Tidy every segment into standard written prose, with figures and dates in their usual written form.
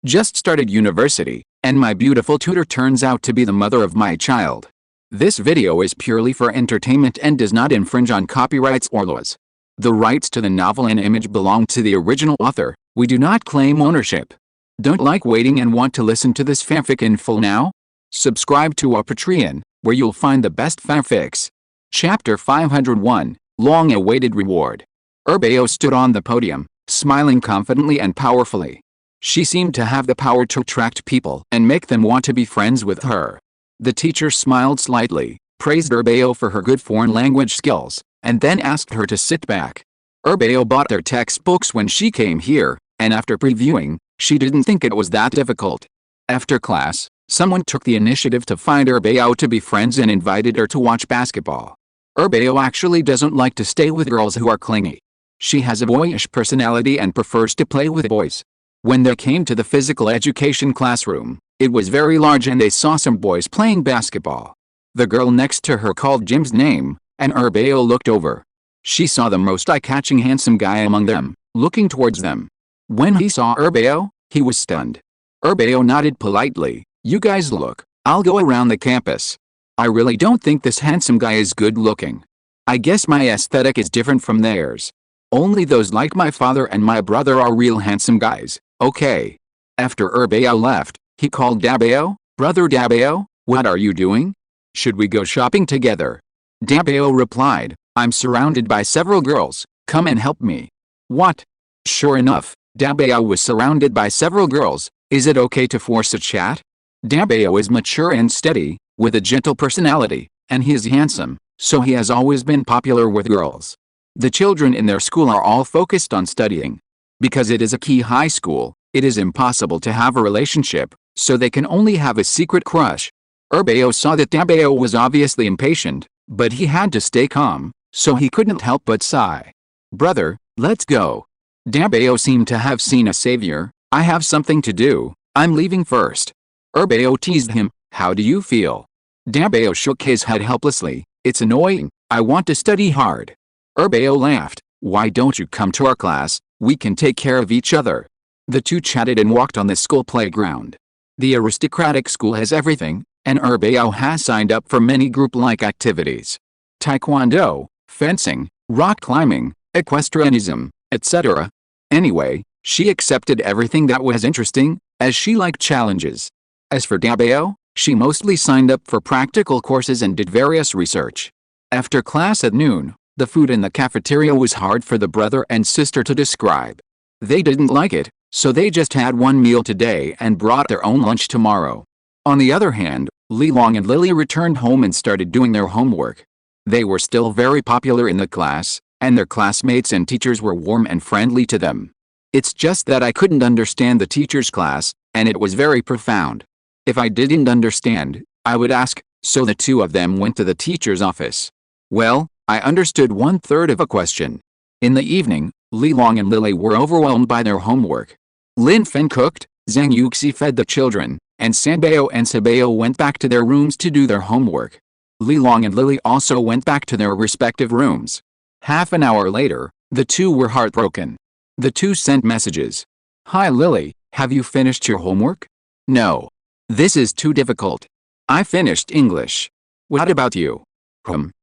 Just started university, and my beautiful tutor turns out to be the mother of my child. This video is purely for entertainment and does not infringe on copyrights or laws. The rights to the novel and image belong to the original author. We do not claim ownership. Don't like waiting and want to listen to this fanfic in full now? Subscribe to our Patreon, where you'll find the best fanfics. Chapter 501, Long-Awaited Reward. Erbeo stood on the podium, smiling confidently and powerfully. She seemed to have the power to attract people and make them want to be friends with her. The teacher smiled slightly, praised Erbeo for her good foreign language skills, and then asked her to sit back. Erbeo bought their textbooks when she came here, and after previewing, she didn't think it was that difficult. After class, someone took the initiative to find Erbeo to be friends and invited her to watch basketball. Erbeo actually doesn't like to stay with girls who are clingy. She has a boyish personality and prefers to play with boys. When they came to the physical education classroom, it was very large and they saw some boys playing basketball. The girl next to her called Jim's name, and Erbeo looked over. She saw the most eye-catching handsome guy among them, looking towards them. When he saw Erbeo, he was stunned. Erbeo nodded politely. You guys look, I'll go around the campus. I really don't think this handsome guy is good looking. I guess my aesthetic is different from theirs. Only those like my father and my brother are real handsome guys. Okay. After Erbeo left, he called Dabeo. Brother Dabeo, what are you doing? Should we go shopping together? Dabeo replied, I'm surrounded by several girls, come and help me. What? Sure enough, Dabeo was surrounded by several girls. Is it okay to force a chat? Dabeo is mature and steady, with a gentle personality, and he is handsome, so he has always been popular with girls. The children in their school are all focused on studying. Because it is a key high school, it is impossible to have a relationship, so they can only have a secret crush. Erbeo saw that Dabeo was obviously impatient, but he had to stay calm, so he couldn't help but sigh. Brother, let's go. Dabeo seemed to have seen a savior. I have something to do, I'm leaving first. Erbeo teased him, how do you feel? Dabeo shook his head helplessly, it's annoying, I want to study hard. Erbeo laughed, why don't you come to our class, we can take care of each other. The two chatted and walked on the school playground. The aristocratic school has everything, and Erbeo has signed up for many group-like activities. Taekwondo, fencing, rock climbing, equestrianism, etc. Anyway, she accepted everything that was interesting, as she liked challenges. As for Dabeo, she mostly signed up for practical courses and did various research. After class at noon, the food in the cafeteria was hard for the brother and sister to describe. They didn't like it, so they just had one meal today and brought their own lunch tomorrow. On the other hand, Lilong and Lily returned home and started doing their homework. They were still very popular in the class, and their classmates and teachers were warm and friendly to them. It's just that I couldn't understand the teacher's class, and it was very profound. If I didn't understand, I would ask, so the two of them went to the teacher's office. Well, I understood 1/3 of a question. In the evening, Lilong and Lily were overwhelmed by their homework. Lin Feng cooked, Zhang Yuxi fed the children, and Sanbeo and Sabeo went back to their rooms to do their homework. Lilong and Lily also went back to their respective rooms. Half an hour later, the two were heartbroken. The two sent messages. Hi Lily, have you finished your homework? No. This is too difficult. I finished English. What about you?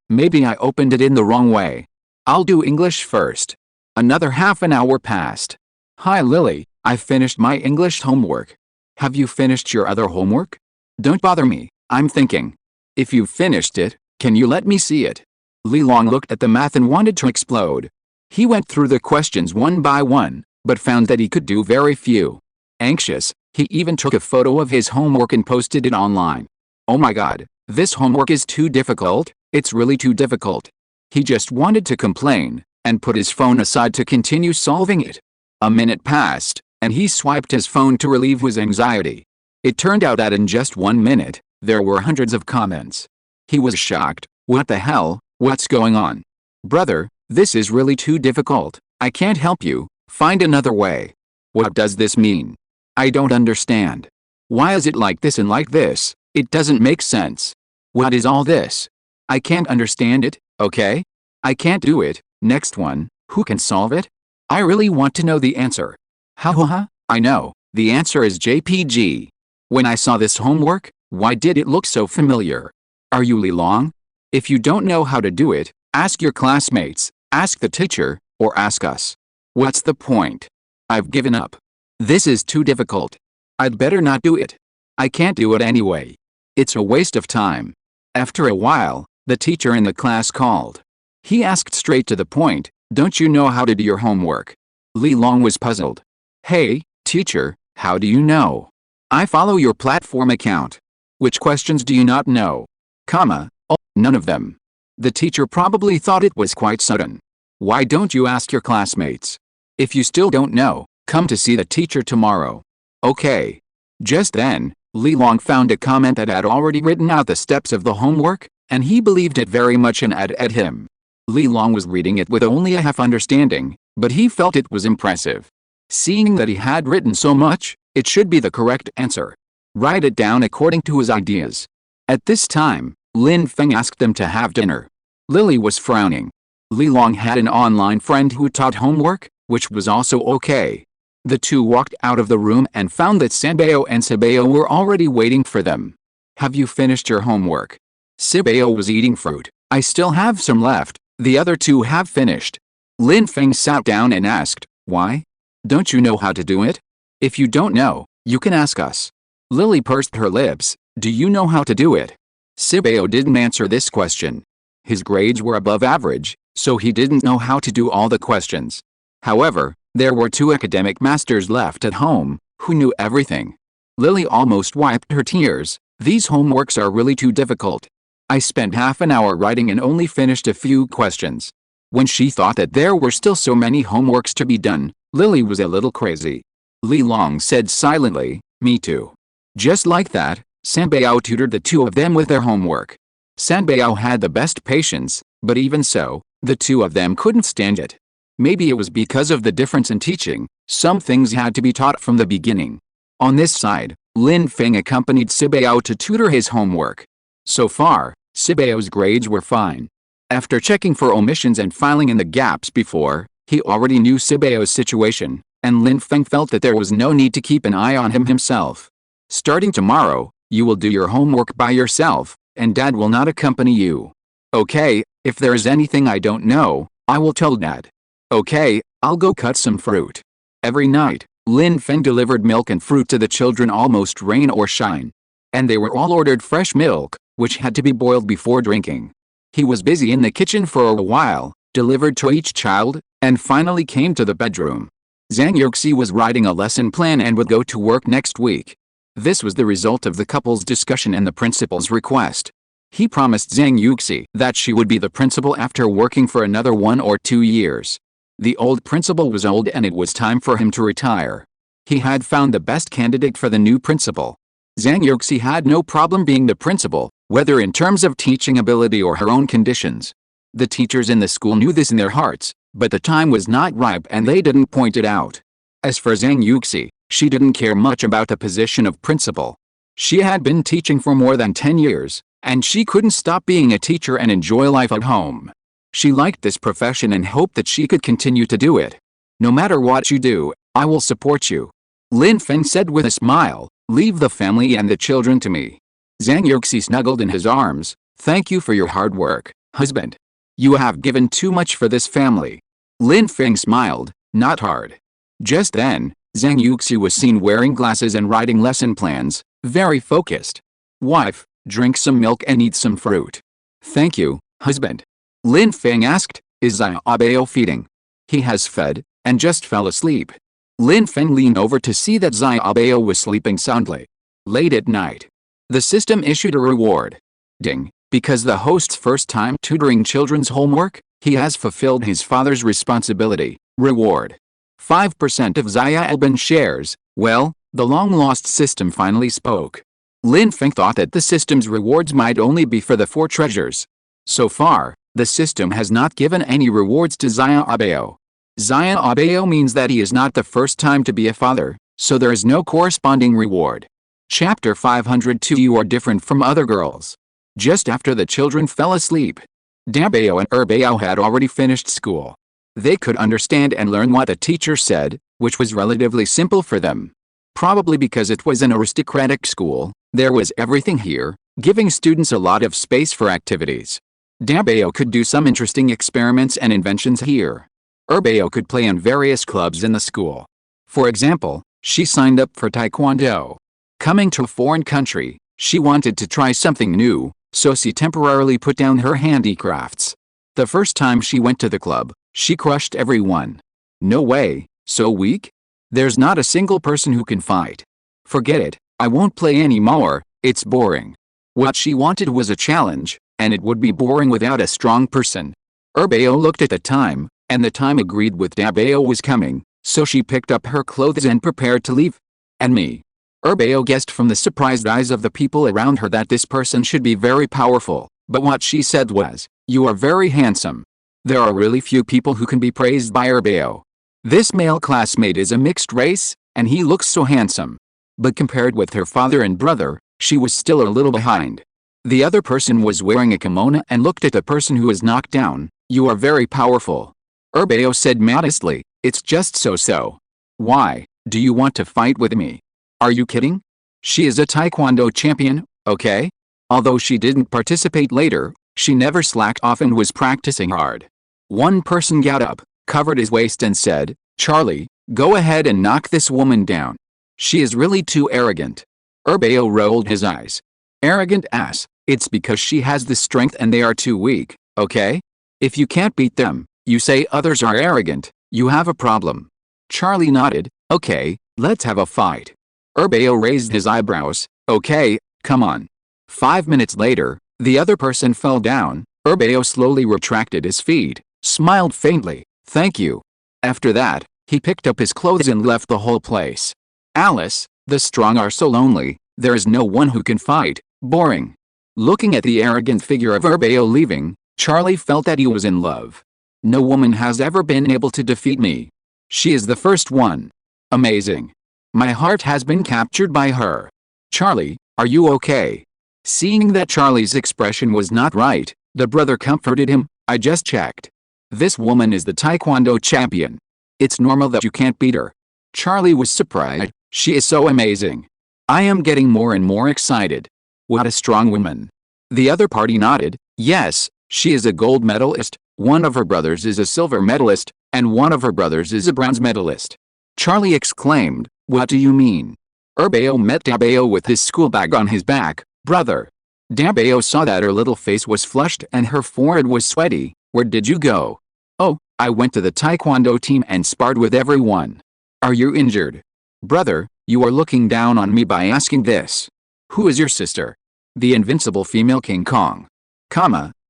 Maybe I opened it in the wrong way. I'll do English first. Another half an hour passed. Hi Lily, I finished my English homework. Have you finished your other homework? Don't bother me, I'm thinking. If you've finished it, can you let me see it? Lilong looked at the math and wanted to explode. He went through the questions one by one, but found that he could do very few. Anxious, he even took a photo of his homework and posted it online. Oh my god, this homework is too difficult, it's really too difficult. He just wanted to complain, and put his phone aside to continue solving it. A minute passed, and he swiped his phone to relieve his anxiety. It turned out that in just 1 minute, there were hundreds of comments. He was shocked. What the hell, what's going on? Brother, this is really too difficult, I can't help you, find another way. What does this mean? I don't understand. Why is it like this and like this? It doesn't make sense. What is all this? I can't understand it, okay? I can't do it. Next one, who can solve it? I really want to know the answer. Ha ha ha, I know, The answer is JPG. When I saw this homework, why did it look so familiar? Are you Li Long? If you don't know how to do it, ask your classmates, ask the teacher, or ask us. What's the point? I've given up. This is too difficult. I'd better not do it. I can't do it anyway. It's a waste of time. After a while, the teacher in the class called. He asked straight to the point, don't you know how to do your homework? Li Long was puzzled. Hey, teacher, how do you know? I follow your platform account. Which questions do you not know? Oh, none of them. The teacher probably thought it was quite sudden. Why don't you ask your classmates? If you still don't know, come to see the teacher tomorrow. Okay. Just then, Li Long found a comment that had already written out the steps of the homework, and he believed it very much and at him. Li Long was reading it with only a half understanding, but he felt it was impressive. Seeing that he had written so much, it should be the correct answer. Write it down according to his ideas. At this time, Lin Feng asked them to have dinner. Lily was frowning. Li Long had an online friend who taught homework, which was also okay. The two walked out of the room and found that Sanbao and Sabao were already waiting for them. Have you finished your homework? Sabao was eating fruit. I still have some left, the other two have finished. Lin Feng sat down and asked, why? Don't you know how to do it? If you don't know, you can ask us. Lily pursed her lips, do you know how to do it? Sabao didn't answer this question. His grades were above average, so he didn't know how to do all the questions. However, there were two academic masters left at home, who knew everything. Lily almost wiped her tears. These homeworks are really too difficult. I spent half an hour writing and only finished a few questions. When she thought that there were still so many homeworks to be done, Lily was a little crazy. Li Long said silently, me too. Just like that, Sanbao tutored the two of them with their homework. Sanbao had the best patience, but even so, the two of them couldn't stand it. Maybe it was because of the difference in teaching, some things had to be taught from the beginning. On this side, Lin Feng accompanied Sanbao to tutor his homework. So far, Sanbao's grades were fine. After checking for omissions and filling in the gaps before, he already knew Sanbao's situation, and Lin Feng felt that there was no need to keep an eye on him himself. Starting tomorrow, you will do your homework by yourself, and Dad will not accompany you. Okay, if there is anything I don't know, I will tell Dad. Okay, I'll go cut some fruit. Every night, Lin Feng delivered milk and fruit to the children almost rain or shine. And they were all ordered fresh milk, which had to be boiled before drinking. He was busy in the kitchen for a while, delivered to each child, and finally came to the bedroom. Zhang Yuxi was writing a lesson plan and would go to work next week. This was the result of the couple's discussion and the principal's request. He promised Zhang Yuxi that she would be the principal after working for another 1 or 2 years. The old principal was old and it was time for him to retire. He had found the best candidate for the new principal. Zhang Yuxi had no problem being the principal, whether in terms of teaching ability or her own conditions. The teachers in the school knew this in their hearts, but the time was not ripe and they didn't point it out. As for Zhang Yuxi, she didn't care much about the position of principal. She had been teaching for more than 10 years, and she couldn't stop being a teacher and enjoy life at home. She liked this profession and hoped that she could continue to do it. No matter what you do, I will support you. Lin Feng said with a smile, leave the family and the children to me. Zhang Yuxi snuggled in his arms, thank you for your hard work, husband. You have given too much for this family. Lin Feng smiled, not hard. Just then, Zhang Yuxi was seen wearing glasses and writing lesson plans, very focused. Wife, drink some milk and eat some fruit. Thank you, husband. Lin Feng asked, is Xiaobao feeding? He has fed, and just fell asleep. Lin Feng leaned over to see that Xiaobao was sleeping soundly. Late at night, the system issued a reward. Ding, because the host's first time tutoring children's homework, he has fulfilled his father's responsibility. Reward. 5% of Xiaoban shares. Well, the long-lost system finally spoke. Lin Feng thought that the system's rewards might only be for the 4 treasures. So far, the system has not given any rewards to Xiaobao. Xiaobao means that he is not the first time to be a father, so there is no corresponding reward. Chapter 502. You are different from other girls. Just after the children fell asleep, Dabao and Erbao had already finished school. They could understand and learn what the teacher said, which was relatively simple for them. Probably because it was an aristocratic school, there was everything here, giving students a lot of space for activities. Dabeo could do some interesting experiments and inventions here. Erbeo could play in various clubs in the school. For example, she signed up for Taekwondo. Coming to a foreign country, she wanted to try something new, so she temporarily put down her handicrafts. The first time she went to the club, she crushed everyone. No way, so weak? There's not a single person who can fight. Forget it, I won't play anymore, it's boring. What she wanted was a challenge, and it would be boring without a strong person. Erbeo looked at the time, and the time agreed with Dabeo was coming, so she picked up her clothes and prepared to leave. And me. Erbeo guessed from the surprised eyes of the people around her that this person should be very powerful, but what she said was, "You are very handsome." There are really few people who can be praised by Erbeo. This male classmate is a mixed race, and he looks so handsome. But compared with her father and brother, she was still a little behind. The other person was wearing a kimono and looked at the person who was knocked down. "You are very powerful." Erbeo said modestly, "It's just so-so." "Why, do you want to fight with me? Are you kidding? She is a Taekwondo champion, okay?" Although she didn't participate later, she never slacked off and was practicing hard. One person got up, covered his waist and said, "Charlie, go ahead and knock this woman down. She is really too arrogant." Erbeo rolled his eyes. "Arrogant ass, it's because she has the strength and they are too weak, okay? If you can't beat them, you say others are arrogant, you have a problem." Charlie nodded, "Okay, let's have a fight." Erbeo raised his eyebrows, "Okay, come on." 5 minutes later, the other person fell down. Erbeo slowly retracted his feet, smiled faintly, "Thank you." After that, he picked up his clothes and left the whole place. Alice, the strong are so lonely, there is no one who can fight, boring. Looking at the arrogant figure of Erbeo leaving, Charlie felt that he was in love. No woman has ever been able to defeat me. She is the first one. Amazing. My heart has been captured by her. Charlie, are you okay? Seeing that Charlie's expression was not right, the brother comforted him, "I just checked. This woman is the Taekwondo champion. It's normal that you can't beat her." Charlie was surprised. "She is so amazing. I am getting more and more excited. What a strong woman." The other party nodded, "Yes, she is a gold medalist, one of her brothers is a silver medalist, and one of her brothers is a bronze medalist." Charlie exclaimed, "What do you mean?" Erbeo met Dabeo with his school bag on his back. "Brother." Dabeo saw that her little face was flushed and her forehead was sweaty. "Where did you go?" "Oh, I went to the Taekwondo team and sparred with everyone." "Are you injured?" "Brother, you are looking down on me by asking this. Who is your sister?" "The invincible female King Kong."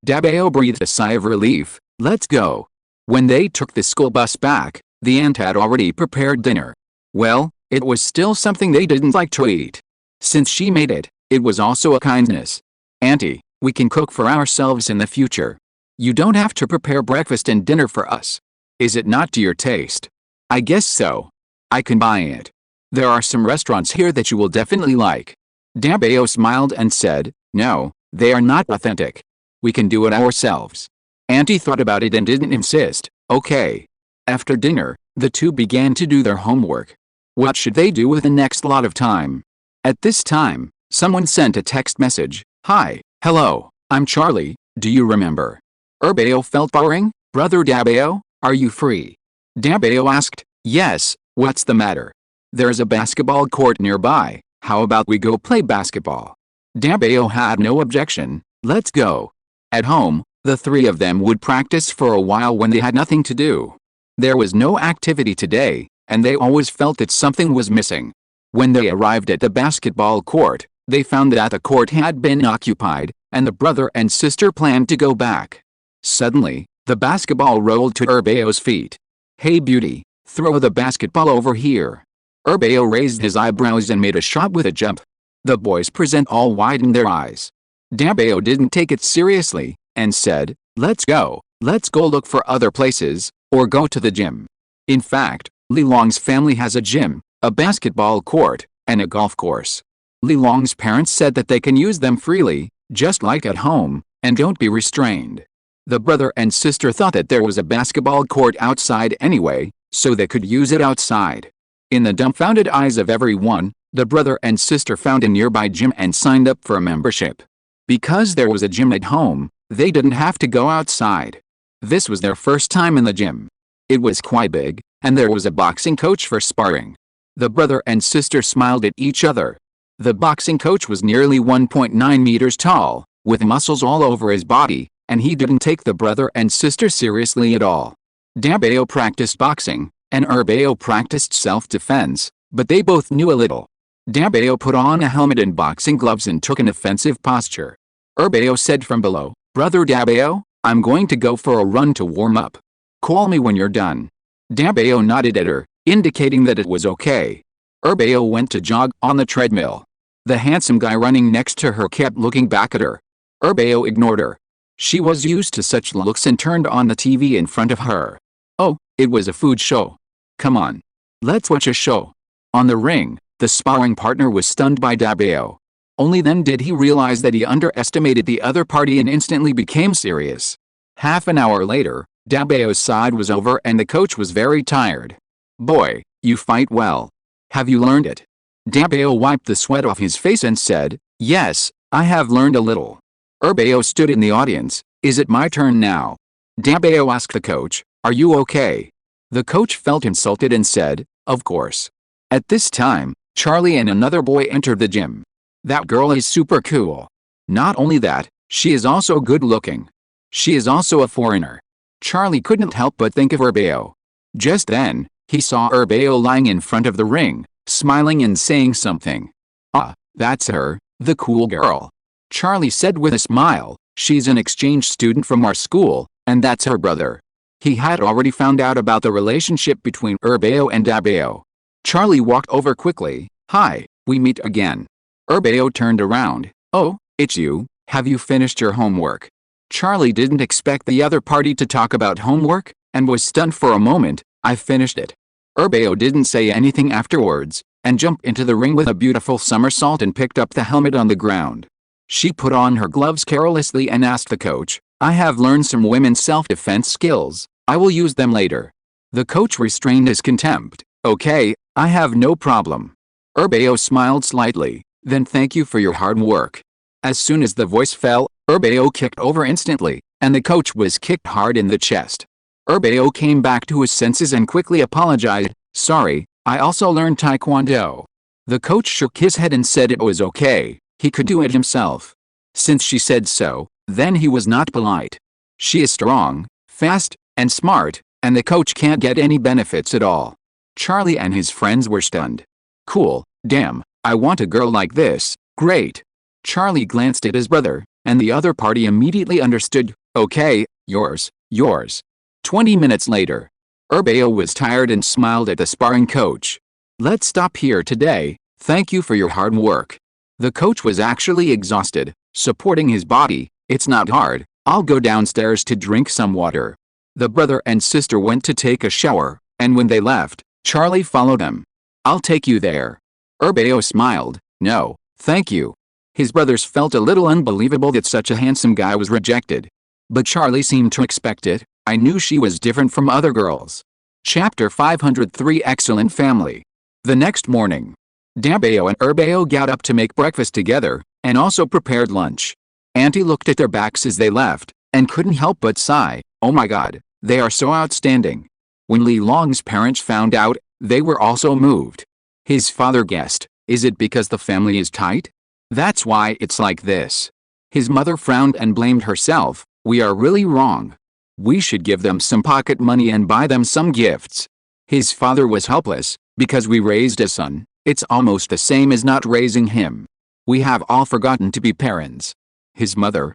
Dabeo breathed a sigh of relief. "Let's go." When they took the school bus back, the aunt had already prepared dinner. Well, it was still something they didn't like to eat. Since she made it, it was also a kindness. "Auntie, we can cook for ourselves in the future. You don't have to prepare breakfast and dinner for us. Is it not to your taste?" "I guess so. I can buy it. There are some restaurants here that you will definitely like." Dabeo smiled and said, "No, they are not authentic. We can do it ourselves." Auntie thought about it and didn't insist. "Okay." After dinner, the two began to do their homework. What should they do with the next lot of time? At this time, someone sent a text message. "Hi, hello, I'm Charlie, do you remember?" Erbeo felt boring. "Brother Dabeo, are you free?" Dabeo asked. "Yes, what's the matter?" "There's a basketball court nearby, how about we go play basketball?" Dabeo had no objection. "Let's go." At home, the three of them would practice for a while when they had nothing to do. There was no activity today, and they always felt that something was missing. When they arrived at the basketball court, they found that the court had been occupied, and the brother and sister planned to go back. Suddenly, the basketball rolled to Erbeo's feet. "Hey beauty, throw the basketball over here." Erbeo raised his eyebrows and made a shot with a jump. The boys present all widened their eyes. Dabeo didn't take it seriously, and said, let's go look for other places, or go to the gym." In fact, Li Long's family has a gym, a basketball court, and a golf course. Li Long's parents said that they can use them freely, just like at home, and don't be restrained. The brother and sister thought that there was a basketball court outside anyway, so they could use it outside. In the dumbfounded eyes of everyone, the brother and sister found a nearby gym and signed up for a membership. Because there was a gym at home, they didn't have to go outside. This was their first time in the gym. It was quite big, and there was a boxing coach for sparring. The brother and sister smiled at each other. The boxing coach was nearly 1.9 meters tall, with muscles all over his body, and he didn't take the brother and sister seriously at all. Dabeo practiced boxing, and Urbeo practiced self-defense, but they both knew a little. Dabeo put on a helmet and boxing gloves and took an offensive posture. Urbeo said from below, "Brother Dabeo, I'm going to go for a run to warm up. Call me when you're done." Dabeo nodded at her, indicating that it was okay. Urbeo went to jog on the treadmill. The handsome guy running next to her kept looking back at her. Urbeo ignored her. She was used to such looks and turned on the TV in front of her. Oh, it was a food show. Come on. Let's watch a show. On the ring, the sparring partner was stunned by Dabeo. Only then did he realize that he underestimated the other party and instantly became serious. Half an hour later, Dabeo's side was over and the coach was very tired. "Boy, you fight well. Have you learned it?" Dabeo wiped the sweat off his face and said, "Yes, I have learned a little." Urbeo stood in the audience. "Is it my turn now?" Dabeo asked the coach, "Are you okay?" The coach felt insulted and said, "Of course." At this time, Charlie and another boy entered the gym. "That girl is super cool. Not only that, she is also good looking. She is also a foreigner." Charlie couldn't help but think of Urbeo. Just then, he saw Urbeo lying in front of the ring, smiling and saying something. "Ah, that's her, the cool girl." Charlie said with a smile, "She's an exchange student from our school, and that's her brother." He had already found out about the relationship between Urbeo and Dabeo. Charlie walked over quickly. "Hi, we meet again." Urbeo turned around. "Oh, it's you. Have you finished your homework?" Charlie didn't expect the other party to talk about homework, and was stunned for a moment. "I finished it." Urbeo didn't say anything afterwards, and jumped into the ring with a beautiful somersault and picked up the helmet on the ground. She put on her gloves carelessly and asked the coach, "I have learned some women's self-defense skills. I will use them later." The coach restrained his contempt. "Okay, I have no problem." Urbeo smiled slightly, "Then thank you for your hard work." As soon as the voice fell, Urbeo kicked over instantly, and the coach was kicked hard in the chest. Urbeo came back to his senses and quickly apologized. "Sorry, I also learned Taekwondo." The coach shook his head and said it was okay, he could do it himself. Since she said so, then he was not polite. She is strong, fast, and smart, and the coach can't get any benefits at all. Charlie and his friends were stunned. "Cool, damn, I want a girl like this, great." Charlie glanced at his brother, and the other party immediately understood. "Okay, yours, yours." 20 minutes later, Urbeo was tired and smiled at the sparring coach. "Let's stop here today, thank you for your hard work." The coach was actually exhausted, supporting his body. "It's not hard, I'll go downstairs to drink some water." The brother and sister went to take a shower, and when they left, Charlie followed them. "I'll take you there." Urbeo smiled. "No, thank you." His brothers felt a little unbelievable that such a handsome guy was rejected. But Charlie seemed to expect it. "I knew she was different from other girls." Chapter 503 Excellent Family. The next morning, Dabeo and Urbeo got up to make breakfast together, and also prepared lunch. Auntie looked at their backs as they left, and couldn't help but sigh, "Oh my god, they are so outstanding." When Li Long's parents found out, they were also moved. His father guessed, "Is it because the family is tight? That's why it's like this." His mother frowned and blamed herself. "We are really wrong. We should give them some pocket money and buy them some gifts." His father was helpless. "Because we raised a son, it's almost the same as not raising him. We have all forgotten to be parents." His mother,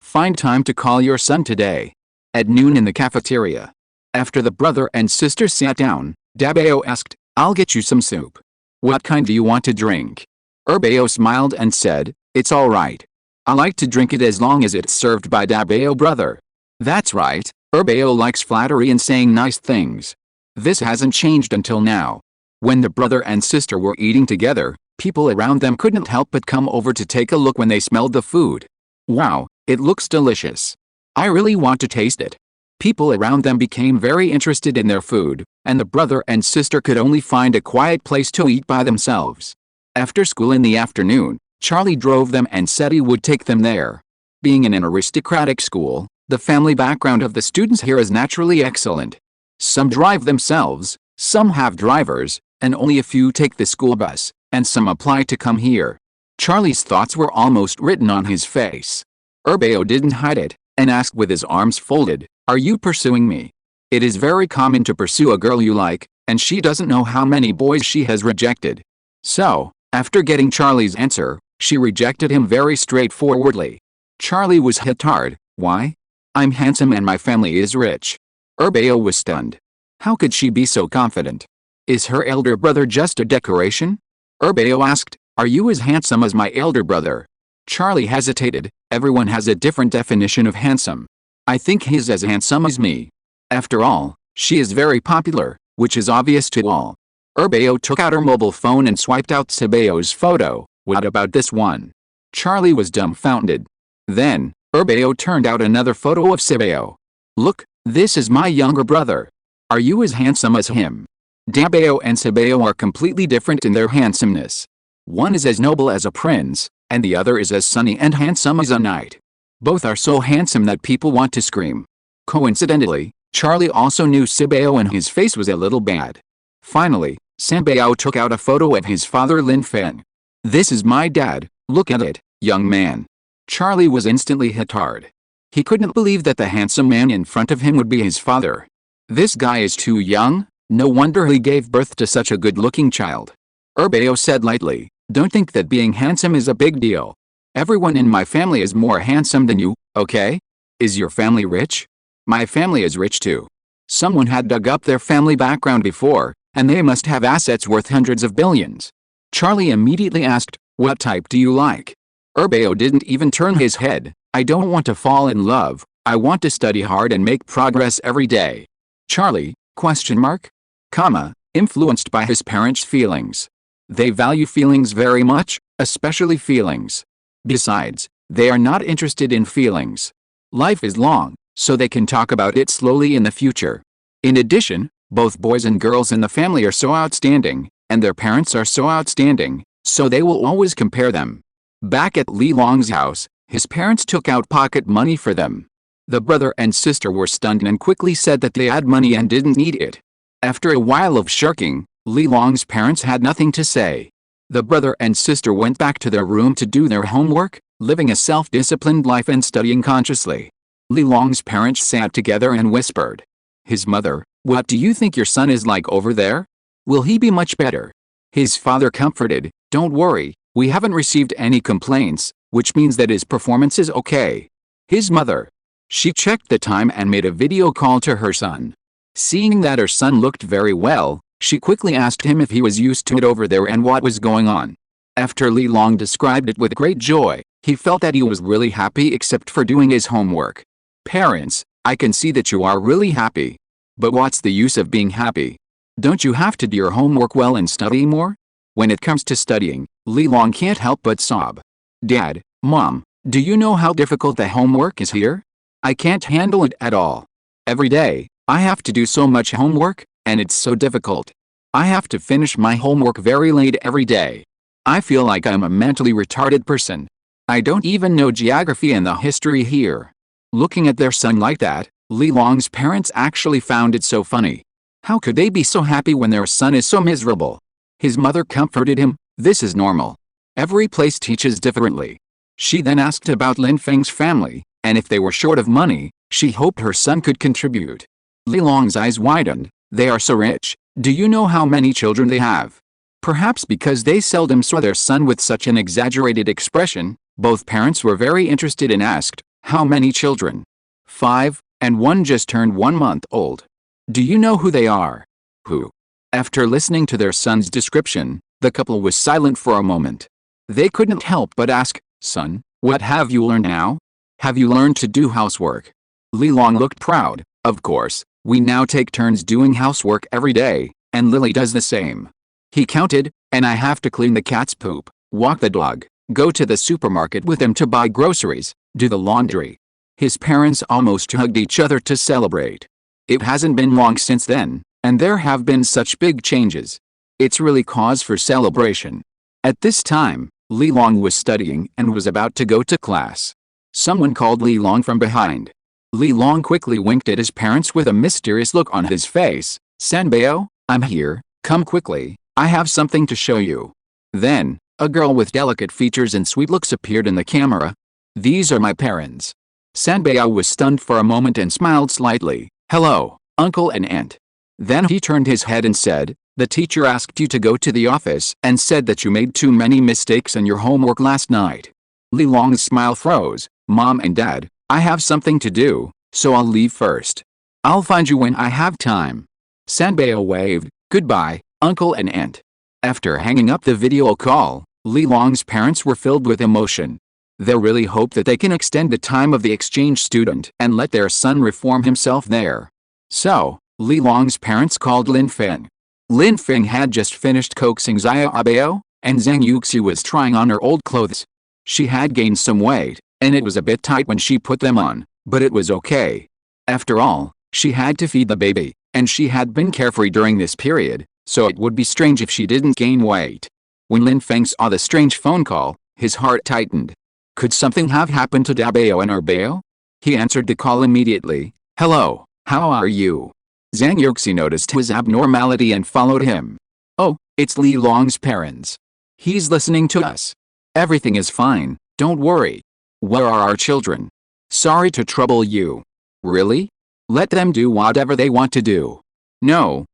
Find time to call your son today. At noon in the cafeteria. After the brother and sister sat down, Dabeo asked, "I'll get you some soup. What kind do you want to drink?" Urbeo smiled and said, "It's all right. I like to drink it as long as it's served by Dabeo brother." That's right, Urbeo likes flattery and saying nice things. This hasn't changed until now. When the brother and sister were eating together, people around them couldn't help but come over to take a look when they smelled the food. "Wow, it looks delicious. I really want to taste it." People around them became very interested in their food, and the brother and sister could only find a quiet place to eat by themselves. After school in the afternoon, Charlie drove them and said he would take them there. Being in an aristocratic school, the family background of the students here is naturally excellent. Some drive themselves, some have drivers, and only a few take the school bus, and some apply to come here. Charlie's thoughts were almost written on his face. Urbeo didn't hide it, and asked with his arms folded, "Are you pursuing me?" It is very common to pursue a girl you like, and she doesn't know how many boys she has rejected. So, after getting Charlie's answer, she rejected him very straightforwardly. Charlie was hit hard. Why? I'm handsome and my family is rich. Urbeo was stunned. How could she be so confident? Is her elder brother just a decoration? Urbeo asked, "Are you as handsome as my elder brother?" Charlie hesitated. Everyone has a different definition of handsome. I think he's as handsome as me. After all, she is very popular, which is obvious to all. Urbeo took out her mobile phone and swiped out Sebeo's photo. What about this one? Charlie was dumbfounded. Then, Urbeo turned out another photo of Sebeo. Look, this is my younger brother. Are you as handsome as him? Dabeo and Sebeo are completely different in their handsomeness. One is as noble as a prince, and the other is as sunny and handsome as a knight. Both are so handsome that people want to scream. Coincidentally, Charlie also knew Sebeo and his face was a little bad. Finally, Sebeo took out a photo of his father Lin Feng. This is my dad, look at it, young man. Charlie was instantly hit hard. He couldn't believe that the handsome man in front of him would be his father. This guy is too young, no wonder he gave birth to such a good-looking child. Urbeo said lightly, don't think that being handsome is a big deal. Everyone in my family is more handsome than you, okay? Is your family rich? My family is rich too. Someone had dug up their family background before, and they must have assets worth hundreds of billions. Charlie immediately asked, what type do you like? Urbeo didn't even turn his head. I don't want to fall in love, I want to study hard and make progress every day. Charlie, question mark? Comma, influenced by his parents' feelings. They value feelings very much, especially feelings. Besides, they are not interested in feelings. Life is long, so they can talk about it slowly in the future. In addition, both boys and girls in the family are so outstanding, and their parents are so outstanding, so they will always compare them. Back at Li Long's house, his parents took out pocket money for them. The brother and sister were stunned and quickly said that they had money and didn't need it. After a while of shirking, Li Long's parents had nothing to say. The brother and sister went back to their room to do their homework, living a self-disciplined life and studying consciously. Li Long's parents sat together and whispered. His mother, what do you think your son is like over there? Will he be much better? His father comforted, don't worry, we haven't received any complaints, which means that his performance is okay. His mother. She checked the time and made a video call to her son. Seeing that her son looked very well, she quickly asked him if he was used to it over there and what was going on. After Li Long described it with great joy, he felt that he was really happy except for doing his homework. Parents, I can see that you are really happy. But what's the use of being happy? Don't you have to do your homework well and study more? When it comes to studying, Li Long can't help but sob. Dad, Mom, do you know how difficult the homework is here? I can't handle it at all. Every day, I have to do so much homework, and it's so difficult. I have to finish my homework very late every day. I feel like I'm a mentally retarded person. I don't even know geography and the history here. Looking at their son like that, Li Long's parents actually found it so funny. How could they be so happy when their son is so miserable? His mother comforted him, this is normal. Every place teaches differently. She then asked about Lin Feng's family, and if they were short of money, she hoped her son could contribute. Li Long's eyes widened, they are so rich, do you know how many children they have? Perhaps because they seldom saw their son with such an exaggerated expression, both parents were very interested and asked, how many children? 5, and one just turned 1 month old. Do you know who they are? Who? After listening to their son's description, the couple was silent for a moment. They couldn't help but ask, son, what have you learned now? Have you learned to do housework? Li Long looked proud. Of course, we now take turns doing housework every day, and Lily does the same. He counted, and I have to clean the cat's poop, walk the dog, go to the supermarket with him to buy groceries, do the laundry. His parents almost hugged each other to celebrate. It hasn't been long since then, and there have been such big changes. It's really cause for celebration. At this time, Li Long was studying and was about to go to class. Someone called Li Long from behind. Li Long quickly winked at his parents with a mysterious look on his face. "Sanbao, I'm here, come quickly, I have something to show you." Then, a girl with delicate features and sweet looks appeared in the camera. "These are my parents." Sanbao was stunned for a moment and smiled slightly. "Hello, uncle and aunt." Then he turned his head and said, "The teacher asked you to go to the office and said that you made too many mistakes in your homework last night." Li Long's smile froze. "Mom and Dad, I have something to do, so I'll leave first. I'll find you when I have time." Sanbao waved, "Goodbye, uncle and aunt." After hanging up the video call, Li Long's parents were filled with emotion. They really hope that they can extend the time of the exchange student and let their son reform himself there. So, Li Long's parents called Lin Feng. Lin Feng had just finished coaxing Xiaobao, and Zhang Yuxi was trying on her old clothes. She had gained some weight, and it was a bit tight when she put them on, but it was okay. After all, she had to feed the baby, and she had been carefree during this period, so it would be strange if she didn't gain weight. When Lin Feng saw the strange phone call, his heart tightened. Could something have happened to Dabao and Erbao? He answered the call immediately. "Hello, how are you?" Zhang Yuxi noticed his abnormality and followed him. "Oh, it's Li Long's parents. He's listening to us. Everything is fine, don't worry. Where are our children? Sorry to trouble you." "Really? Let them do whatever they want to do." No,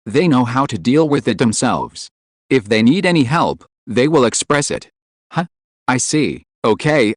they know how to deal with it themselves. If they need any help, they will express it." "Huh? I see, okay.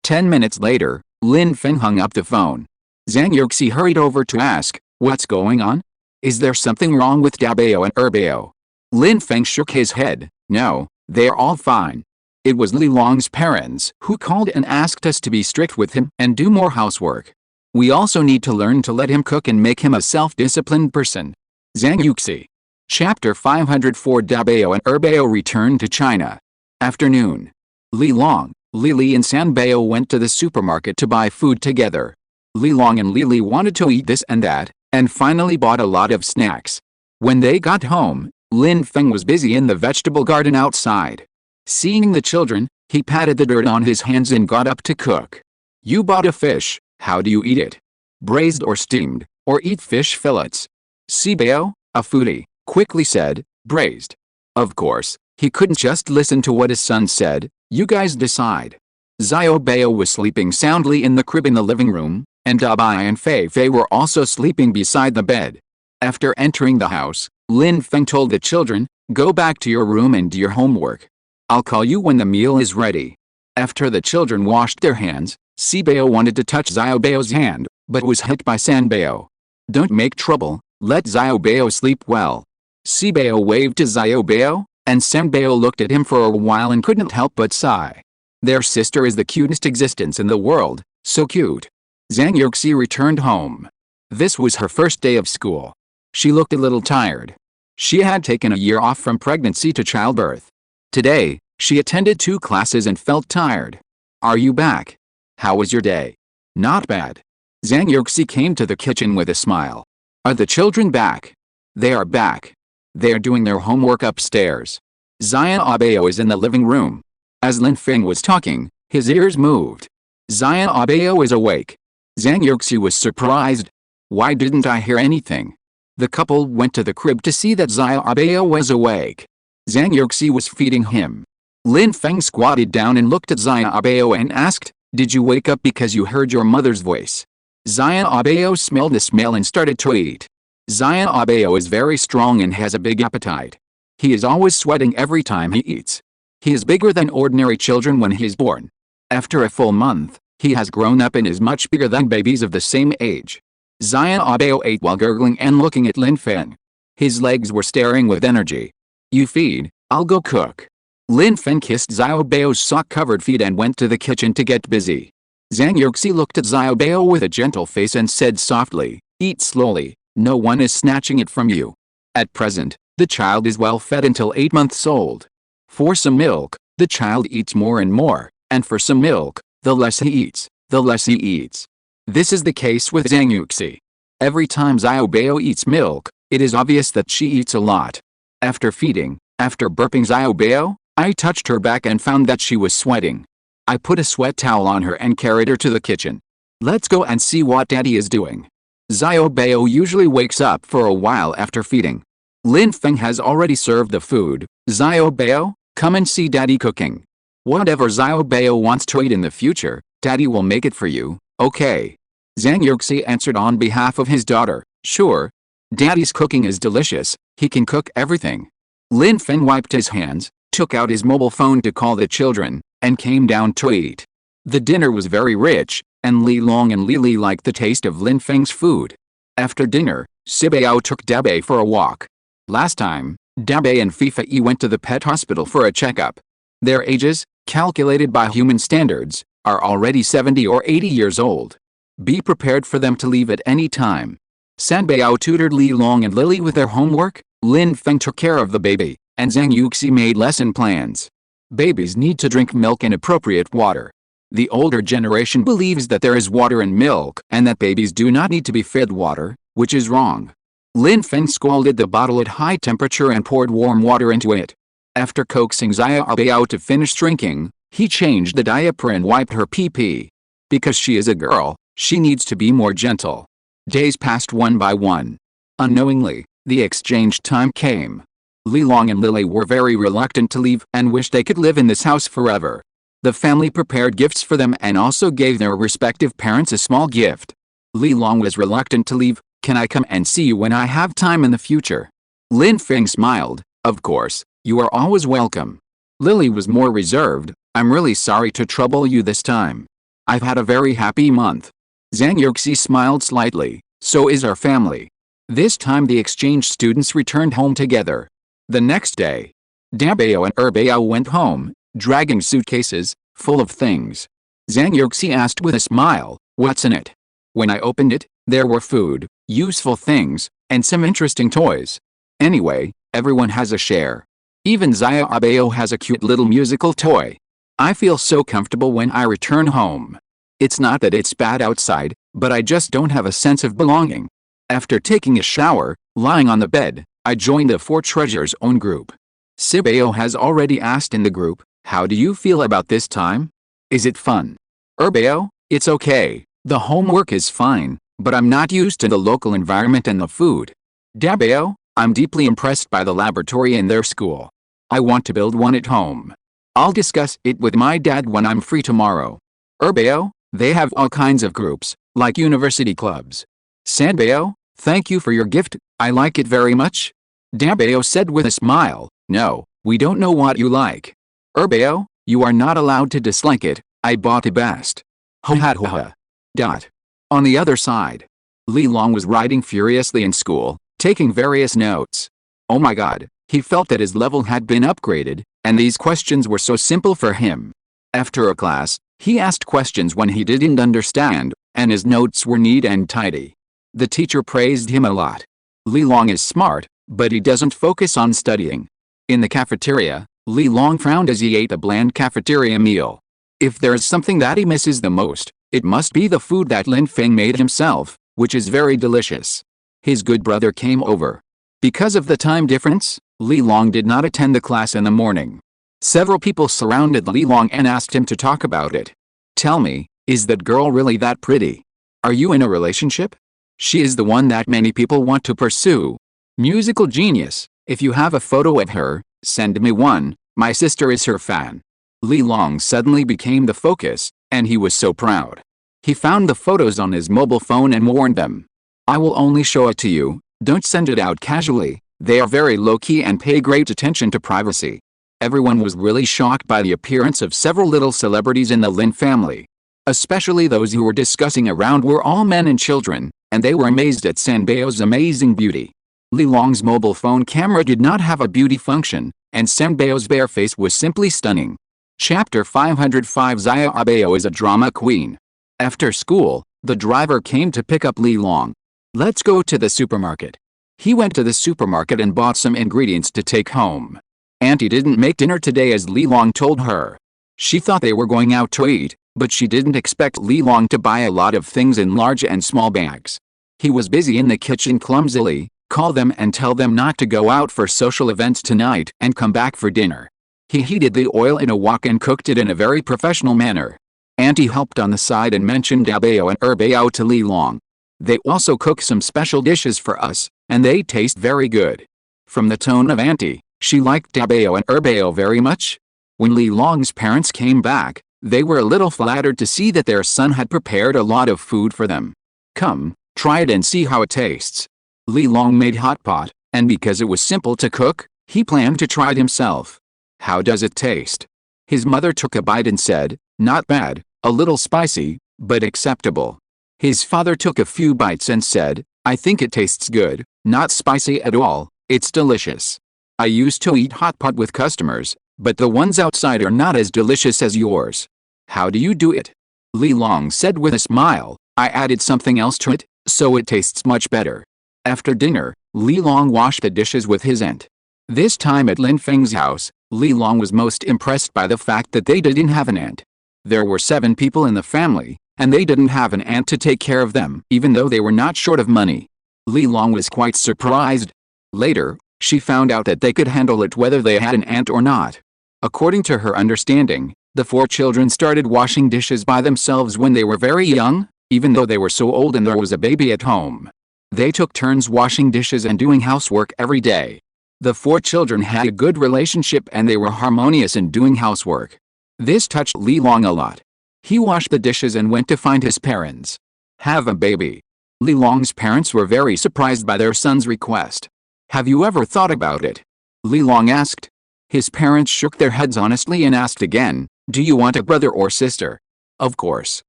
10 minutes later, Lin Feng hung up the phone. Zhang Yuxi hurried over to ask, "What's going on? Is there something wrong with Dabao and Erbao?" Lin Feng shook his head. "No, they're all fine. It was Li Long's parents who called and asked us to be strict with him and do more housework. We also need to learn to let him cook and make him a self-disciplined person." Zhang Yuxi. Chapter 504. Dabao and Erbao returned to China. Afternoon. Li Long, Lili and Sanbao went to the supermarket to buy food together. Li Long and Lili wanted to eat this and that, and finally bought a lot of snacks. When they got home, Lin Feng was busy in the vegetable garden outside. Seeing the children, he patted the dirt on his hands and got up to cook. "You bought a fish, how do you eat it? Braised or steamed, or eat fish fillets?" Sibao, a foodie, quickly said, "Braised." Of course, he couldn't just listen to what his son said. "You guys decide." Xiaobao was sleeping soundly in the crib in the living room, and Dabai and Fei were also sleeping beside the bed. After entering the house, Lin Feng told the children, "Go back to your room and do your homework. I'll call you when the meal is ready." After the children washed their hands, Sibao wanted to touch Xiaobao's hand, but was hit by Sanbao. "Don't make trouble, let Xiaobao sleep well." Sibao waved to Xiaobao, and Sanbao looked at him for a while and couldn't help but sigh. Their sister is the cutest existence in the world, so cute. Zhang Yuxi returned home. This was her first day of school. She looked a little tired. She had taken a year off from pregnancy to childbirth. Today, she attended 2 classes and felt tired. "Are you back? How was your day?" "Not bad." Zhang Yuxi came to the kitchen with a smile. "Are the children back?" "They are back. They are doing their homework upstairs." Xiaobao is in the living room. As Lin Feng was talking, his ears moved. Xiaobao is awake. Zhang Yuxi was surprised. "Why didn't I hear anything?" The couple went to the crib to see that Xiaobao was awake. Zhang Yuxi was feeding him. Lin Feng squatted down and looked at Xiaobao and asked, "Did you wake up because you heard your mother's voice?" Xiaobao smelled the smell and started to eat. Xiaobao is very strong and has a big appetite. He is always sweating every time he eats. He is bigger than ordinary children when he is born. After a full month, he has grown up and is much bigger than babies of the same age. Xiaobao ate while gurgling and looking at Lin Feng. His legs were staring with energy. "You feed, I'll go cook." Lin Feng kissed Xiaobao's sock-covered feet and went to the kitchen to get busy. Zhang Yuxi looked at Xiaobao with a gentle face and said softly, "Eat slowly, no one is snatching it from you." At present, the child is well fed until 8 months old. For some milk, the child eats more and more, and for some milk, the less he eats, the less he eats. This is the case with Zhang Yuxi. Every time Xiaobao eats milk, it is obvious that she eats a lot. After feeding, after burping Xiaobao, I touched her back and found that she was sweating. I put a sweat towel on her and carried her to the kitchen. Let's go and see what Daddy is doing. Xiaobao usually wakes up for a while after feeding. Lin Feng has already served the food. Xiaobao, come and see Daddy cooking. Whatever Xiaobao wants to eat in the future, Daddy will make it for you, okay? Zhang Yuxi answered on behalf of his daughter, sure. Daddy's cooking is delicious, he can cook everything. Lin Feng wiped his hands, took out his mobile phone to call the children, and came down to eat. The dinner was very rich, and Li Long and Li Li liked the taste of Lin Feng's food. After dinner, Sibao took Dabe for a walk. Last time, Dabe and Fifa went to the pet hospital for a checkup. Their ages, calculated by human standards, are already 70 or 80 years old. Be prepared for them to leave at any time. Sanbao tutored Li Long and Lily with their homework, Lin Feng took care of the baby, and Zhang Yuxi made lesson plans. Babies need to drink milk and appropriate water. The older generation believes that there is water in milk and that babies do not need to be fed water, which is wrong. Lin Feng scalded the bottle at high temperature and poured warm water into it. After coaxing Xiaobao to finish drinking, he changed the diaper and wiped her pee-pee. Because she is a girl, she needs to be more gentle. Days passed one by one. Unknowingly, the exchange time came. Li Long and Lily were very reluctant to leave and wished they could live in this house forever. The family prepared gifts for them and also gave their respective parents a small gift. Li Long was reluctant to leave. Can I come and see you when I have time in the future? Lin Feng smiled. Of course, you are always welcome. Lily was more reserved. I'm really sorry to trouble you this time. I've had a very happy month. Zhang Yuxi smiled slightly. So is our family. This time the exchange students returned home together. The next day, Dabao and Erbao went home, dragging suitcases, full of things. Zhang Yuxi asked with a smile, what's in it? When I opened it, there were food, useful things, and some interesting toys. Anyway, everyone has a share. Even Xiaobao has a cute little musical toy. I feel so comfortable when I return home. It's not that it's bad outside, but I just don't have a sense of belonging. After taking a shower, lying on the bed, I joined the Four Treasures own group. Sibao has already asked in the group, how do you feel about this time? Is it fun? Erbao, it's okay. The homework is fine, but I'm not used to the local environment and the food. Dabao, I'm deeply impressed by the laboratory in their school. I want to build one at home. I'll discuss it with my dad when I'm free tomorrow. Erbao, they have all kinds of groups, like university clubs. Sanbao, thank you for your gift, I like it very much. Dabao said with a smile, no, we don't know what you like. Erbao, you are not allowed to dislike it, I bought the best. Ho ha ho ha. Dot. On the other side, Li Long was writing furiously in school, taking various notes. Oh my god, he felt that his level had been upgraded, and these questions were so simple for him. After a class, he asked questions when he didn't understand, and his notes were neat and tidy. The teacher praised him a lot. Li Long is smart, but he doesn't focus on studying. In the cafeteria, Li Long frowned as he ate a bland cafeteria meal. If there's something that he misses the most, it must be the food that Lin Feng made himself, which is very delicious. His good brother came over. Because of the time difference, Li Long did not attend the class in the morning. Several people surrounded Li Long and asked him to talk about it. Tell me, is that girl really that pretty? Are you in a relationship? She is the one that many people want to pursue. Musical genius, if you have a photo of her, send me one, my sister is her fan. Li Long suddenly became the focus, and he was so proud. He found the photos on his mobile phone and warned them. I will only show it to you, don't send it out casually, they are very low-key and pay great attention to privacy. Everyone was really shocked by the appearance of several little celebrities in the Lin family. Especially those who were discussing around were all men and children, and they were amazed at Sanbao's amazing beauty. Li Long's mobile phone camera did not have a beauty function, and Sanbao's bare face was simply stunning. Chapter 505 Xiaobao is a drama queen. After school, the driver came to pick up Li Long. Let's go to the supermarket. He went to the supermarket and bought some ingredients to take home. Auntie didn't make dinner today as Li Long told her. She thought they were going out to eat, But she didn't expect Li Long to buy a lot of things in large and small bags. He was busy in the kitchen clumsily, call them and tell them not to go out for social events tonight and come back for dinner. He heated the oil in a wok and cooked it in a very professional manner. Auntie helped on the side and mentioned dabao and herbao to Li Long. They also cook some special dishes for us, and they taste very good. From the tone of Auntie, she liked dabao and herbao very much. When Li Long's parents came back, they were a little flattered to see that their son had prepared a lot of food for them. Come, try it and see how it tastes. Li Long made hot pot, and because it was simple to cook, he planned to try it himself. How does it taste? His mother took a bite and said, not bad, a little spicy, but acceptable. His father took a few bites and said, I think it tastes good, not spicy at all, it's delicious. I used to eat hot pot with customers, but the ones outside are not as delicious as yours. How do you do it? Li Long said with a smile, I added something else to it, so it tastes much better. After dinner, Li Long washed the dishes with his aunt. This time at Lin Feng's house, Li Long was most impressed by the fact that they didn't have an aunt. There were 7 people in the family, and they didn't have an aunt to take care of them, even though they were not short of money. Li Long was quite surprised. Later, she found out that they could handle it whether they had an aunt or not. According to her understanding, the 4 children started washing dishes by themselves when they were very young, even though they were so old and there was a baby at home. They took turns washing dishes and doing housework every day. The 4 children had a good relationship and they were harmonious in doing housework. This touched Li Long a lot. He washed the dishes and went to find his parents. Have a baby. Li Long's parents were very surprised by their son's request. Have you ever thought about it? Li Long asked. His parents shook their heads honestly and asked again, do you want a brother or sister? Of course.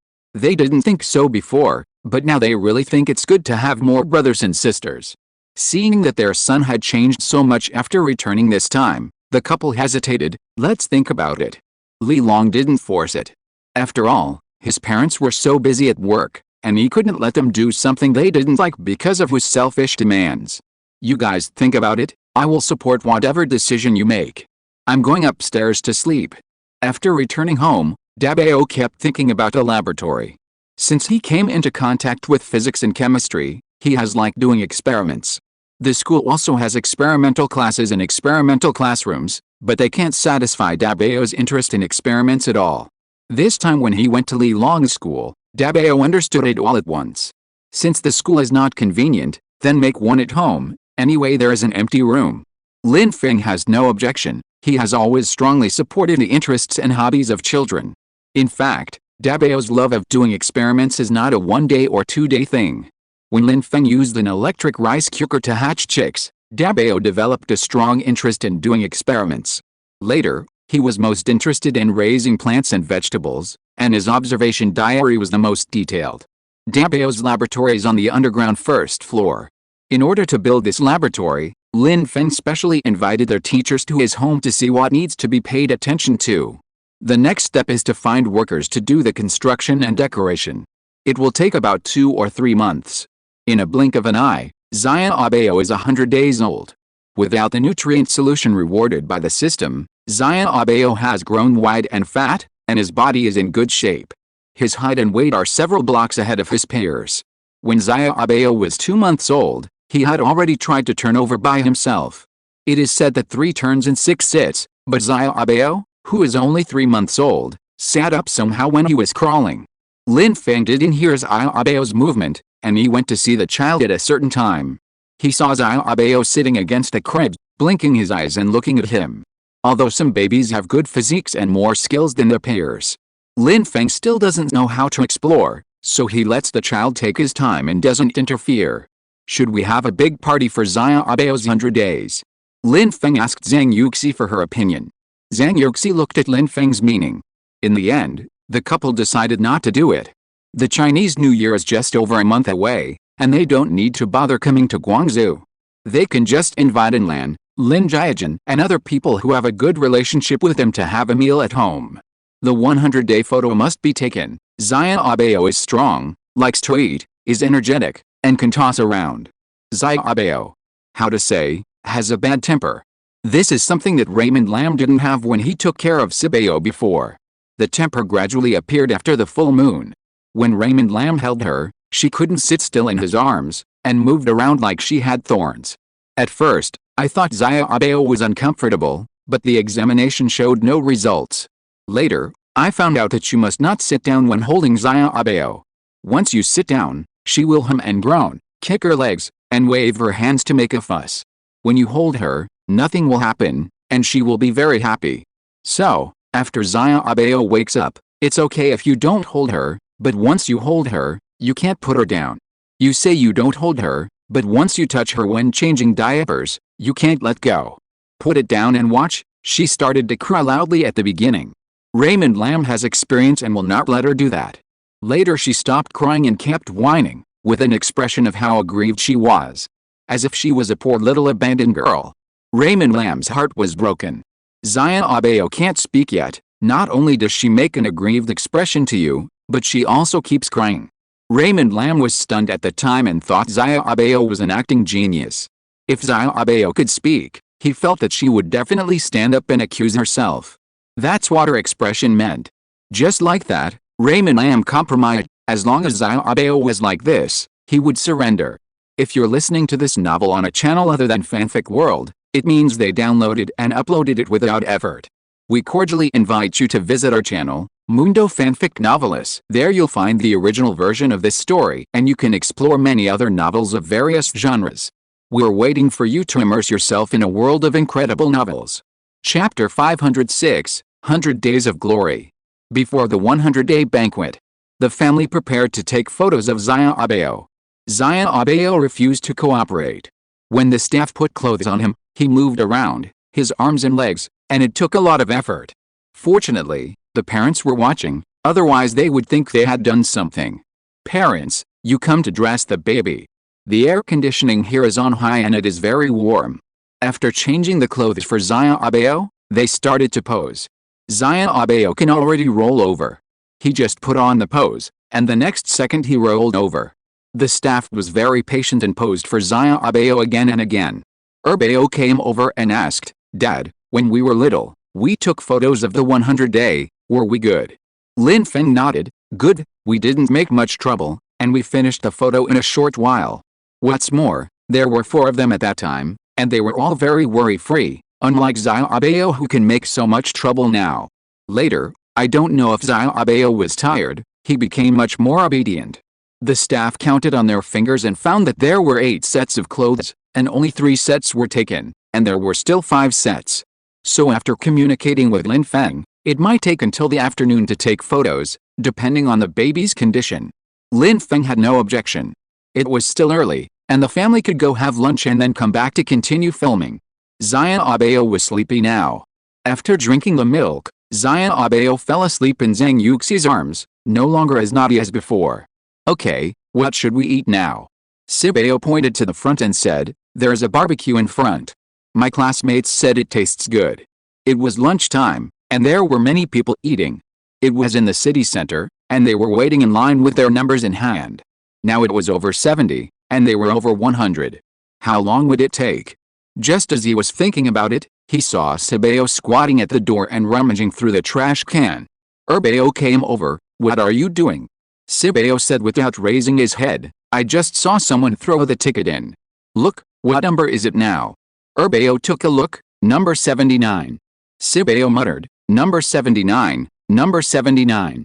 They didn't think so before, but now they really think it's good to have more brothers and sisters. Seeing that their son had changed so much after returning this time, the couple hesitated. Let's think about it. Li Long didn't force it. After all, his parents were so busy at work, and he couldn't let them do something they didn't like because of his selfish demands. You guys think about it, I will support whatever decision you make. I'm going upstairs to sleep. After returning home, Dabao kept thinking about the laboratory. Since he came into contact with physics and chemistry, he has liked doing experiments. The school also has experimental classes and experimental classrooms, but they can't satisfy Dabao's interest in experiments at all. This time when he went to Li Long's school, Dabao understood it all at once. Since the school is not convenient, then make one at home. Anyway, there is an empty room. Lin Feng has no objection. He has always strongly supported the interests and hobbies of children. In fact, Dabao's love of doing experiments is not a 1-day or 2-day thing. When Lin Feng used an electric rice cooker to hatch chicks, Dabao developed a strong interest in doing experiments. Later, he was most interested in raising plants and vegetables, and his observation diary was the most detailed. Dabao's laboratory is on the underground first floor. In order to build this laboratory, Lin Feng specially invited their teachers to his home to see what needs to be paid attention to. The next step is to find workers to do the construction and decoration. It will take about 2 or 3 months. In a blink of an eye, Xiaobao is 100 days old. Without the nutrient solution rewarded by the system, Xiaobao has grown wide and fat, and his body is in good shape. His height and weight are several blocks ahead of his peers. When Xiaobao was 2 months old, he had already tried to turn over by himself. It is said that 3 turns and 6 sits, but Xiaobao, who is only 3 months old, sat up somehow when he was crawling. Lin Feng didn't hear Xiaobao's movement, and he went to see the child at a certain time. He saw Xiaobao sitting against a crib, blinking his eyes and looking at him. Although some babies have good physiques and more skills than their peers, Lin Feng still doesn't know how to explore, so he lets the child take his time and doesn't interfere. Should we have a big party for Xiaobao's 100 days? Lin Feng asked Zhang Yuxi for her opinion. Zhang Yuxi looked at Lin Feng's meaning. In the end, the couple decided not to do it. The Chinese New Year is just over a month away, and they don't need to bother coming to Guangzhou. They can just invite Lan, Lin Jiajin, and other people who have a good relationship with them to have a meal at home. The 100-day photo must be taken. Xiaobao is strong, likes to eat, is energetic, and can toss around. Xiaobao, how to say, has a bad temper. This is something that Raymond Lam didn't have when he took care of Sibao before. The temper gradually appeared after the full moon. When Raymond Lamb held her, she couldn't sit still in his arms, and moved around like she had thorns. At first, I thought Zaya Abeo was uncomfortable, but the examination showed no results. Later, I found out that you must not sit down when holding Zaya Abeo. Once you sit down, she will hum and groan, kick her legs, and wave her hands to make a fuss. When you hold her, nothing will happen, and she will be very happy. So, after Zaya Abeo wakes up, it's okay if you don't hold her, but once you hold her, you can't put her down. You say you don't hold her, but once you touch her when changing diapers, you can't let go. Put it down and watch. She started to cry loudly at the beginning. Raymond Lamb has experience and will not let her do that. Later she stopped crying and kept whining, with an expression of how aggrieved she was. As if she was a poor little abandoned girl. Raymond Lamb's heart was broken. Zaya Abeo can't speak yet. Not only does she make an aggrieved expression to you, but she also keeps crying. Raymond Lamb was stunned at the time and thought Zaya Abeo was an acting genius. If Zaya Abeo could speak, he felt that she would definitely stand up and accuse herself. That's what her expression meant. Just like that, Raymond Lamb compromised. As long as Zaya Abeo was like this, he would surrender. If you're listening to this novel on a channel other than Fanfic World, it means they downloaded and uploaded it without effort. We cordially invite you to visit our channel, Mundo Fanfic Novelists. There you'll find the original version of this story, and you can explore many other novels of various genres. We're waiting for you to immerse yourself in a world of incredible novels. Chapter 506, 100 Days of Glory. Before the 100-day banquet, the family prepared to take photos of Zaya Abeo. Zaya Abeo refused to cooperate. When the staff put clothes on him, he moved around, his arms and legs, and it took a lot of effort. Fortunately, the parents were watching, otherwise they would think they had done something. Parents, you come to dress the baby. The air conditioning here is on high and it is very warm. After changing the clothes for Zaya Abeo, they started to pose. Zaya Abeo can already roll over. He just put on the pose, and the next second he rolled over. The staff was very patient and posed for Zaya Abeo again and again. Abeo came over and asked, "Dad, when we were little, we took photos of the 100-day, were we good?" Lin Feng nodded, "Good, we didn't make much trouble, and we finished the photo in a short while. What's more, there were 4 of them at that time, and they were all very worry-free, unlike Zaya Abeo who can make so much trouble now." Later, I don't know if Zaya Abeo was tired, he became much more obedient. The staff counted on their fingers and found that there were 8 sets of clothes, and only 3 sets were taken, and there were still 5 sets. So after communicating with Lin Feng, it might take until the afternoon to take photos, depending on the baby's condition. Lin Feng had no objection. It was still early, and the family could go have lunch and then come back to continue filming. Zaya Abeo was sleepy now. After drinking the milk, Zaya Abeo fell asleep in Zhang Yuxi's arms, no longer as naughty as before. "Okay, what should we eat now?" Sibeo pointed to the front and said, "There's a barbecue in front. My classmates said it tastes good." It was lunchtime, and there were many people eating. It was in the city center, and they were waiting in line with their numbers in hand. Now it was over 70, and they were over 100. How long would it take? Just as he was thinking about it, he saw Sibeo squatting at the door and rummaging through the trash can. Abeo came over. "What are you doing?" Sibeo said without raising his head, "I just saw someone throw the ticket in." "Look, what number is it now?" Abeo took a look, "Number 79. Sibeo muttered, "Number 79, number 79.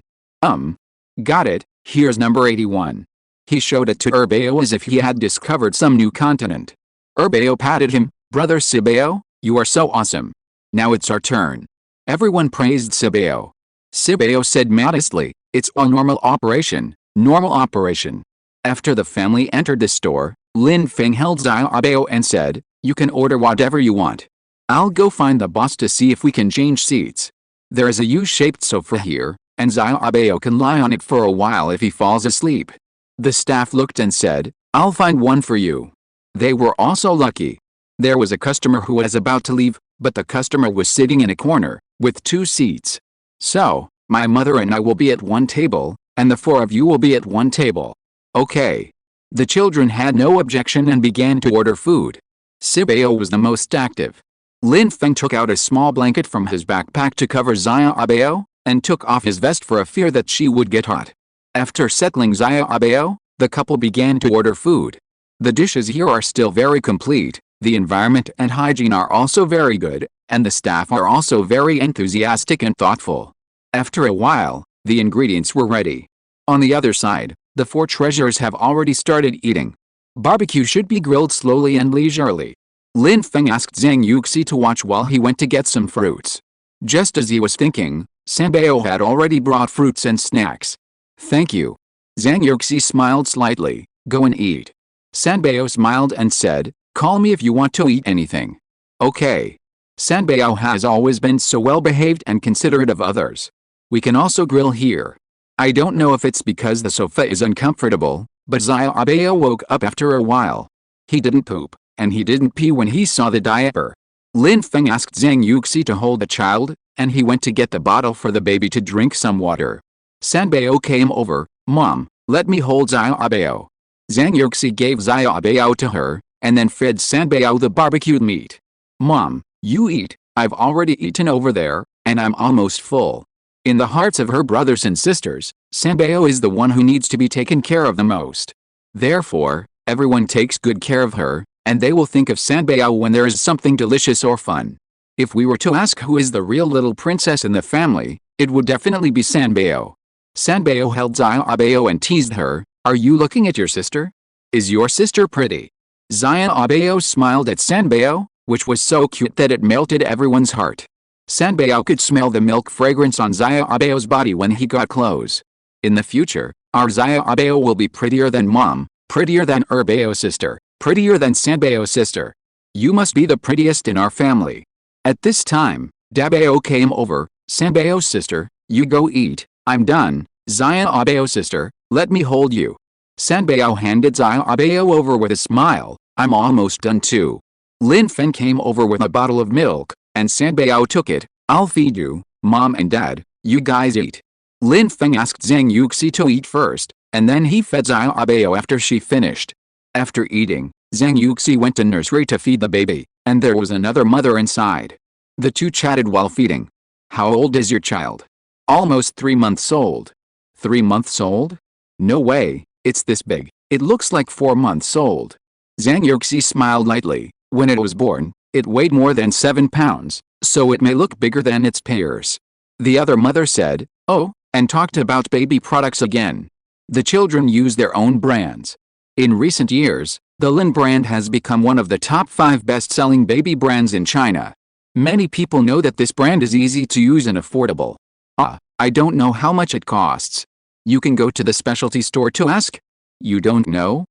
Got it, here's number 81. He showed it to Abeo as if he had discovered some new continent. Abeo patted him, "Brother Sibeo, you are so awesome. Now it's our turn." Everyone praised Sibeo. Sibeo said modestly, "It's a normal operation, normal operation." After the family entered the store, Lin Feng held Zaya Abeo and said, "You can order whatever you want. I'll go find the boss to see if we can change seats. There is a U-shaped sofa here, and Zaya Abeo can lie on it for a while if he falls asleep." The staff looked and said, "I'll find one for you." They were also lucky. There was a customer who was about to leave, but the customer was sitting in a corner, with 2 seats. "So, my mother and I will be at one table, and the 4 of you will be at one table." "Okay." The children had no objection and began to order food. Sibeo was the most active. Lin Feng took out a small blanket from his backpack to cover Zaya Abeo, and took off his vest for a fear that she would get hot. After settling Xiaobao, the couple began to order food. The dishes here are still very complete, the environment and hygiene are also very good, and the staff are also very enthusiastic and thoughtful. After a while, the ingredients were ready. On the other side, the four treasures have already started eating. Barbecue should be grilled slowly and leisurely. Lin Feng asked Zhang Yuxi to watch while he went to get some fruits. Just as he was thinking, Sanbao had already brought fruits and snacks. Thank you. Zhang Yuxi smiled slightly. Go and eat. Sanbao smiled and said, call me if you want to eat anything. Okay. Sanbao has always been so well behaved and considerate of others. We can also grill here. I don't know if it's because the sofa is uncomfortable, but Xiaobao woke up after a while. He didn't poop, and he didn't pee when he saw the diaper. Lin Feng asked Zhang Yuxi to hold the child, and he went to get the bottle for the baby to drink some water. Sanbao came over. Mom, let me hold Xiaobao. Zhang Yuxi gave Xiaobao to her, and then fed Sanbao the barbecued meat. Mom, you eat, I've already eaten over there, and I'm almost full. In the hearts of her brothers and sisters, Sanbao is the one who needs to be taken care of the most. Therefore, everyone takes good care of her, and they will think of Sanbao when there is something delicious or fun. If we were to ask who is the real little princess in the family, it would definitely be Sanbao. Sanbao held Xiaobao and teased her, are you looking at your sister? Is your sister pretty? Xiaobao smiled at Sanbao, which was so cute that it melted everyone's heart. Sanbao could smell the milk fragrance on Xiaobao's body when he got close. In the future, our Xiaobao will be prettier than mom, prettier than Bao's sister, prettier than Sanbao's sister. You must be the prettiest in our family. At this time, Dabao came over. Sanbao's sister, you go eat, I'm done. Xiaobao's sister, let me hold you. Sanbao handed Xiaobao over with a smile, I'm almost done too. Lin Feng came over with a bottle of milk, and Sanbao took it. I'll feed you, Mom and Dad, you guys eat. Lin Feng asked Zhang Yuxi to eat first, and then he fed Xiaobao after she finished. After eating, Zhang Yuxi went to nursery to feed the baby, and there was another mother inside. The two chatted while feeding. How old is your child? Almost 3 months old. 3 months old? No way, it's this big. It looks like 4 months old. Zhang Yuxi smiled lightly. When it was born, it weighed more than 7 pounds, so it may look bigger than its peers. The other mother said, oh, and talked about baby products again. The children use their own brands. In recent years, the Lin brand has become one of the top 5 best-selling baby brands in China. Many people know that this brand is easy to use and affordable. I don't know how much it costs. You can go to the specialty store to ask. You don't know?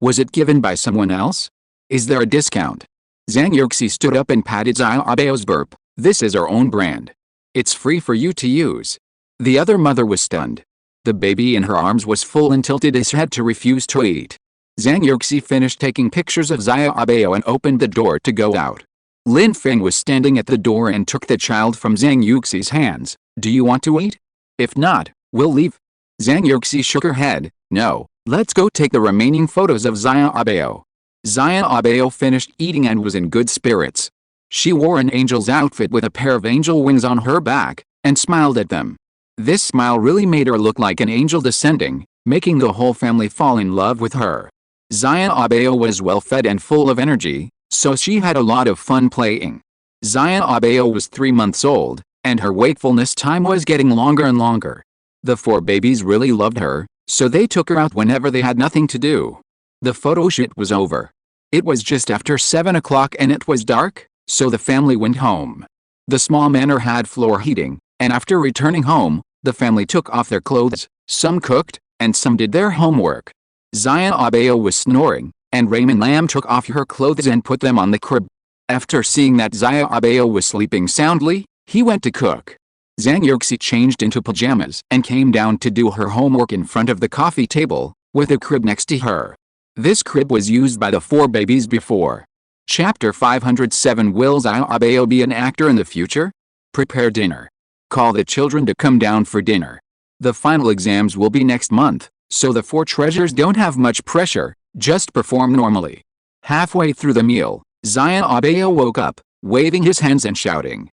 Was it given by someone else? Is there a discount? Zhang Yuxi stood up and patted Xiaobao's burp. This is our own brand. It's free for you to use. The other mother was stunned. The baby in her arms was full and tilted his head to refuse to eat. Zhang Yuxi finished taking pictures of Xiaobao and opened the door to go out. Lin Feng was standing at the door and took the child from Zhang Yuxi's hands. Do you want to eat? If not, we'll leave. Zhang Yuxi shook her head. No, let's go take the remaining photos of Xiaobao. Xiaobao finished eating and was in good spirits. She wore an angel's outfit with a pair of angel wings on her back, and smiled at them. This smile really made her look like an angel descending, making the whole family fall in love with her. Xiaobao was well fed and full of energy, so she had a lot of fun playing. Xiaobao was 3 months old, and her wakefulness time was getting longer and longer. The 4 babies really loved her, so they took her out whenever they had nothing to do. The photo shoot was over. It was just after 7 o'clock and it was dark, so the family went home. The small manor had floor heating, and after returning home, the family took off their clothes, some cooked, and some did their homework. Xiaobao was snoring, and Raymond Lam took off her clothes and put them on the crib. After seeing that Xiaobao was sleeping soundly, he went to cook. Zhang Yuxi changed into pajamas and came down to do her homework in front of the coffee table, with a crib next to her. This crib was used by the 4 babies before. Chapter 507. Will Xiaobao be an actor in the future? Prepare dinner. Call the children to come down for dinner. The final exams will be next month, so the 4 treasures don't have much pressure, just perform normally. Halfway through the meal, Xiaobao woke up, waving his hands and shouting.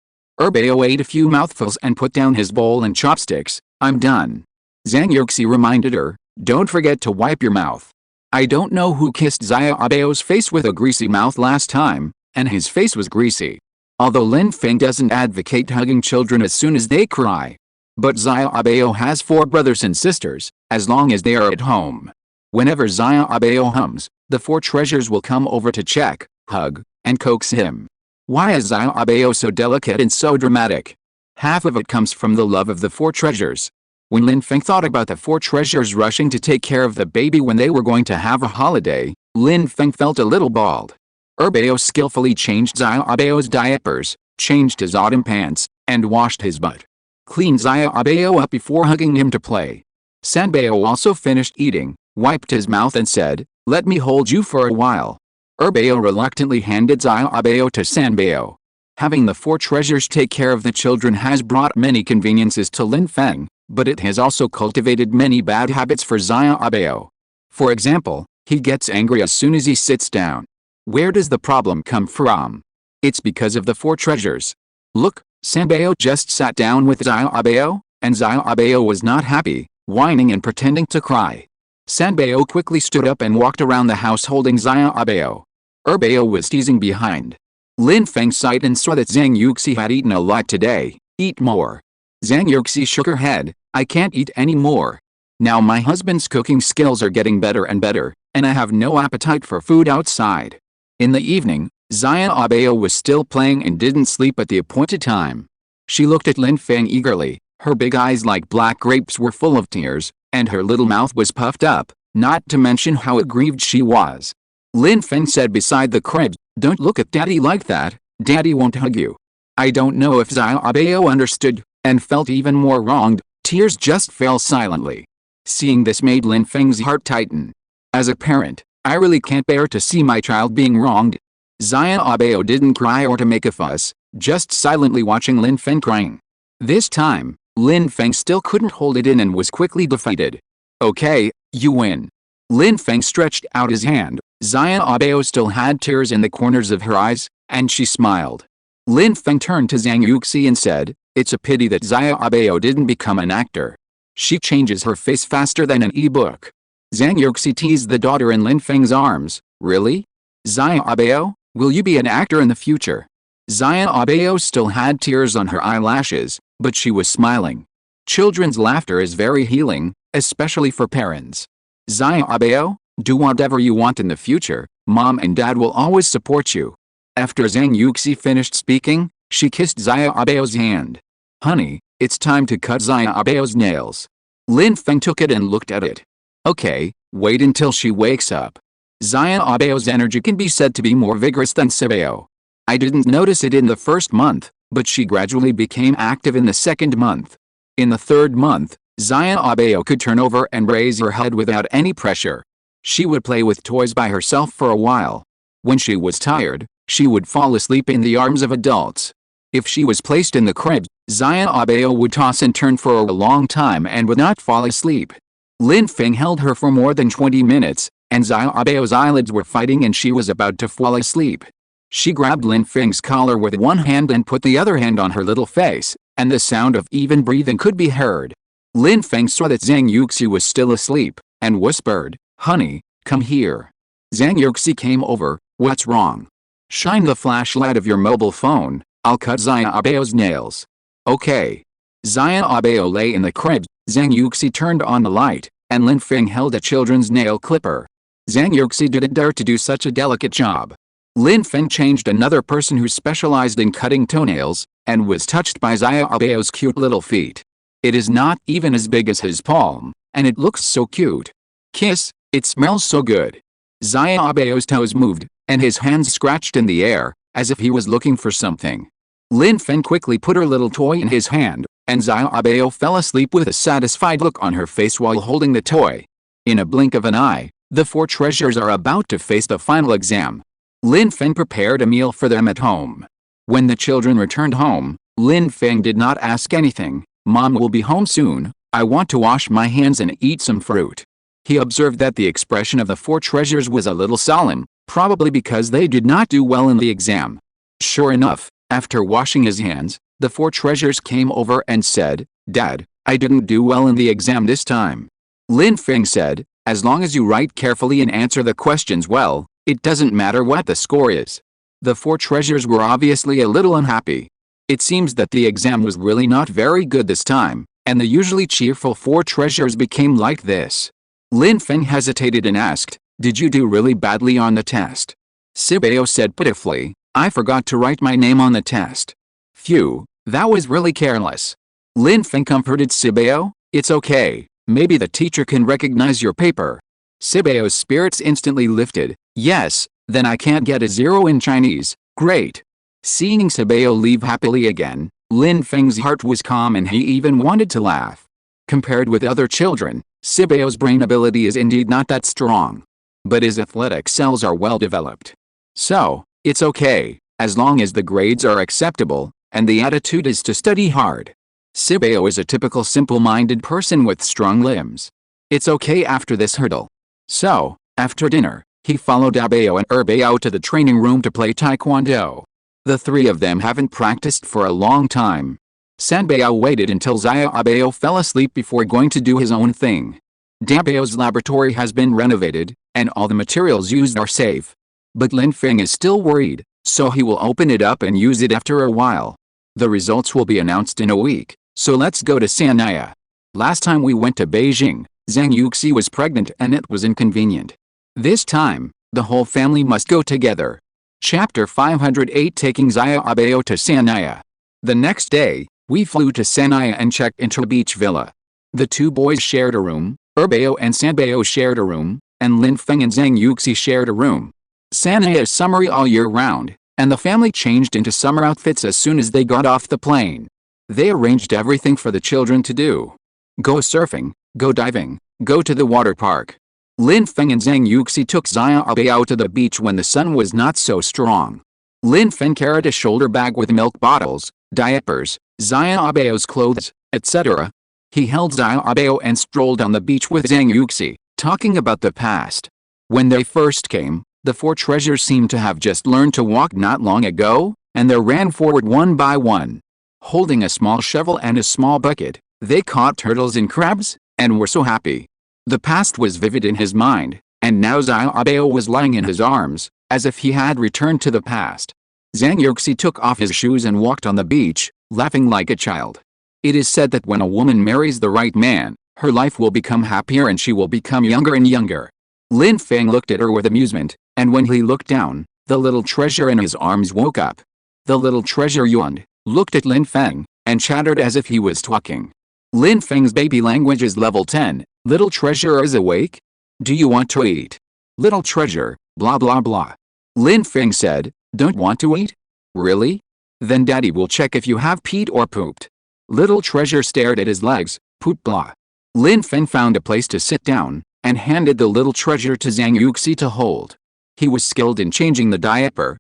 Bao ate a few mouthfuls and put down his bowl and chopsticks. I'm done. Zhang Yuxi reminded her, don't forget to wipe your mouth. I don't know who kissed Bao's face with a greasy mouth last time, and his face was greasy. Although Lin Feng doesn't advocate hugging children as soon as they cry. But Bao has 4 brothers and sisters, as long as they are at home. Whenever Bao hums, the 4 treasures will come over to check, hug, and coax him. Why is Bao so delicate and so dramatic? Half of it comes from the love of the 4 treasures. When Lin Feng thought about the 4 treasures rushing to take care of the baby when they were going to have a holiday, Lin Feng felt a little bald. Bao skillfully changed Bao's diapers, changed his autumn pants, and washed his butt. Cleaned Bao up before hugging him to play. Bao also finished eating, wiped his mouth and said, let me hold you for a while. Bao reluctantly handed Bao to Bao. Having the 4 treasures take care of the children has brought many conveniences to Lin Feng, but it has also cultivated many bad habits for Bao. For example, he gets angry as soon as he sits down. Where does the problem come from? It's because of the 4 treasures. Look, Bao just sat down with Bao, and Bao was not happy, whining and pretending to cry. Bao quickly stood up and walked around the house holding Bao. Bao was teasing behind. Lin Feng sighed and saw that Zhang Yuxi had eaten a lot today. Eat more. Zhang Yuxi shook her head. I can't eat any more. Now my husband's cooking skills are getting better and better, and I have no appetite for food outside. In the evening, Bao was still playing and didn't sleep at the appointed time. She looked at Lin Feng eagerly. Her big eyes like black grapes were full of tears, and her little mouth was puffed up, not to mention how aggrieved she was. Lin Feng said beside the crib, don't look at Daddy like that, Daddy won't hug you. I don't know if Bao understood, and felt even more wronged, tears just fell silently. Seeing this made Lin Feng's heart tighten. As a parent, I really can't bear to see my child being wronged. Bao didn't cry or to make a fuss, just silently watching Lin Feng crying. This time, Lin Feng still couldn't hold it in and was quickly defeated. Okay, you win. Lin Feng stretched out his hand. Bao still had tears in the corners of her eyes, and she smiled. Lin Feng turned to Zhang Yuxi and said, it's a pity that Bao didn't become an actor. She changes her face faster than an e-book. Zhang Yuxi teased the daughter in Lin Feng's arms. Really? Bao, will you be an actor in the future? Bao still had tears on her eyelashes, but she was smiling. Children's laughter is very healing, especially for parents. Bao, do whatever you want in the future, Mom and Dad will always support you. After Zhang Yuxi finished speaking, she kissed Bao's hand. Honey, it's time to cut Bao's nails. Lin Feng took it and looked at it. Okay, wait until she wakes up. Bao's energy can be said to be more vigorous than Bao. I didn't notice it in the first month, but she gradually became active in the second month. In the third month, Bao could turn over and raise her head without any pressure. She would play with toys by herself for a while. When she was tired, she would fall asleep in the arms of adults. If she was placed in the crib, Bao would toss and turn for a long time and would not fall asleep. Lin Feng held her for more than 20 minutes, and Bao's eyelids were fighting and she was about to fall asleep. She grabbed Lin Feng's collar with one hand and put the other hand on her little face, and the sound of even breathing could be heard. Lin Feng saw that Zhang Yuxi was still asleep, and whispered, Honey, come here. Zhang Yuxi came over. What's wrong? Shine the flashlight of your mobile phone, I'll cut Bao's nails. Okay. Bao lay in the crib. Zhang Yuxi turned on the light, and Lin Feng held a children's nail clipper. Zhang Yuxi didn't dare to do such a delicate job. Lin Feng changed another person who specialized in cutting toenails, and was touched by Bao's cute little feet. It is not even as big as his palm, and it looks so cute. Kiss, it smells so good. Bao's toes moved, and his hands scratched in the air, as if he was looking for something. Lin Feng quickly put her little toy in his hand, and Bao fell asleep with a satisfied look on her face while holding the toy. In a blink of an eye, the 4 treasures are about to face the final exam. Lin Feng prepared a meal for them at home. When the children returned home, Lin Feng did not ask anything. Mom will be home soon, I want to wash my hands and eat some fruit. He observed that the expression of the 4 treasures was a little solemn, probably because they did not do well in the exam. Sure enough, after washing his hands, The 4 treasures came over and said, "Dad, I didn't do well in the exam this time." Lin Feng said, "As long as you write carefully and answer the questions well, it doesn't matter what the score is." The 4 treasures were obviously a little unhappy. It seems that the exam was really not very good this time, and the usually cheerful 4 treasures became like this. Lin Feng hesitated and asked, "Did you do really badly on the test?" Sibeo said pitifully, "I forgot to write my name on the test." "Phew, that was really careless." Lin Feng comforted Sibeo, "It's okay, maybe the teacher can recognize your paper." Sibeo's spirits instantly lifted. "Yes, then I can't get a 0 in Chinese, great." Seeing Sibeo leave happily again, Lin Feng's heart was calm and he even wanted to laugh. Compared with other children, Sibeo's brain ability is indeed not that strong. But his athletic cells are well developed. So, it's okay, as long as the grades are acceptable, and the attitude is to study hard. Sibeo is a typical simple-minded person with strong limbs. It's okay after this hurdle. So, after dinner, he followed Abeo and Erbeo to the training room to play taekwondo. The 3 of them haven't practiced for a long time. Sanbeo waited until Abeo fell asleep before going to do his own thing. Dabeo's laboratory has been renovated, and all the materials used are safe. But Lin Feng is still worried, so he will open it up and use it after a while. The results will be announced in a week, so let's go to Sanya. Last time we went to Beijing, Zhang Yuxi was pregnant and it was inconvenient. This time, the whole family must go together. Chapter 508 Taking Abeo to Sanya. The next day, we flew to Sanya and checked into a beach villa. The 2 boys shared a room, Erbeo and Sanbeo shared a room, and Lin Feng and Zhang Yuxi shared a room. Sanya is summery all year round, and the family changed into summer outfits as soon as they got off the plane. They arranged everything for the children to do. Go surfing, go diving, go to the water park. Lin Feng and Zhang Yuxi took Abeo to the beach when the sun was not so strong. Lin Feng carried a shoulder bag with milk bottles, diapers, Abeo's clothes, etc. He held Abeo and strolled on the beach with Zhang Yuxi, talking about the past. When they first came, the 4 treasures seemed to have just learned to walk not long ago, and they ran forward one by one. Holding a small shovel and a small bucket, they caught turtles and crabs, and were so happy. The past was vivid in his mind, and now Abeo was lying in his arms, as if he had returned to the past. Zhang Yuxi took off his shoes and walked on the beach, laughing like a child. It is said that when a woman marries the right man, her life will become happier and she will become younger and younger. Lin Feng looked at her with amusement, and when he looked down, the little treasure in his arms woke up. The little treasure yawned, looked at Lin Feng, and chattered as if he was talking. Lin Feng's baby language is level 10. Little treasure is awake? Do you want to eat? Little treasure, blah blah blah. Lin Feng said, "Don't want to eat? Really? Then daddy will check if you have peed or pooped." Little treasure stared at his legs, poop blah. Lin Feng found a place to sit down, and handed the little treasure to Zhang Yuxi to hold. He was skilled in changing the diaper.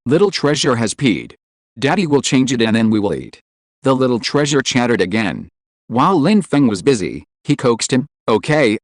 Little treasure has peed. Daddy will change it and then we will eat. The little treasure chattered again. While Lin Feng was busy, he coaxed him, Okay,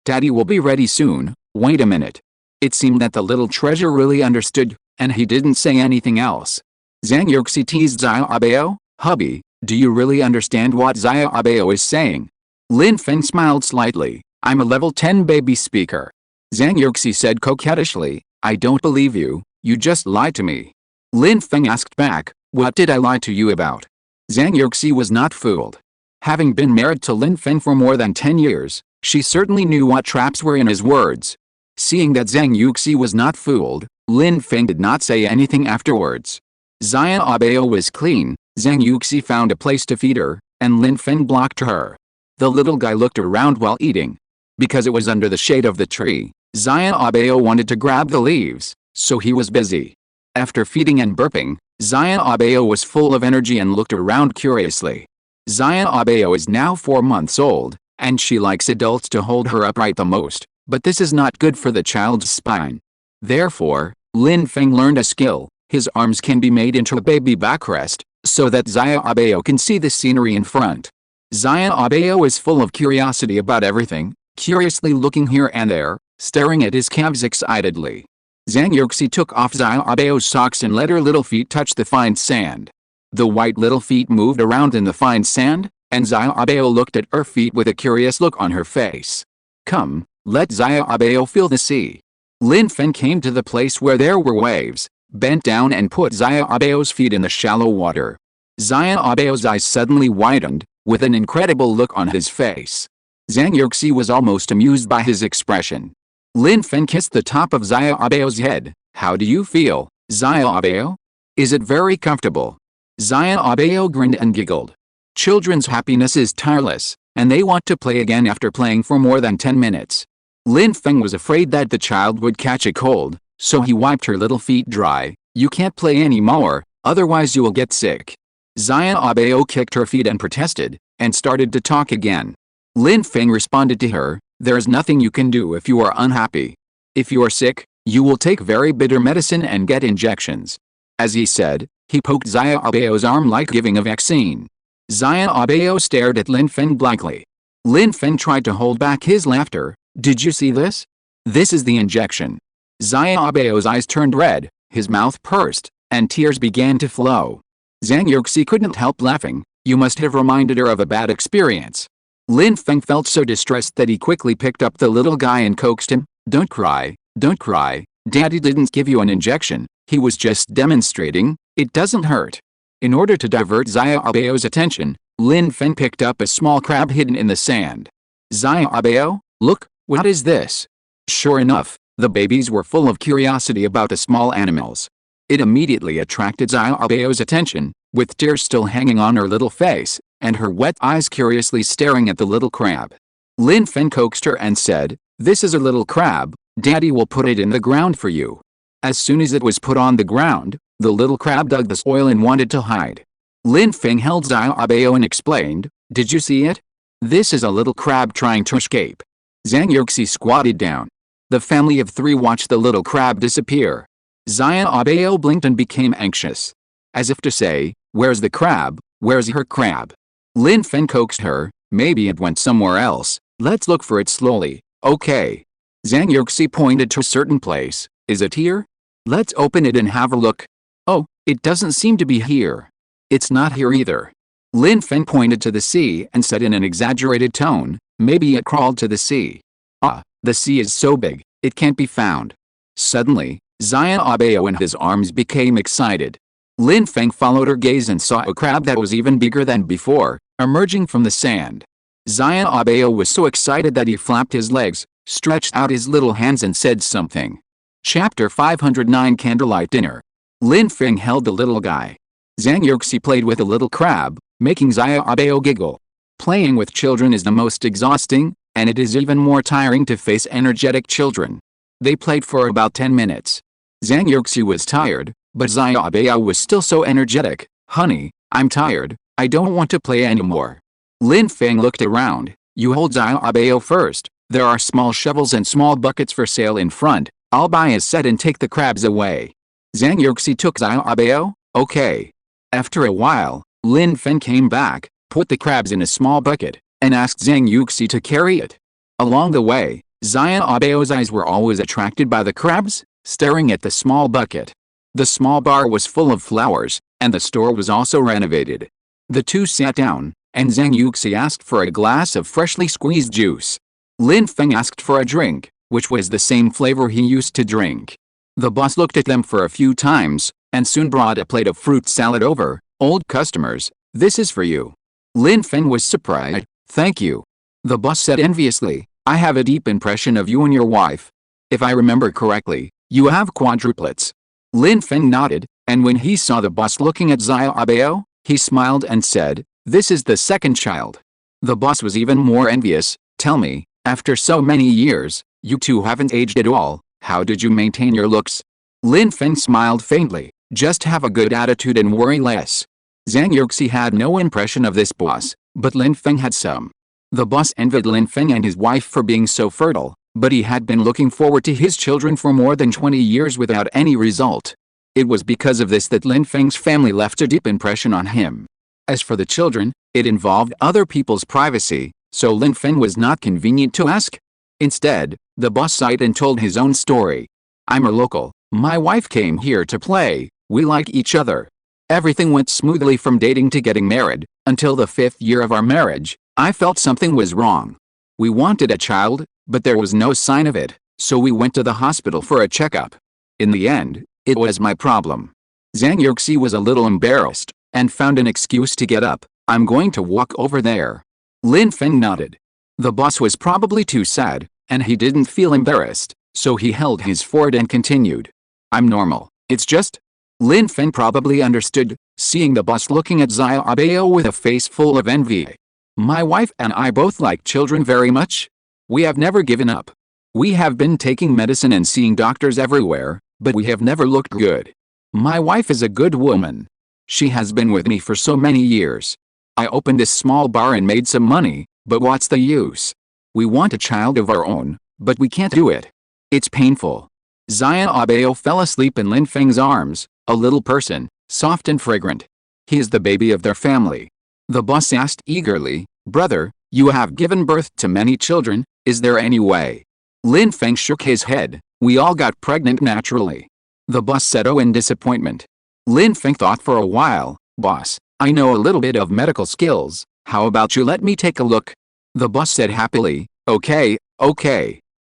daddy will be ready soon, wait a minute. It seemed that the little treasure really understood, and he didn't say anything else. Zhang Yuxi teased Abeo, "Hubby, do you really understand what Abeo is saying?" Lin Feng smiled slightly, "I'm a level 10 baby speaker." Zhang Yuxi said coquettishly, "I don't believe you, you just lied to me." Lin Feng asked back, "What did I lie to you about?" Zhang Yuxi was not fooled. Having been married to Lin Feng for more than 10 years, she certainly knew what traps were in his words. Seeing that Zhang Yuxi was not fooled, Lin Feng did not say anything afterwards. Abeo was clean, Zhang Yuxi found a place to feed her, and Lin Feng blocked her. The little guy looked around while eating. Because it was under the shade of the tree, Abeo wanted to grab the leaves, so he was busy. After feeding and burping, Abeo was full of energy and looked around curiously. Abeo is now 4 months old, and she likes adults to hold her upright the most, but this is not good for the child's spine. Therefore, Lin Feng learned a skill. His arms can be made into a baby backrest, so that Abeo can see the scenery in front. Abeo is full of curiosity about everything, curiously looking here and there, staring at his calves excitedly. Zhang Yuxi took off Abeo's socks and let her little feet touch the fine sand. The white little feet moved around in the fine sand, and Xiaobao looked at her feet with a curious look on her face. Come, let Xiaobao feel the sea. Lin Feng came to the place where there were waves, bent down and put Xiaobao's feet in the shallow water. Xiaobao's eyes suddenly widened, with an incredible look on his face. Zhang Yuxi was almost amused by his expression. Lin Feng kissed the top of Xiaobao's head. How do you feel, Xiaobao? Is it very comfortable? Xiaobao grinned and giggled. Children's happiness is tireless, and they want to play again after playing for more than 10 minutes. Lin Feng was afraid that the child would catch a cold, so he wiped her little feet dry. You can't play anymore, otherwise you will get sick. Xiaobao kicked her feet and protested, and started to talk again. Lin Feng responded to her, there is nothing you can do if you are unhappy. If you are sick, you will take very bitter medicine and get injections. As he said, he poked Xiaobao's arm like giving a vaccine. Xiaobao stared at Lin Feng blankly. Lin Feng tried to hold back his laughter. Did you see this? This is the injection. Xiaobao's eyes turned red, his mouth pursed, and tears began to flow. Zhang Yuxi couldn't help laughing. You must have reminded her of a bad experience. Lin Feng felt so distressed that he quickly picked up the little guy and coaxed him. Don't cry, don't cry. Daddy didn't give you an injection. He was just demonstrating. It doesn't hurt. In order to divert Xiaobao's attention, Lin Feng picked up a small crab hidden in the sand. Xiaobao, look, what is this? Sure enough, the babies were full of curiosity about the small animals. It immediately attracted Xiaobao's attention, with tears still hanging on her little face, and her wet eyes curiously staring at the little crab. Lin Feng coaxed her and said, this is a little crab, Daddy will put it in the ground for you. As soon as it was put on the ground, the little crab dug the soil and wanted to hide. Lin Feng held Xiaobao and explained, did you see it? This is a little crab trying to escape. Zhang Yuxi squatted down. The family of three watched the little crab disappear. Xiaobao blinked and became anxious. As if to say, where's the crab, where's her crab? Lin Feng coaxed her, maybe it went somewhere else, let's look for it slowly, okay. Zhang Yuxi pointed to a certain place, is it here? Let's open it and have a look. Oh, it doesn't seem to be here. It's not here either. Lin Feng pointed to the sea and said in an exaggerated tone, maybe it crawled to the sea. Ah, the sea is so big, it can't be found. Suddenly, Xiaobao and his arms became excited. Lin Feng followed her gaze and saw a crab that was even bigger than before, emerging from the sand. Xiaobao was so excited that he flapped his legs, stretched out his little hands and said something. Chapter 509 Candlelight Dinner. Lin Feng held the little guy. Zhang Yuxi played with the little crab, making Xiaobao giggle. Playing with children is the most exhausting, and it is even more tiring to face energetic children. They played for about 10 minutes. Zhang Yuxi was tired, but Xiaobao was still so energetic. Honey, I'm tired, I don't want to play anymore. Lin Feng looked around. You hold Xiaobao first. There are small shovels and small buckets for sale in front. I'll buy a set and take the crabs away. Zhang Yuxi took Xiaobao. Okay. After a while, Lin Feng came back, put the crabs in a small bucket, and asked Zhang Yuxi to carry it. Along the way, Xiaobao's eyes were always attracted by the crabs, staring at the small bucket. The small bar was full of flowers, and the store was also renovated. The two sat down, and Zhang Yuxi asked for a glass of freshly squeezed juice. Lin Feng asked for a drink, which was the same flavor he used to drink. The boss looked at them for a few times, and soon brought a plate of fruit salad over. Old customers, this is for you. Lin Feng was surprised. Thank you. The boss said enviously, I have a deep impression of you and your wife. If I remember correctly, you have quadruplets. Lin Feng nodded, and when he saw the boss looking at Xiaobao, he smiled and said, this is the second child. The boss was even more envious. Tell me, after so many years, you two haven't aged at all. How did you maintain your looks? Lin Feng smiled faintly. Just have a good attitude and worry less. Zhang Yuxi had no impression of this boss, but Lin Feng had some. The boss envied Lin Feng and his wife for being so fertile, but he had been looking forward to his children for more than 20 years without any result. It was because of this that Lin Feng's family left a deep impression on him. As for the children, it involved other people's privacy, so Lin Feng was not convenient to ask. Instead, the boss sighed and told his own story. I'm a local. My wife came here to play. We like each other. Everything went smoothly from dating to getting married. Until the 5th year of our marriage, I felt something was wrong. We wanted a child, but there was no sign of it, so we went to the hospital for a checkup. In the end, it was my problem. Zhang Yuxi was a little embarrassed, and found an excuse to get up. I'm going to walk over there. Lin Feng nodded. The boss was probably too sad, and he didn't feel embarrassed, so he held his forehead and continued. I'm normal, it's just... Lin Feng probably understood, seeing the boss looking at Xiaobao with a face full of envy. My wife and I both like children very much. We have never given up. We have been taking medicine and seeing doctors everywhere, but we have never looked good. My wife is a good woman. She has been with me for so many years. I opened this small bar and made some money, but what's the use? We want a child of our own, but we can't do it. It's painful. Xiaobao fell asleep in Lin Feng's arms, a little person, soft and fragrant. He is the baby of their family. The boss asked eagerly, Brother, you have given birth to many children, is there any way? Lin Feng shook his head. We all got pregnant naturally. The boss said in disappointment. Lin Feng thought for a while. Boss, I know a little bit of medical skills, how about you let me take a look? The boss said happily, okay.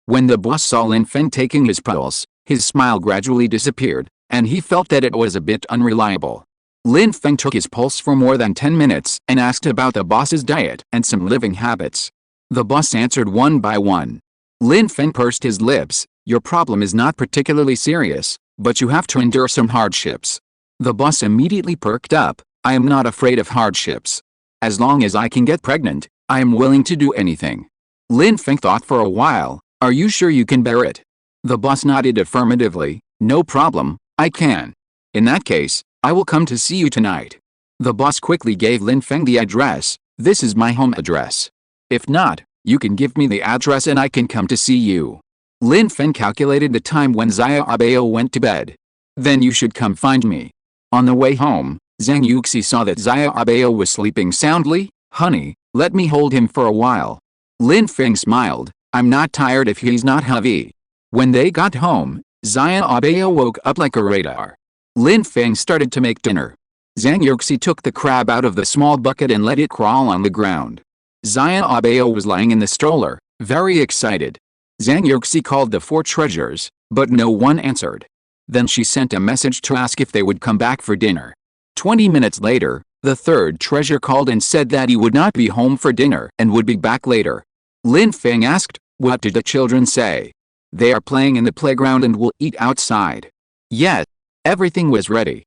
When the boss saw Lin Feng taking his pulse, his smile gradually disappeared, and he felt that it was a bit unreliable. Lin Feng took his pulse for more than 10 minutes and asked about the boss's diet and some living habits. The boss answered one by one. Lin Feng pursed his lips. Your problem is not particularly serious, but you have to endure some hardships. The boss immediately perked up. I am not afraid of hardships. As long as I can get pregnant, I am willing to do anything. Lin Feng thought for a while. Are you sure you can bear it? The boss nodded affirmatively. No problem, I can. In that case, I will come to see you tonight. The boss quickly gave Lin Feng the address. This is my home address. If not, you can give me the address and I can come to see you. Lin Feng calculated the time when Xiaobao went to bed. Then you should come find me. On the way home, Zhang Yuxi saw that Xiaobao was sleeping soundly. Honey, let me hold him for a while. Lin Feng smiled. I'm not tired if he's not heavy. When they got home, Xiaobao woke up like a radar. Lin Feng started to make dinner. Zhang Yuxi took the crab out of the small bucket and let it crawl on the ground. Xiaobao was lying in the stroller, very excited. Zhang Yuxi called the 4 treasures, but no one answered. Then she sent a message to ask if they would come back for dinner. 20 minutes later, the 3rd treasure called and said that he would not be home for dinner and would be back later. Lin Feng asked, what did the children say? They are playing in the playground and will eat outside. Yes, everything was ready.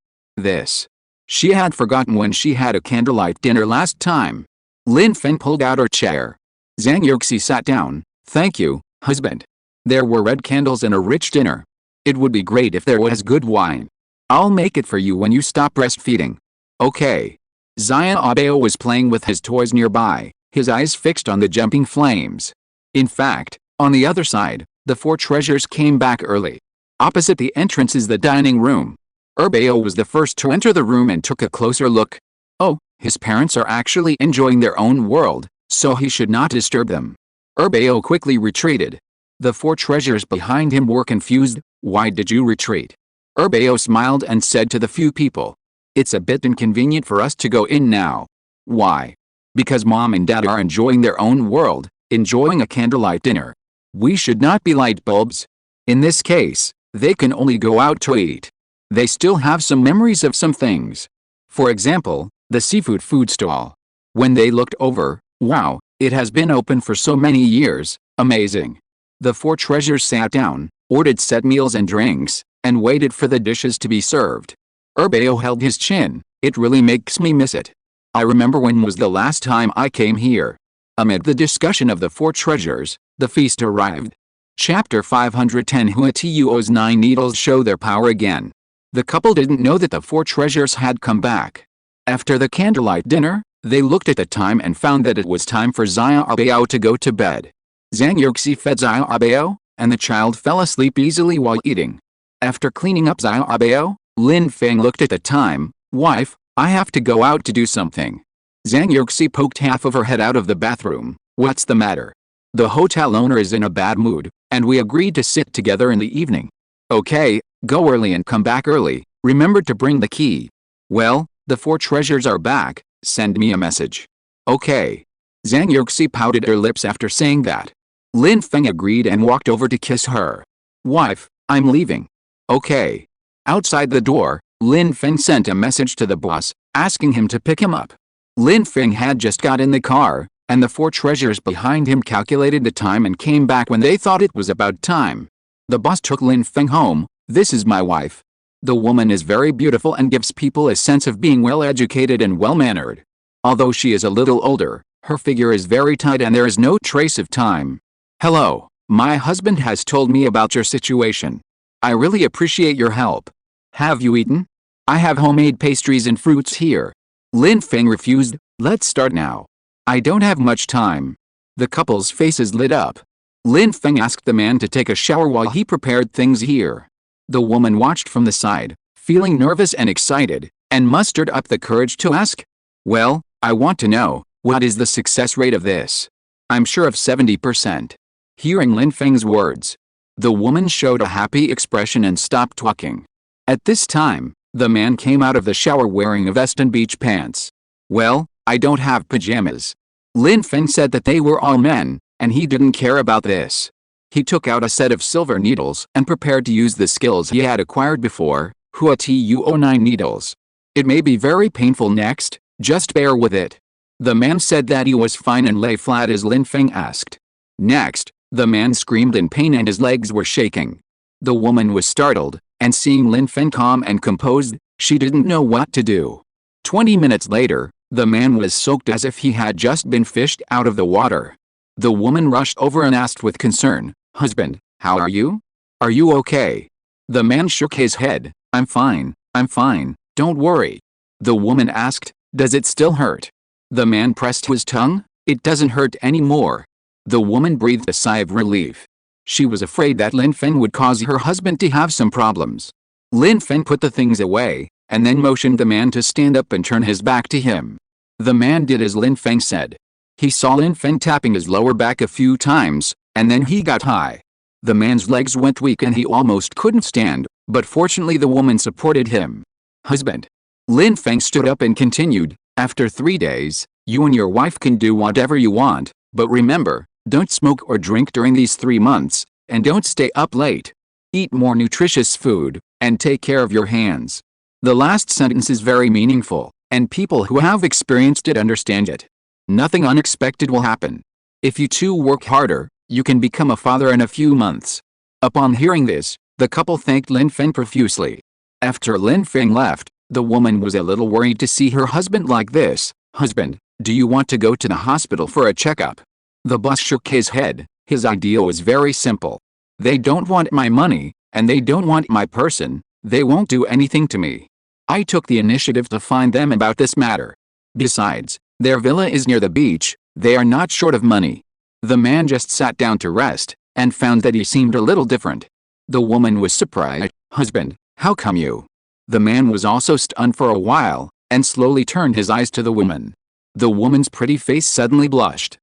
She had forgotten when she had a candlelight dinner last time. Lin Feng pulled out her chair. Zhang Yuxi sat down. Thank you, husband. There were red candles and a rich dinner. It would be great if there was good wine. I'll make it for you when you stop breastfeeding. Okay. Xiaobao was playing with his toys nearby, his eyes fixed on the jumping flames. In fact, on the other side, the 4 treasures came back early. Opposite the entrance is the dining room. Bao was the first to enter the room and took a closer look. Oh, his parents are actually enjoying their own world, so he should not disturb them. Bao quickly retreated. The 4 treasures behind him were confused. Why did you retreat? Bao smiled and said to the few people. It's a bit inconvenient for us to go in now. Why? Because mom and dad are enjoying their own world, enjoying a candlelight dinner. We should not be light bulbs. In this case, they can only go out to eat. They still have some memories of some things. For example, the seafood food stall. When they looked over, wow, it has been open for so many years, amazing. The 4 treasures sat down, ordered set meals and drinks, and waited for the dishes to be served. Bao held his chin. It really makes me miss it. I remember when was the last time I came here. Amid the discussion of the 4 treasures, the feast arrived. Chapter 510 Huatuo's 9 needles show their power again. The couple didn't know that the 4 treasures had come back. After the candlelight dinner, they looked at the time and found that it was time for Xiaobao to go to bed. Zhang Yuxi fed Xiaobao, and the child fell asleep easily while eating. After cleaning up Xiaobao, Lin Feng looked at the time. Wife, I have to go out to do something. Zhang Yuxi poked half of her head out of the bathroom. What's the matter? The hotel owner is in a bad mood, and we agreed to sit together in the evening. Okay, go early and come back early. Remember to bring the key. Well, the 4 treasures are back, send me a message. Okay. Zhang Yuxi pouted her lips after saying that. Lin Feng agreed and walked over to kiss her. Wife, I'm leaving. Okay. Outside the door, Lin Feng sent a message to the boss, asking him to pick him up. Lin Feng had just got in the car, and the 4 treasures behind him calculated the time and came back when they thought it was about time. The boss took Lin Feng home. This is my wife. The woman is very beautiful and gives people a sense of being well-educated and well-mannered. Although she is a little older, her figure is very tight and there is no trace of time. Hello, my husband has told me about your situation. I really appreciate your help. Have you eaten? I have homemade pastries and fruits here. Lin Feng refused. Let's start now. I don't have much time. The couple's faces lit up. Lin Feng asked the man to take a shower while he prepared things here. The woman watched from the side, feeling nervous and excited, and mustered up the courage to ask. Well, I want to know, what is the success rate of this? I'm sure of 70%. Hearing Lin Feng's words, the woman showed a happy expression and stopped talking. At this time, the man came out of the shower wearing a vest and beach pants. Well, I don't have pajamas. Lin Feng said that they were all men, and he didn't care about this. He took out a set of silver needles and prepared to use the skills he had acquired before, Huatuo9 needles. It may be very painful next, just bear with it. The man said that he was fine and lay flat as Lin Feng asked. Next, the man screamed in pain and his legs were shaking. The woman was startled, and seeing Lin Feng calm and composed, she didn't know what to do. 20 minutes later, the man was soaked as if he had just been fished out of the water. The woman rushed over and asked with concern, Husband, how are you? Are you okay? The man shook his head. I'm fine, don't worry. The woman asked, Does it still hurt? The man pressed his tongue. It doesn't hurt anymore. The woman breathed a sigh of relief. She was afraid that Lin Feng would cause her husband to have some problems. Lin Feng put the things away, and then motioned the man to stand up and turn his back to him. The man did as Lin Feng said. He saw Lin Feng tapping his lower back a few times, and then he got high. The man's legs went weak and he almost couldn't stand, but fortunately the woman supported him. Husband. Lin Feng stood up and continued, After 3 days, you and your wife can do whatever you want, but remember, don't smoke or drink during these 3 months, and don't stay up late. Eat more nutritious food, and take care of your hands. The last sentence is very meaningful, and people who have experienced it understand it. Nothing unexpected will happen. If you two work harder, you can become a father in a few months. Upon hearing this, the couple thanked Lin Feng profusely. After Lin Feng left, the woman was a little worried to see her husband like this. Husband, do you want to go to the hospital for a checkup? The boss shook his head. His idea was very simple. They don't want my money, and they don't want my person. They won't do anything to me. I took the initiative to find them about this matter. Besides, their villa is near the beach. They are not short of money. The man just sat down to rest, and found that he seemed a little different. The woman was surprised. Husband, how come you? The man was also stunned for a while, and slowly turned his eyes to the woman. The woman's pretty face suddenly blushed.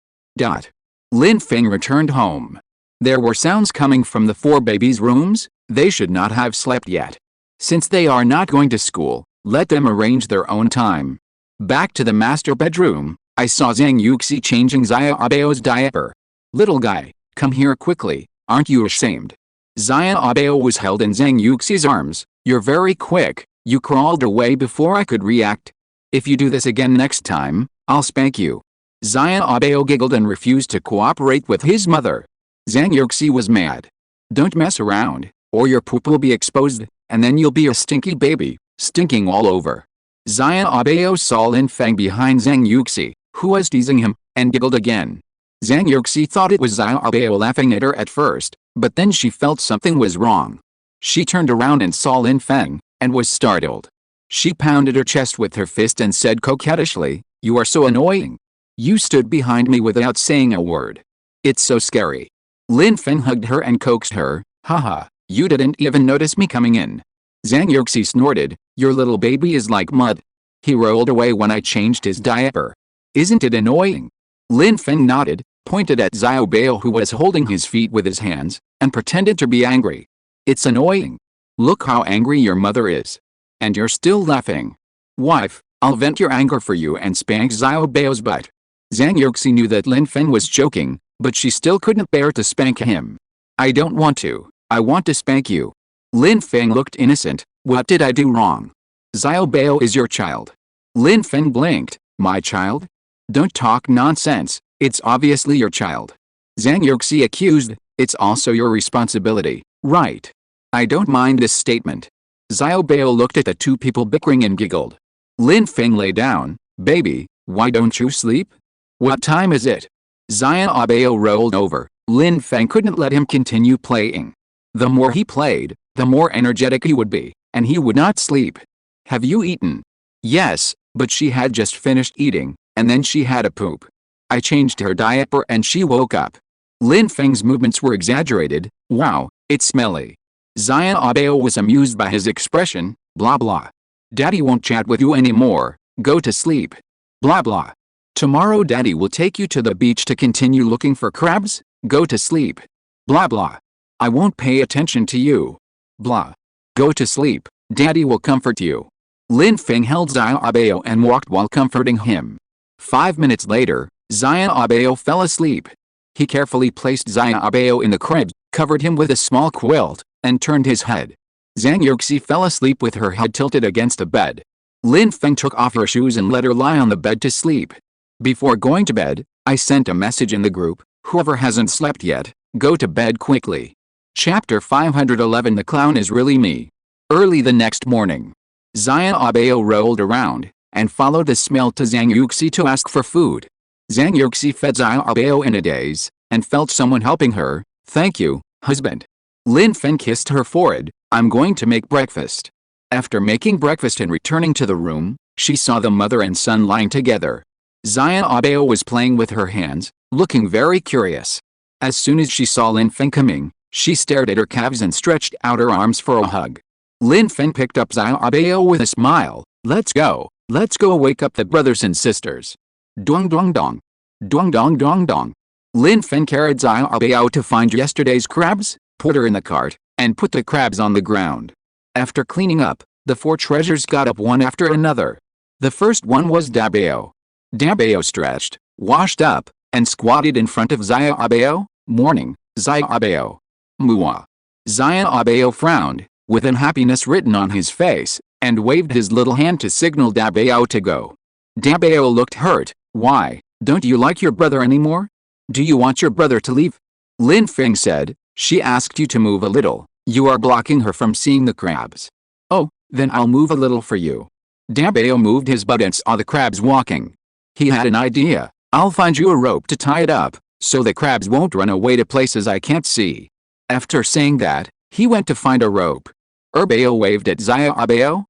Lin Feng returned home. There were sounds coming from the 4 babies' rooms. They should not have slept yet. Since they are not going to school, let them arrange their own time. Back to the master bedroom, I saw Zhang Yuxi changing Xia Abeo's diaper. Little guy, come here quickly, aren't you ashamed? Xia Abeo was held in Zhang Yuxi's arms. You're very quick, you crawled away before I could react. If you do this again next time, I'll spank you. Xia Abeo giggled and refused to cooperate with his mother. Zhang Yuxi was mad. Don't mess around, or your poop will be exposed, and then you'll be a stinky baby, stinking all over. Xia Abeo saw Lin Feng behind Zhang Yuxi, who was teasing him, and giggled again. Zhang Yuxi thought it was Xia Abeo laughing at her at first, but then she felt something was wrong. She turned around and saw Lin Feng, and was startled. She pounded her chest with her fist and said coquettishly, You are so annoying. You stood behind me without saying a word. It's so scary. Lin Feng hugged her and coaxed her. Haha, you didn't even notice me coming in. Zhang Yuxi snorted, Your little baby is like mud. He rolled away when I changed his diaper. Isn't it annoying? Lin Feng nodded, pointed at Xiao Bao who was holding his feet with his hands, and pretended to be angry. It's annoying. Look how angry your mother is. And you're still laughing. Wife, I'll vent your anger for you and spank Xiao Bao's butt. Zhang Yuxi knew that Lin Feng was joking, but she still couldn't bear to spank him. I don't want to. I want to spank you. Lin Feng looked innocent. What did I do wrong? Xiao Bao is your child. Lin Feng blinked. My child? Don't talk nonsense. It's obviously your child. Zhang Yuxi accused. It's also your responsibility, right? I don't mind this statement. Xiao Bao looked at the two people bickering and giggled. Lin Feng lay down. Baby, why don't you sleep? What time is it? Xiao Bao rolled over. Lin Feng couldn't let him continue playing. The more he played, the more energetic he would be, and he would not sleep. Have you eaten? Yes, but she had just finished eating, and then she had a poop. I changed her diaper and she woke up. Lin Feng's movements were exaggerated. Wow, it's smelly. Xiao Bao was amused by his expression. Blah blah. Daddy won't chat with you anymore. Go to sleep. Blah blah. Tomorrow Daddy will take you to the beach to continue looking for crabs. Go to sleep. Blah blah. I won't pay attention to you. Blah. Go to sleep. Daddy will comfort you. Lin Feng held Xiao Bao and walked while comforting him. 5 minutes later, Xiao Bao fell asleep. He carefully placed Xiao Bao in the crib, covered him with a small quilt, and turned his head. Zhang Yuxi fell asleep with her head tilted against the bed. Lin Feng took off her shoes and let her lie on the bed to sleep. Before going to bed, I sent a message in the group. Whoever hasn't slept yet, go to bed quickly. Chapter 511 The Clown is Really Me. Early the next morning, Xiao Bao rolled around and followed the smell to Zhang Yuxi to ask for food. Zhang Yuxi fed Xiao Bao in a daze and felt someone helping her. Thank you, husband. Lin Feng kissed her forehead. I'm going to make breakfast. After making breakfast and returning to the room, she saw the mother and son lying together. Xiao Bao was playing with her hands, looking very curious. As soon as she saw Lin Feng coming, she stared at her calves and stretched out her arms for a hug. Lin Feng picked up Xiao Bao with a smile. Let's go wake up the brothers and sisters. Dong dong dong. Dong dong dong dong. Lin Feng carried Xiao Bao to find yesterday's crabs, put her in the cart, and put the crabs on the ground. After cleaning up, the four treasures got up one after another. The first one was Dabao. Dabao stretched, washed up, and squatted in front of Xiao Bao. Morning, Xiao Bao. Mua. Xiao Bao frowned, with unhappiness written on his face, and waved his little hand to signal Dabao to go. Dabao looked hurt. Why, don't you like your brother anymore? Do you want your brother to leave? Lin Feng said, she asked you to move a little. You are blocking her from seeing the crabs. Oh, then I'll move a little for you. Dabao moved his butt and saw the crabs walking. He had an idea. I'll find you a rope to tie it up, so the crabs won't run away to places I can't see. After saying that, he went to find a rope. Bao waved at Xiao Bao.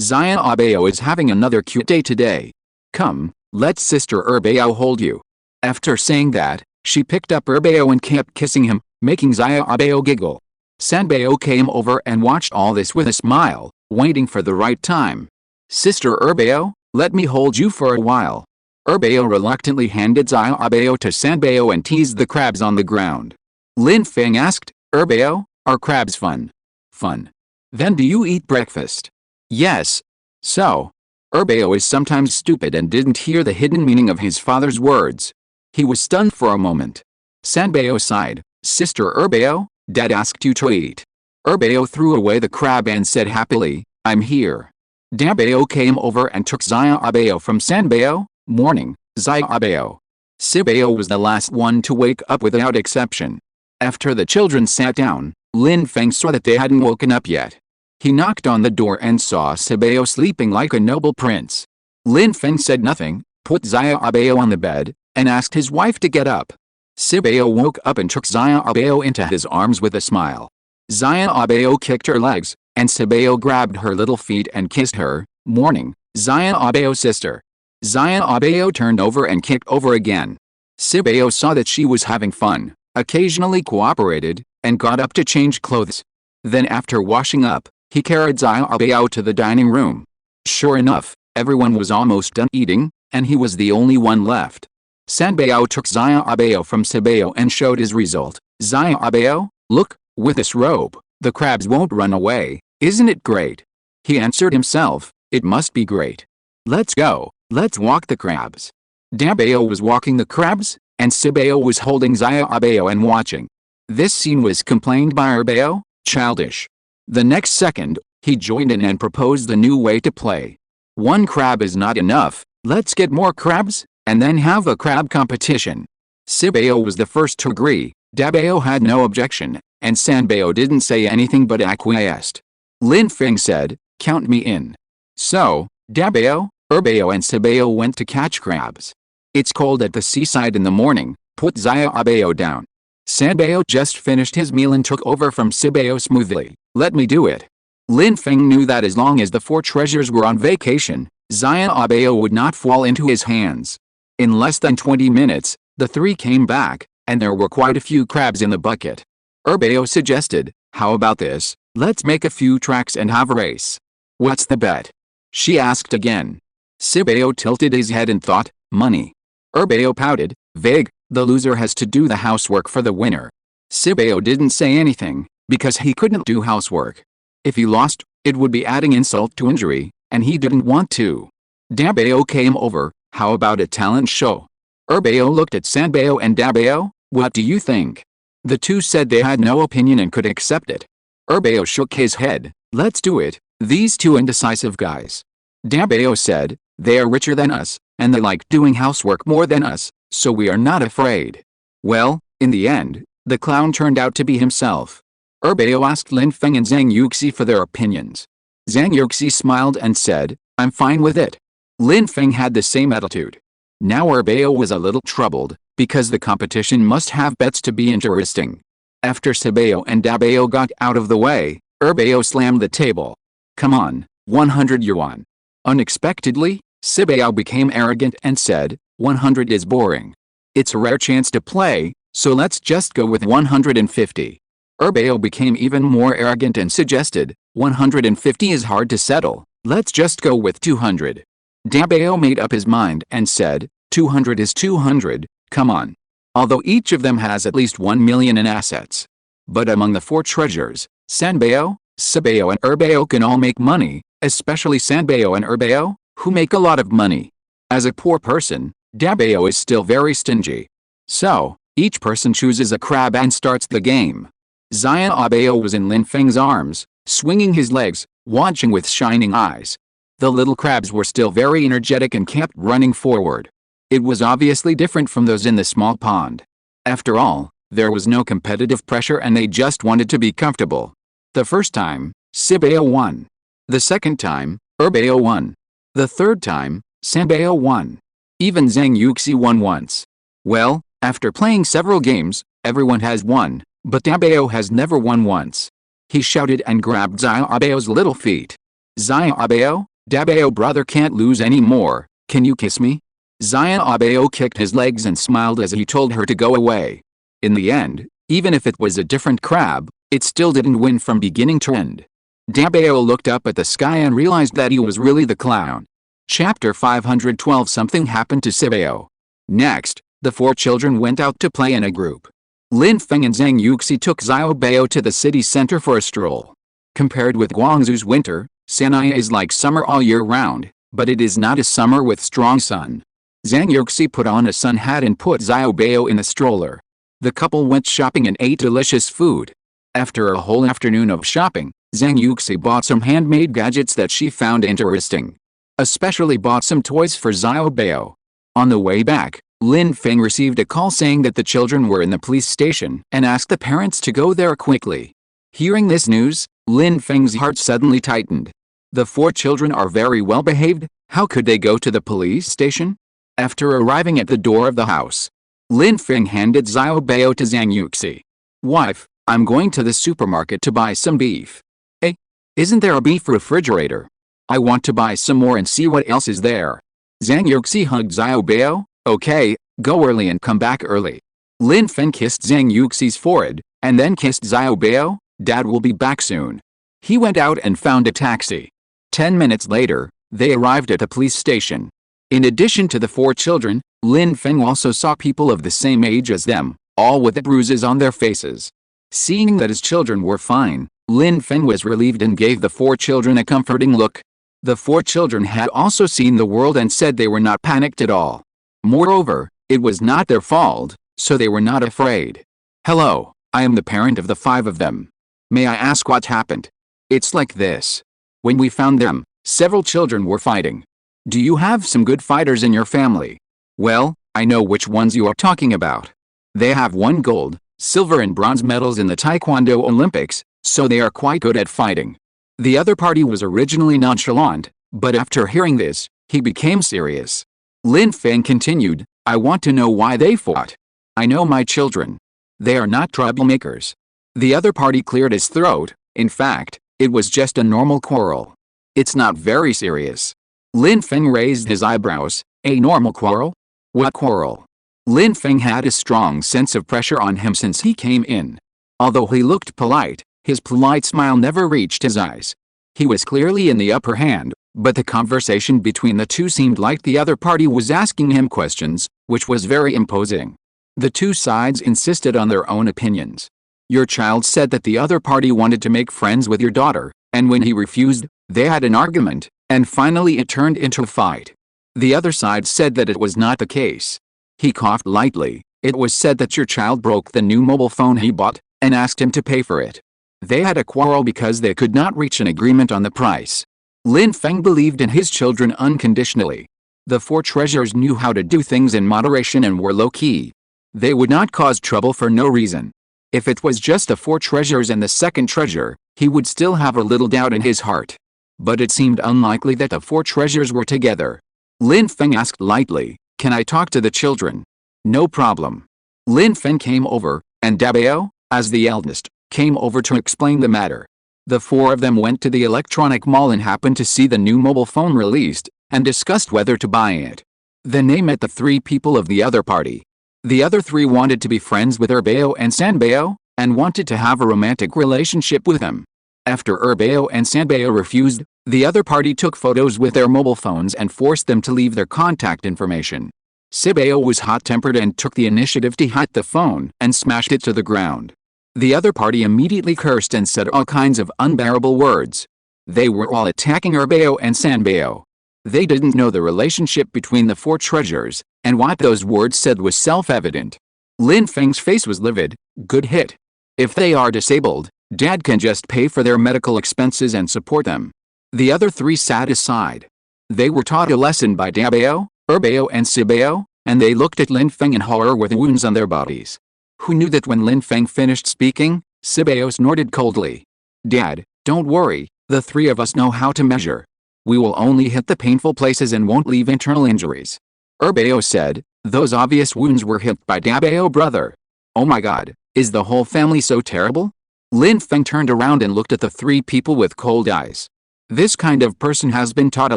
Xiao Bao is having another cute day today. Come, let Sister Bao hold you. After saying that, she picked up Bao and kept kissing him, making Xiao Bao giggle. Sanbao came over and watched all this with a smile, waiting for the right time. Sister Bao, let me hold you for a while. Bao reluctantly handed Xiao Bao to Sanbao and teased the crabs on the ground. Lin Feng asked, Bao, are crabs fun? Fun. Then do you eat breakfast? Yes. So, Bao is sometimes stupid and didn't hear the hidden meaning of his father's words. He was stunned for a moment. Sanbao sighed. Sister Bao, Dad asked you to eat. Bao threw away the crab and said happily, I'm here. Dabao came over and took Xiao Bao from Sanbao. Morning, Xiao Bao. Sibao was the last one to wake up without exception. After the children sat down, Lin Feng saw that they hadn't woken up yet. He knocked on the door and saw Sibao sleeping like a noble prince. Lin Feng said nothing, put Xiao Bao on the bed, and asked his wife to get up. Sibao woke up and took Xiao Bao into his arms with a smile. Xiao Bao kicked her legs, and Sibao grabbed her little feet and kissed her. Morning, Xiao Bao sister. Xiao Bao turned over and kicked over again. Sibao saw that she was having fun, occasionally cooperated, and got up to change clothes. Then after washing up, he carried Xiao Bao to the dining room. Sure enough, everyone was almost done eating, and he was the only one left. Sanbao took Xiao Bao from Sibao and showed his result. Xiao Bao, look, with this rope, the crabs won't run away, isn't it great? He answered himself, It must be great. Let's go, let's walk the crabs. Dabao was walking the crabs, and Sibao was holding Xiaobao and watching. This scene was complained by Erbao, childish. The next second, he joined in and proposed a new way to play. One crab is not enough, let's get more crabs, and then have a crab competition. Sibao was the first to agree, Dabao had no objection, and Sanbao didn't say anything but acquiesced. Lin Feng said, count me in. So, Dabao, Erbao and Sibao went to catch crabs. It's cold at the seaside in the morning, put Xiaobao down. Sanbao just finished his meal and took over from Sibao smoothly, let me do it. Lin Feng knew that as long as the four treasures were on vacation, Xiaobao would not fall into his hands. In less than 20 minutes, the three came back, and there were quite a few crabs in the bucket. Erbao suggested, how about this, let's make a few tracks and have a race. What's the bet? She asked again. Sibao tilted his head and thought, money. Erbao pouted, vague, the loser has to do the housework for the winner. Sibao didn't say anything, because he couldn't do housework. If he lost, it would be adding insult to injury, and he didn't want to. Dabao came over, how about a talent show? Erbao looked at Sanbao and Dabao, what do you think? The two said they had no opinion and could accept it. Erbao shook his head, let's do it, these two indecisive guys. Dabao said, they are richer than us, and they like doing housework more than us, so we are not afraid. Well, in the end, the clown turned out to be himself. Erbao asked Lin Feng and Zhang Yuxi for their opinions. Zhang Yuxi smiled and said, I'm fine with it. Lin Feng had the same attitude. Now Erbao was a little troubled, because the competition must have bets to be interesting. After Sibao and Dabao got out of the way, Erbao slammed the table. Come on, 100 yuan. Unexpectedly, Sibao became arrogant and said, 100 is boring. It's a rare chance to play, so let's just go with 150. Erbao became even more arrogant and suggested, 150 is hard to settle, let's just go with 200. Dabao made up his mind and said, 200 is 200, come on. Although each of them has at least 1 million in assets. But among the four treasures, Sanbao, Sibao and Erbao can all make money, especially Sanbao and Erbao, who make a lot of money. As a poor person, Dabao is still very stingy. So, each person chooses a crab and starts the game. Xiaobao was in Lin Feng's arms, swinging his legs, watching with shining eyes. The little crabs were still very energetic and kept running forward. It was obviously different from those in the small pond. After all, there was no competitive pressure and they just wanted to be comfortable. The first time, Sibao won. The second time, Erbao won. The third time, Sanbao won. Even Zhang Yuxi won once. Well, after playing several games, everyone has won, but Dabao has never won once. He shouted and grabbed Xiaobao's little feet. Xiaobao, Dabao brother can't lose anymore, can you kiss me? Xiaobao kicked his legs and smiled as he told her to go away. In the end, even if it was a different crab, it still didn't win from beginning to end. Dabao looked up at the sky and realized that he was really the clown. Chapter 512. Something happened to Sibao. Next, the four children went out to play in a group. Lin Feng and Zhang Yuxi took Xiaobao to the city center for a stroll. Compared with Guangzhou's winter, Shanghai is like summer all year round, but it is not a summer with strong sun. Zhang Yuxi put on a sun hat and put Xiaobao in the stroller. The couple went shopping and ate delicious food. After a whole afternoon of shopping, Zhang Yuxi bought some handmade gadgets that she found interesting. Especially bought some toys for Xiaobao. On the way back, Lin Feng received a call saying that the children were in the police station and asked the parents to go there quickly. Hearing this news, Lin Feng's heart suddenly tightened. The four children are very well behaved, how could they go to the police station? After arriving at the door of the house, Lin Feng handed Xiaobao to Zhang Yuxi. Wife, I'm going to the supermarket to buy some beef. Hey, isn't there a beef refrigerator? I want to buy some more and see what else is there. Zhang Yuxi hugged Xiaobao. Okay, go early and come back early. Lin Feng kissed Zhang Yuxi's forehead, and then kissed Xiaobao. Dad will be back soon. He went out and found a taxi. 10 minutes later, they arrived at the police station. In addition to the four children, Lin Feng also saw people of the same age as them, all with bruises on their faces. Seeing that his children were fine, Lin Feng was relieved and gave the four children a comforting look. The 4 children had also seen the world and said they were not panicked at all. Moreover, it was not their fault, so they were not afraid. Hello, I am the parent of the 5 of them. May I ask what happened? It's like this. When we found them, several children were fighting. Do you have some good fighters in your family? Well, I know which ones you are talking about. They have won gold, silver and bronze medals in the Taekwondo Olympics, so they are quite good at fighting. The other party was originally nonchalant, but after hearing this, he became serious. Lin Feng continued, I want to know why they fought. I know my children. They are not troublemakers. The other party cleared his throat. In fact, it was just a normal quarrel. It's not very serious. Lin Feng raised his eyebrows. A normal quarrel? What quarrel? Lin Feng had a strong sense of pressure on him since he came in. Although he looked polite, his polite smile never reached his eyes. He was clearly in the upper hand, but the conversation between the two seemed like the other party was asking him questions, which was very imposing. The two sides insisted on their own opinions. Your child said that the other party wanted to make friends with your daughter, and when he refused, they had an argument, and finally it turned into a fight. The other side said that it was not the case. He coughed lightly. It was said that your child broke the new mobile phone he bought, and asked him to pay for it. They had a quarrel because they could not reach an agreement on the price. Lin Feng believed in his children unconditionally. The 4 treasures knew how to do things in moderation and were low-key. They would not cause trouble for no reason. If it was just the 4 treasures and the second treasure, he would still have a little doubt in his heart. But it seemed unlikely that the 4 treasures were together. Lin Feng asked lightly, can I talk to the children? No problem. Lin Feng came over, and Dabao, as the eldest, came over to explain the matter. The 4 of them went to the electronic mall and happened to see the new mobile phone released, and discussed whether to buy it. Then they met the 3 people of the other party. The other 3 wanted to be friends with Erbao and Sanbao, and wanted to have a romantic relationship with them. After Erbao and Sanbao refused, the other party took photos with their mobile phones and forced them to leave their contact information. Sibao was hot-tempered and took the initiative to hit the phone and smashed it to the ground. The other party immediately cursed and said all kinds of unbearable words. They were all attacking Erbao and Sanbao. They didn't know the relationship between the 4 treasures, and what those words said was self-evident. Lin Feng's face was livid. Good hit. If they are disabled, Dad can just pay for their medical expenses and support them. The other 3 sat aside. They were taught a lesson by Dabao, Erbao and Sibao, and they looked at Lin Feng in horror with wounds on their bodies. Who knew that when Lin Feng finished speaking, Sibao snorted coldly. Dad, don't worry, the 3 of us know how to measure. We will only hit the painful places and won't leave internal injuries. Erbao said, those obvious wounds were hit by Dabao brother. Oh my god, is the whole family so terrible? Lin Feng turned around and looked at the 3 people with cold eyes. This kind of person has been taught a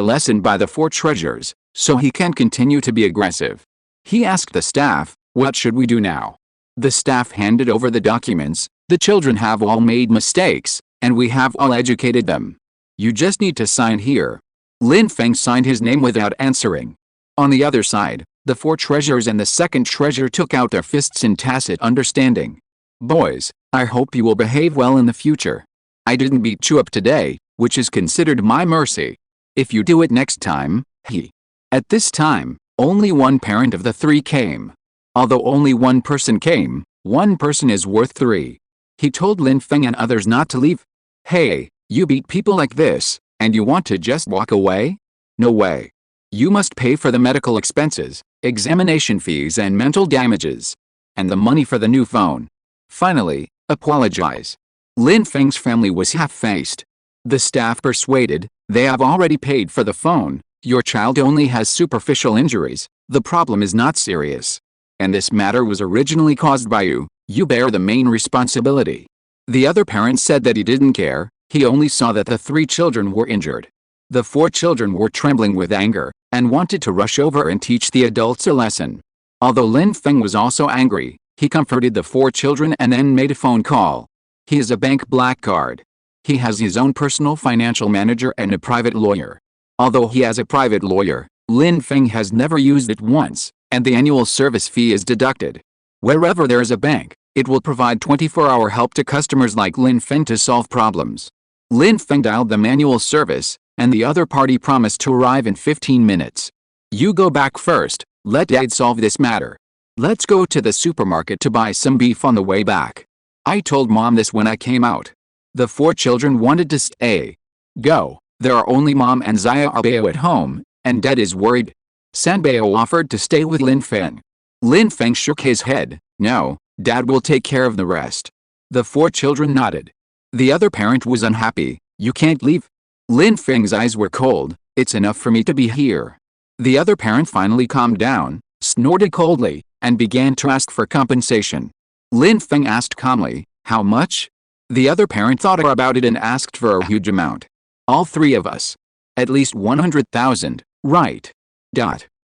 lesson by the 4 treasures, so he can continue to be aggressive. He asked the staff, what should we do now? The staff handed over the documents. The children have all made mistakes, and we have all educated them. You just need to sign here. Lin Feng signed his name without answering. On the other side, the 4 treasures and the second treasure took out their fists in tacit understanding. Boys, I hope you will behave well in the future. I didn't beat you up today, which is considered my mercy. If you do it next time, At this time, only one parent of the 3 came. Although only one person came, one person is worth 3. He told Lin Feng and others not to leave. Hey, you beat people like this, and you want to just walk away? No way. You must pay for the medical expenses, examination fees and mental damages. And the money for the new phone. Finally, apologize. Lin Feng's family was half-faced. The staff persuaded, they have already paid for the phone, your child only has superficial injuries, the problem is not serious. And this matter was originally caused by you, you bear the main responsibility. The other parent said that he didn't care, he only saw that the 3 children were injured. The 4 children were trembling with anger, and wanted to rush over and teach the adults a lesson. Although Lin Feng was also angry, he comforted the 4 children and then made a phone call. He is a bank black card. He has his own personal financial manager and a private lawyer. Although he has a private lawyer, Lin Feng has never used it once, and the annual service fee is deducted. Wherever there is a bank, it will provide 24-hour help to customers like Lin Feng to solve problems. Lin Feng dialed the manual service, and the other party promised to arrive in 15 minutes. You go back first, let Dad solve this matter. Let's go to the supermarket to buy some beef on the way back. I told Mom this when I came out. The 4 children wanted to stay. Go. There are only Mom and Xiaobao at home, and Dad is worried. Sanbao offered to stay with Lin Feng. Lin Feng shook his head. No, Dad will take care of the rest. The 4 children nodded. The other parent was unhappy. You can't leave. Lin Feng's eyes were cold. It's enough for me to be here. The other parent finally calmed down, snorted coldly, and began to ask for compensation. Lin Feng asked calmly, how much? The other parent thought about it and asked for a huge amount. All 3 of us. At least 100,000, right?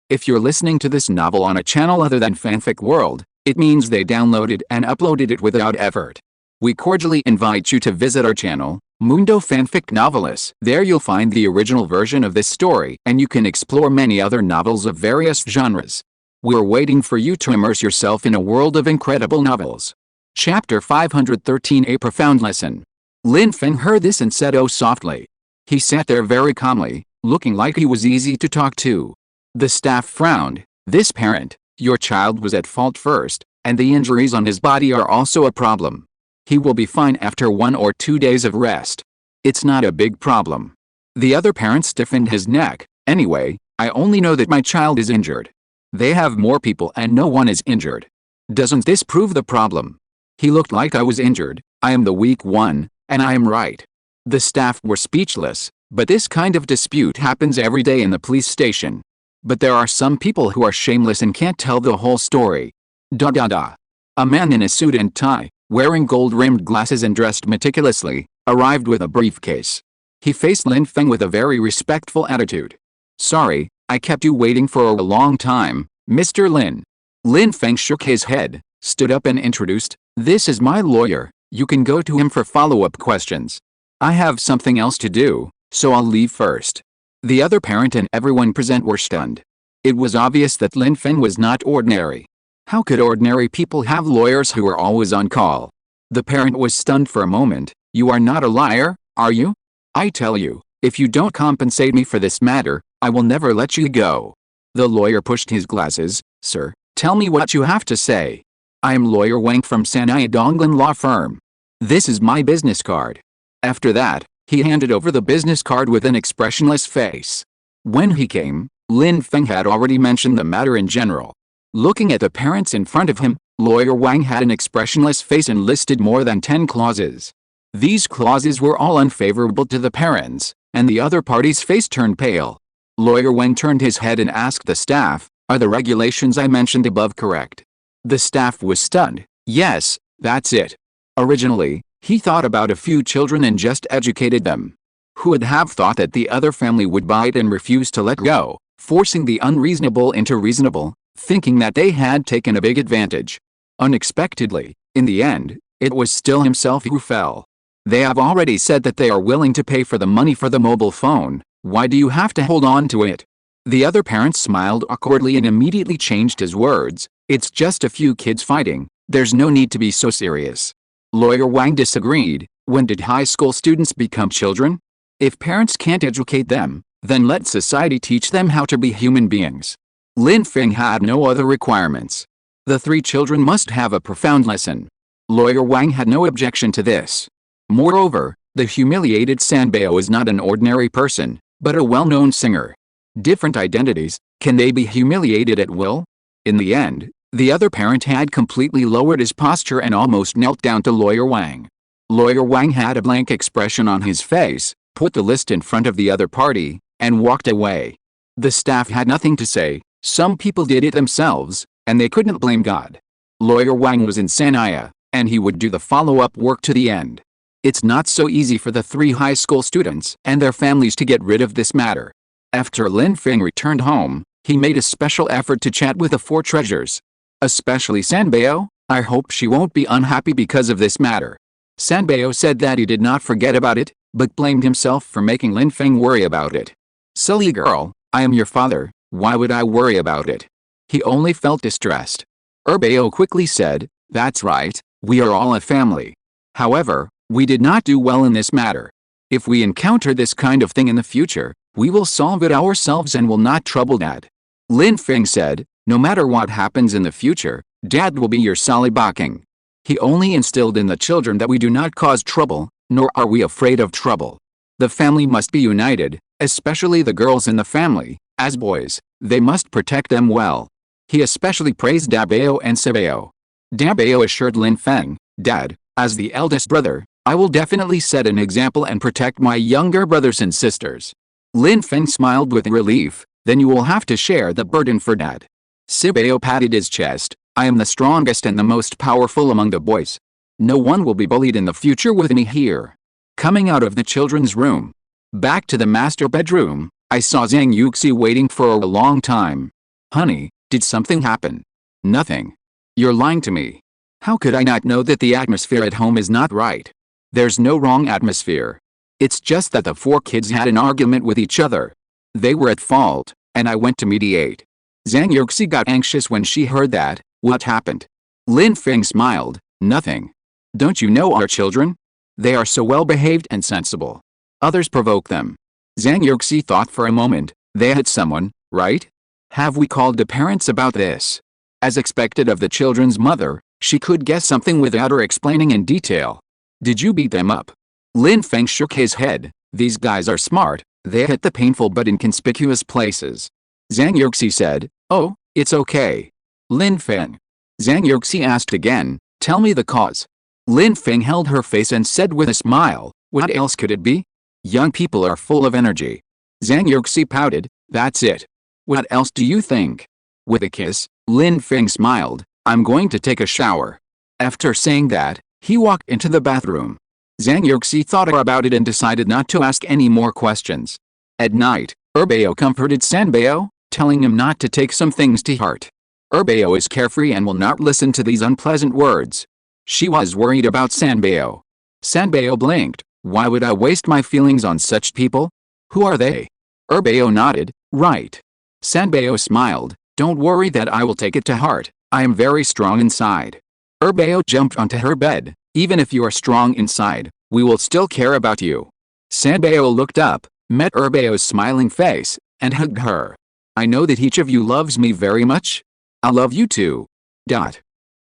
If you're listening to this novel on a channel other than Fanfic World, it means they downloaded and uploaded it without effort. We cordially invite you to visit our channel, Mundo Fanfic Novelis. There you'll find the original version of this story and you can explore many other novels of various genres. We're waiting for you to immerse yourself in a world of incredible novels. Chapter 513, A Profound Lesson. Lin Feng heard this and said oh softly. He sat there very calmly, looking like he was easy to talk to. The staff frowned. This parent, your child was at fault first, and the injuries on his body are also a problem. He will be fine after 1 or 2 days of rest. It's not a big problem. The other parent stiffened his neck. Anyway, I only know that my child is injured. They have more people and no one is injured. Doesn't this prove the problem? He looked like I was injured. I am the weak one, and I am right. The staff were speechless, but this kind of dispute happens every day in the police station. But there are some people who are shameless and can't tell the whole story. A man in a suit and tie, wearing gold-rimmed glasses and dressed meticulously, arrived with a briefcase. He faced Lin Feng with a very respectful attitude. Sorry, I kept you waiting for a long time, Mr. Lin. Lin Feng shook his head, stood up and introduced, this is my lawyer, you can go to him for follow-up questions. I have something else to do, so I'll leave first. The other parent and everyone present were stunned. It was obvious that Lin Feng was not ordinary. How could ordinary people have lawyers who are always on call? The parent was stunned for a moment. You are not a liar, are you? I tell you, if you don't compensate me for this matter, I will never let you go. The lawyer pushed his glasses. Sir, tell me what you have to say. I am lawyer Wang from Sanaya Donglan Law Firm. This is my business card. After that, he handed over the business card with an expressionless face. When he came, Lin Feng had already mentioned the matter in general. Looking at the parents in front of him, lawyer Wang had an expressionless face and listed more than 10 clauses. These clauses were all unfavorable to the parents, and the other party's face turned pale. Lawyer Wang turned his head and asked the staff, are the regulations I mentioned above correct? The staff was stunned. Yes, that's it. Originally, he thought about a few children and just educated them. Who would have thought that the other family would bite and refuse to let go, forcing the unreasonable into reasonable, thinking that they had taken a big advantage. Unexpectedly, in the end, it was still himself who fell. They have already said that they are willing to pay for the money for the mobile phone. Why do you have to hold on to it? The other parent smiled awkwardly and immediately changed his words. It's just a few kids fighting. There's no need to be so serious. Lawyer Wang disagreed. When did high school students become children? If parents can't educate them, then let society teach them how to be human beings. Lin Feng had no other requirements. The 3 children must have a profound lesson. Lawyer Wang had no objection to this. Moreover, the humiliated Sanbao is not an ordinary person, but a well-known singer. Different identities, can they be humiliated at will? In the end, the other parent had completely lowered his posture and almost knelt down to Lawyer Wang. Lawyer Wang had a blank expression on his face, put the list in front of the other party, and walked away. The staff had nothing to say. Some people did it themselves, and they couldn't blame God. Lawyer Wang was in Sanaya, and he would do the follow-up work to the end. It's not so easy for the 3 high school students and their families to get rid of this matter. After Lin Feng returned home, he made a special effort to chat with the 4 treasures. Especially Sanbao, I hope she won't be unhappy because of this matter. Sanbao said that he did not forget about it, but blamed himself for making Lin Feng worry about it. Silly girl, I am your father, why would I worry about it? He only felt distressed. Bao quickly said, that's right, we are all a family. However, we did not do well in this matter. If we encounter this kind of thing in the future, we will solve it ourselves and will not trouble Dad. Lin Feng said, no matter what happens in the future, Dad will be your solid backing. He only instilled in the children that we do not cause trouble, nor are we afraid of trouble. The family must be united, especially the girls in the family. As boys, they must protect them well. He especially praised Dabao and Sebao. Dabao assured Lin Feng, Dad, as the eldest brother, I will definitely set an example and protect my younger brothers and sisters. Lin Feng smiled with relief, then you will have to share the burden for Dad. Sebao patted his chest, I am the strongest and the most powerful among the boys. No one will be bullied in the future with me here. Coming out of the children's room, back to the master bedroom, I saw Zhang Yuxi waiting for a long time. Honey, did something happen? Nothing. You're lying to me. How could I not know that the atmosphere at home is not right? There's no wrong atmosphere. It's just that the 4 kids had an argument with each other. They were at fault, and I went to mediate. Zhang Yuxi got anxious when she heard that. What happened? Lin Feng smiled, nothing. Don't you know our children? They are so well behaved and sensible. Others provoke them. Zhang Yuxi thought for a moment, they hit someone, right? Have we called the parents about this? As expected of the children's mother, she could guess something without her explaining in detail. Did you beat them up? Lin Feng shook his head, these guys are smart, they hit the painful but inconspicuous places. Zhang Yuxi said, oh, it's okay. Lin Feng. Zhang Yuxi asked again, tell me the cause. Lin Feng held her face and said with a smile, what else could it be? Young people are full of energy. Zhang Yuxi pouted, that's it. What else do you think? With a kiss, Lin Feng smiled, I'm going to take a shower. After saying that, he walked into the bathroom. Zhang Yuxi thought about it and decided not to ask any more questions. At night, Erbao comforted Sanbao, telling him not to take some things to heart. Erbao is carefree and will not listen to these unpleasant words. She was worried about Sanbao. Sanbao blinked, why would I waste my feelings on such people? Who are they? Erbao nodded, right. Sanbao smiled, don't worry that I will take it to heart, I am very strong inside. Erbao jumped onto her bed, even if you are strong inside, we will still care about you. Sanbao looked up, met Erbao's smiling face, and hugged her. I know that each of you loves me very much. I love you too.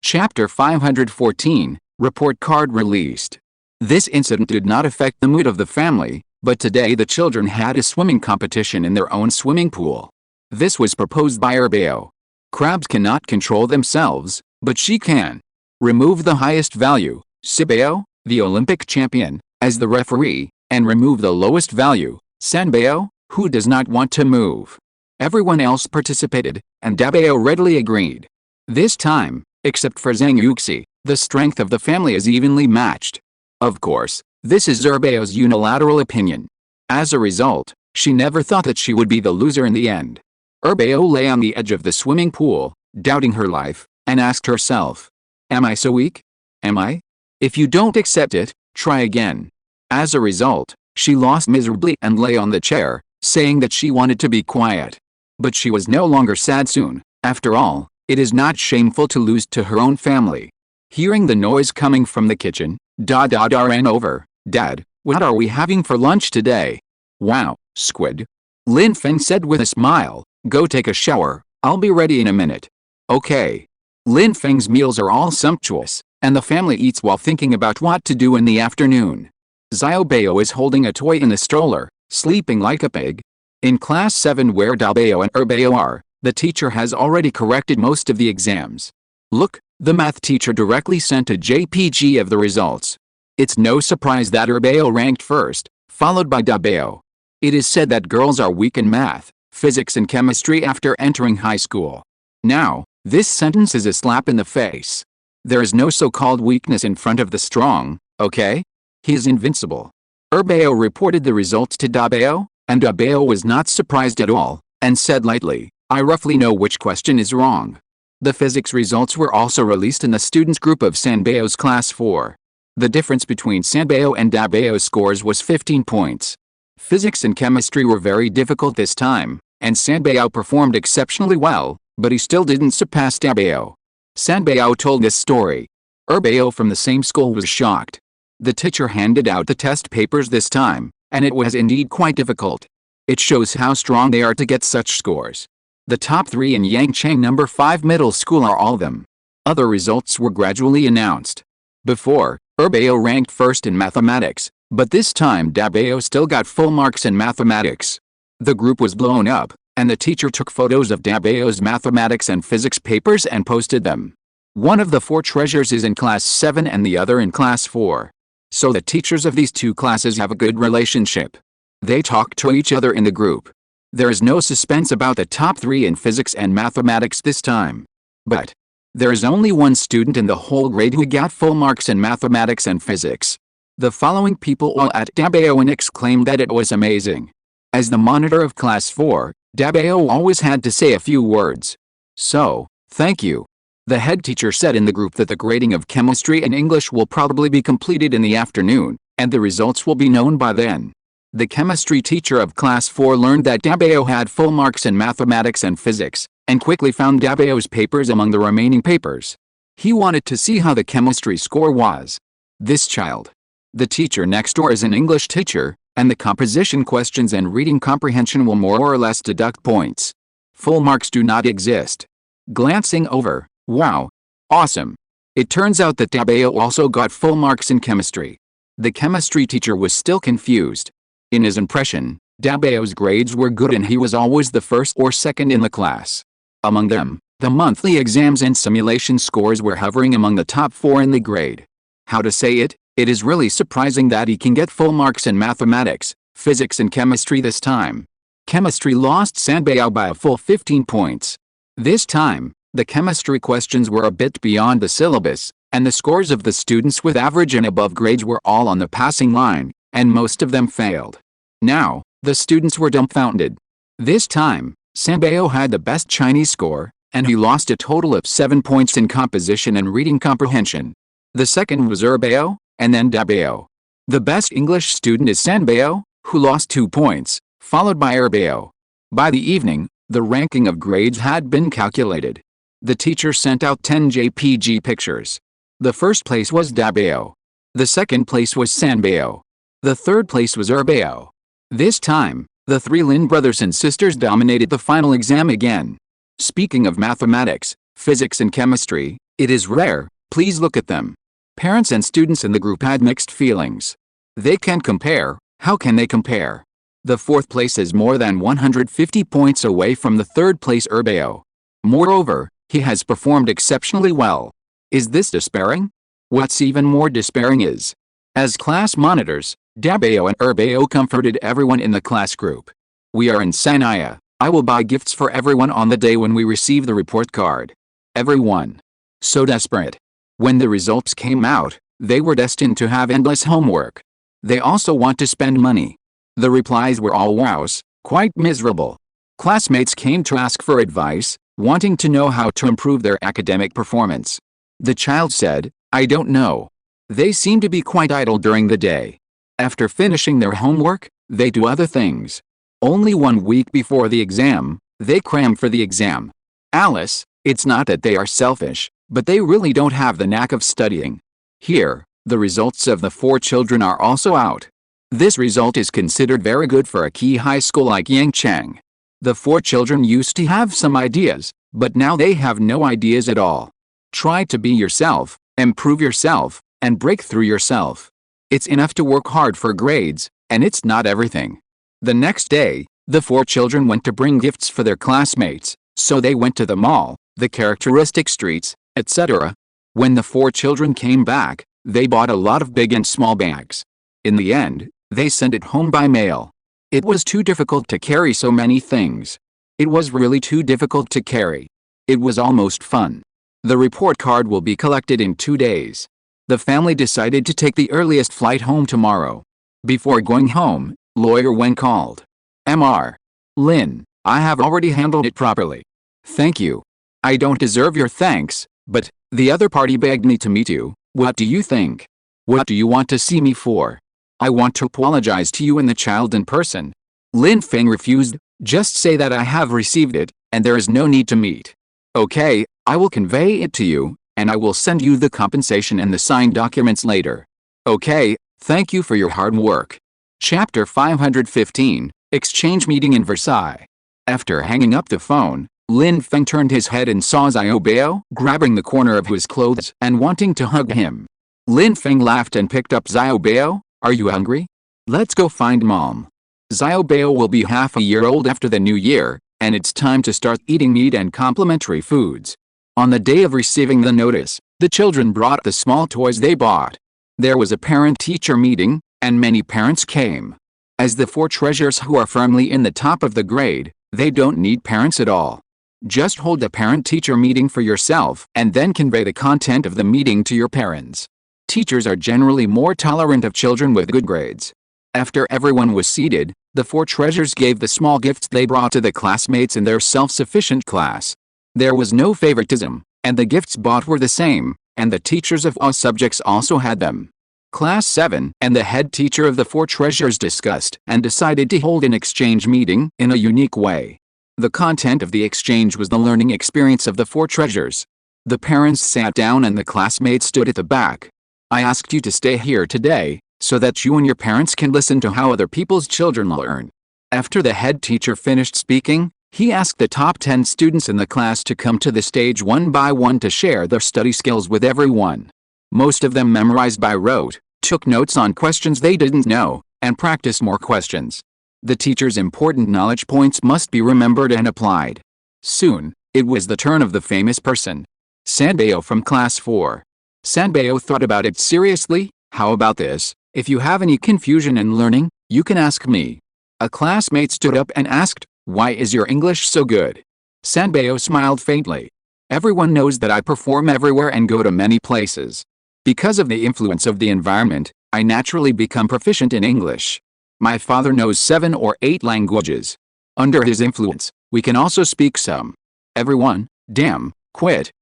Chapter 514, Report Card released. This incident did not affect the mood of the family, but today the children had a swimming competition in their own swimming pool. This was proposed by Erbao. Crabs cannot control themselves, but she can. Remove the highest value, Sibao, the Olympic champion, as the referee, and remove the lowest value, Sanbao, who does not want to move. Everyone else participated, and Dabao readily agreed. This time, except for Zhang Yuxi, the strength of the family is evenly matched. Of course, this is Erbao's unilateral opinion. As a result, she never thought that she would be the loser in the end. Erbao lay on the edge of the swimming pool, doubting her life, and asked herself, am I so weak? Am I? If you don't accept it, try again. As a result, she lost miserably and lay on the chair, saying that she wanted to be quiet. But she was no longer sad soon. After all, it is not shameful to lose to her own family. Hearing the noise coming from the kitchen, Dada ran over. Dad, what are we having for lunch today? Wow, squid. Lin Feng said with a smile, go take a shower, I'll be ready in a minute. Okay. Lin Feng's meals are all sumptuous, and the family eats while thinking about what to do in the afternoon. Xiaobao is holding a toy in the stroller, sleeping like a pig. In class 7 where Dabao and Erbao are, the teacher has already corrected most of the exams. Look, the math teacher directly sent a JPG of the results. It's no surprise that Erbao ranked first, followed by Dabao. It is said that girls are weak in math, physics and chemistry after entering high school. Now, this sentence is a slap in the face. There is no so-called weakness in front of the strong, okay? He is invincible. Erbao reported the results to Dabao, and Dabao was not surprised at all, and said lightly, I roughly know which question is wrong. The physics results were also released in the students group of Sanbao's class 4. The difference between Sanbao and Dabao's scores was 15 points. Physics and chemistry were very difficult this time, and Sanbao performed exceptionally well, but he still didn't surpass Dabao. Sanbao told this story. Erbao from the same school was shocked. The teacher handed out the test papers this time, and it was indeed quite difficult. It shows how strong they are to get such scores. The top 3 in Yangchang No. 5 middle school are all of them. Other results were gradually announced. Before, Erbao ranked first in mathematics, but this time Dabao still got full marks in mathematics. The group was blown up, and the teacher took photos of Dabao's mathematics and physics papers and posted them. One of the 4 treasures is in class 7 and the other in class 4. So the teachers of these 2 classes have a good relationship. They talk to each other in the group. There is no suspense about the top 3 in physics and mathematics this time. But there is only one student in the whole grade who got full marks in mathematics and physics. The following people all at Dabao and exclaimed that it was amazing. As the monitor of class 4, Dabao always had to say a few words. So, thank you. The head teacher said in the group that the grading of chemistry and English will probably be completed in the afternoon, and the results will be known by then. The chemistry teacher of class 4 learned that Dabao had full marks in mathematics and physics, and quickly found Dabao's papers among the remaining papers. He wanted to see how the chemistry score was. This child. The teacher next door is an English teacher, and the composition questions and reading comprehension will more or less deduct points. Full marks do not exist. Glancing over, wow. Awesome. It turns out that Dabao also got full marks in chemistry. The chemistry teacher was still confused. In his impression, Dabao's grades were good and he was always the first or second in the class. Among them, the monthly exams and simulation scores were hovering among the top 4 in the grade. How to say it? It is really surprising that he can get full marks in mathematics, physics and chemistry this time. Chemistry lost Sanbao by a full 15 points. This time, the chemistry questions were a bit beyond the syllabus, and the scores of the students with average and above grades were all on the passing line, and most of them failed. Now, the students were dumbfounded. This time, Sanbao had the best Chinese score, and he lost a total of 7 points in composition and reading comprehension. The second was Erbao, and then Dabao. The best English student is Sanbao, who lost 2 points, followed by Erbao. By the evening, the ranking of grades had been calculated. The teacher sent out 10 JPG pictures. The first place was Dabao. The second place was Sanbao. The third place was Erbao. This time, the 3 Lin brothers and sisters dominated the final exam again. Speaking of mathematics, physics and chemistry, it is rare, please look at them. Parents and students in the group had mixed feelings. They can't compare, how can they compare? The 4th place is more than 150 points away from the 3rd place Erbao. Moreover, he has performed exceptionally well. Is this despairing? What's even more despairing is, as class monitors, Dabao and Erbao comforted everyone in the class group. We are in Sanaya. I will buy gifts for everyone on the day when we receive the report card. Everyone. So desperate. When the results came out, they were destined to have endless homework. They also want to spend money. The replies were all wows, quite miserable. Classmates came to ask for advice, wanting to know how to improve their academic performance. The child said, I don't know. They seem to be quite idle during the day. After finishing their homework, they do other things. Only 1 week before the exam, they cram for the exam. Alice, it's not that they are selfish, but they really don't have the knack of studying. Here, the results of the 4 children are also out. This result is considered very good for a key high school like Yangchang. The 4 children used to have some ideas, but now they have no ideas at all. Try to be yourself, improve yourself, and break through yourself. It's enough to work hard for grades, and it's not everything. The next day, the 4 children went to bring gifts for their classmates, so they went to the mall, the characteristic streets, etc. When the 4 children came back, they bought a lot of big and small bags. In the end, they sent it home by mail. It was too difficult to carry so many things. It was really too difficult to carry. It was almost fun. The report card will be collected in 2 days. The family decided to take the earliest flight home tomorrow. Before going home, Lawyer Wen called. Mr. Lin, I have already handled it properly. Thank you. I don't deserve your thanks, but the other party begged me to meet you. What do you think? What do you want to see me for? I want to apologize to you and the child in person. Lin Feng refused. Just say that I have received it, and there is no need to meet. Okay, I will convey it to you, and I will send you the compensation and the signed documents later. Okay, thank you for your hard work. Chapter 515, Exchange Meeting in Versailles. After hanging up the phone, Lin Feng turned his head and saw Xiaobao grabbing the corner of his clothes and wanting to hug him. Lin Feng laughed and picked up Xiaobao. Are you hungry? Let's go find mom. Xiaobao will be half a year old after the new year, and it's time to start eating meat and complimentary foods. On the day of receiving the notice, the children brought the small toys they bought. There was a parent-teacher meeting, and many parents came. As the four treasures who are firmly in the top of the grade, they don't need parents at all. Just hold a parent-teacher meeting for yourself and then convey the content of the meeting to your parents. Teachers are generally more tolerant of children with good grades. After everyone was seated, the four treasures gave the small gifts they brought to the classmates in their self-sufficient class. There was no favoritism, and the gifts bought were the same, and the teachers of all subjects also had them. Class 7 and the head teacher of the four treasures discussed and decided to hold an exchange meeting in a unique way. The content of the exchange was the learning experience of the four treasures. The parents sat down and the classmates stood at the back. I asked you to stay here today, so that you and your parents can listen to how other people's children learn. After the head teacher finished speaking, he asked the top 10 students in the class to come to the stage one by one to share their study skills with everyone. Most of them memorized by rote, took notes on questions they didn't know, and practiced more questions. The teacher's important knowledge points must be remembered and applied. Soon, it was the turn of the famous person. Sanbao from class 4. Sanbao thought about it seriously. How about this? If you have any confusion in learning, you can ask me. A classmate stood up and asked, "Why is your English so good?" Sanbao smiled faintly. Everyone knows that I perform everywhere and go to many places. Because of the influence of the environment, I naturally become proficient in English. My father knows 7 or 8 languages. Under his influence, we can also speak some. Everyone, damn, quit,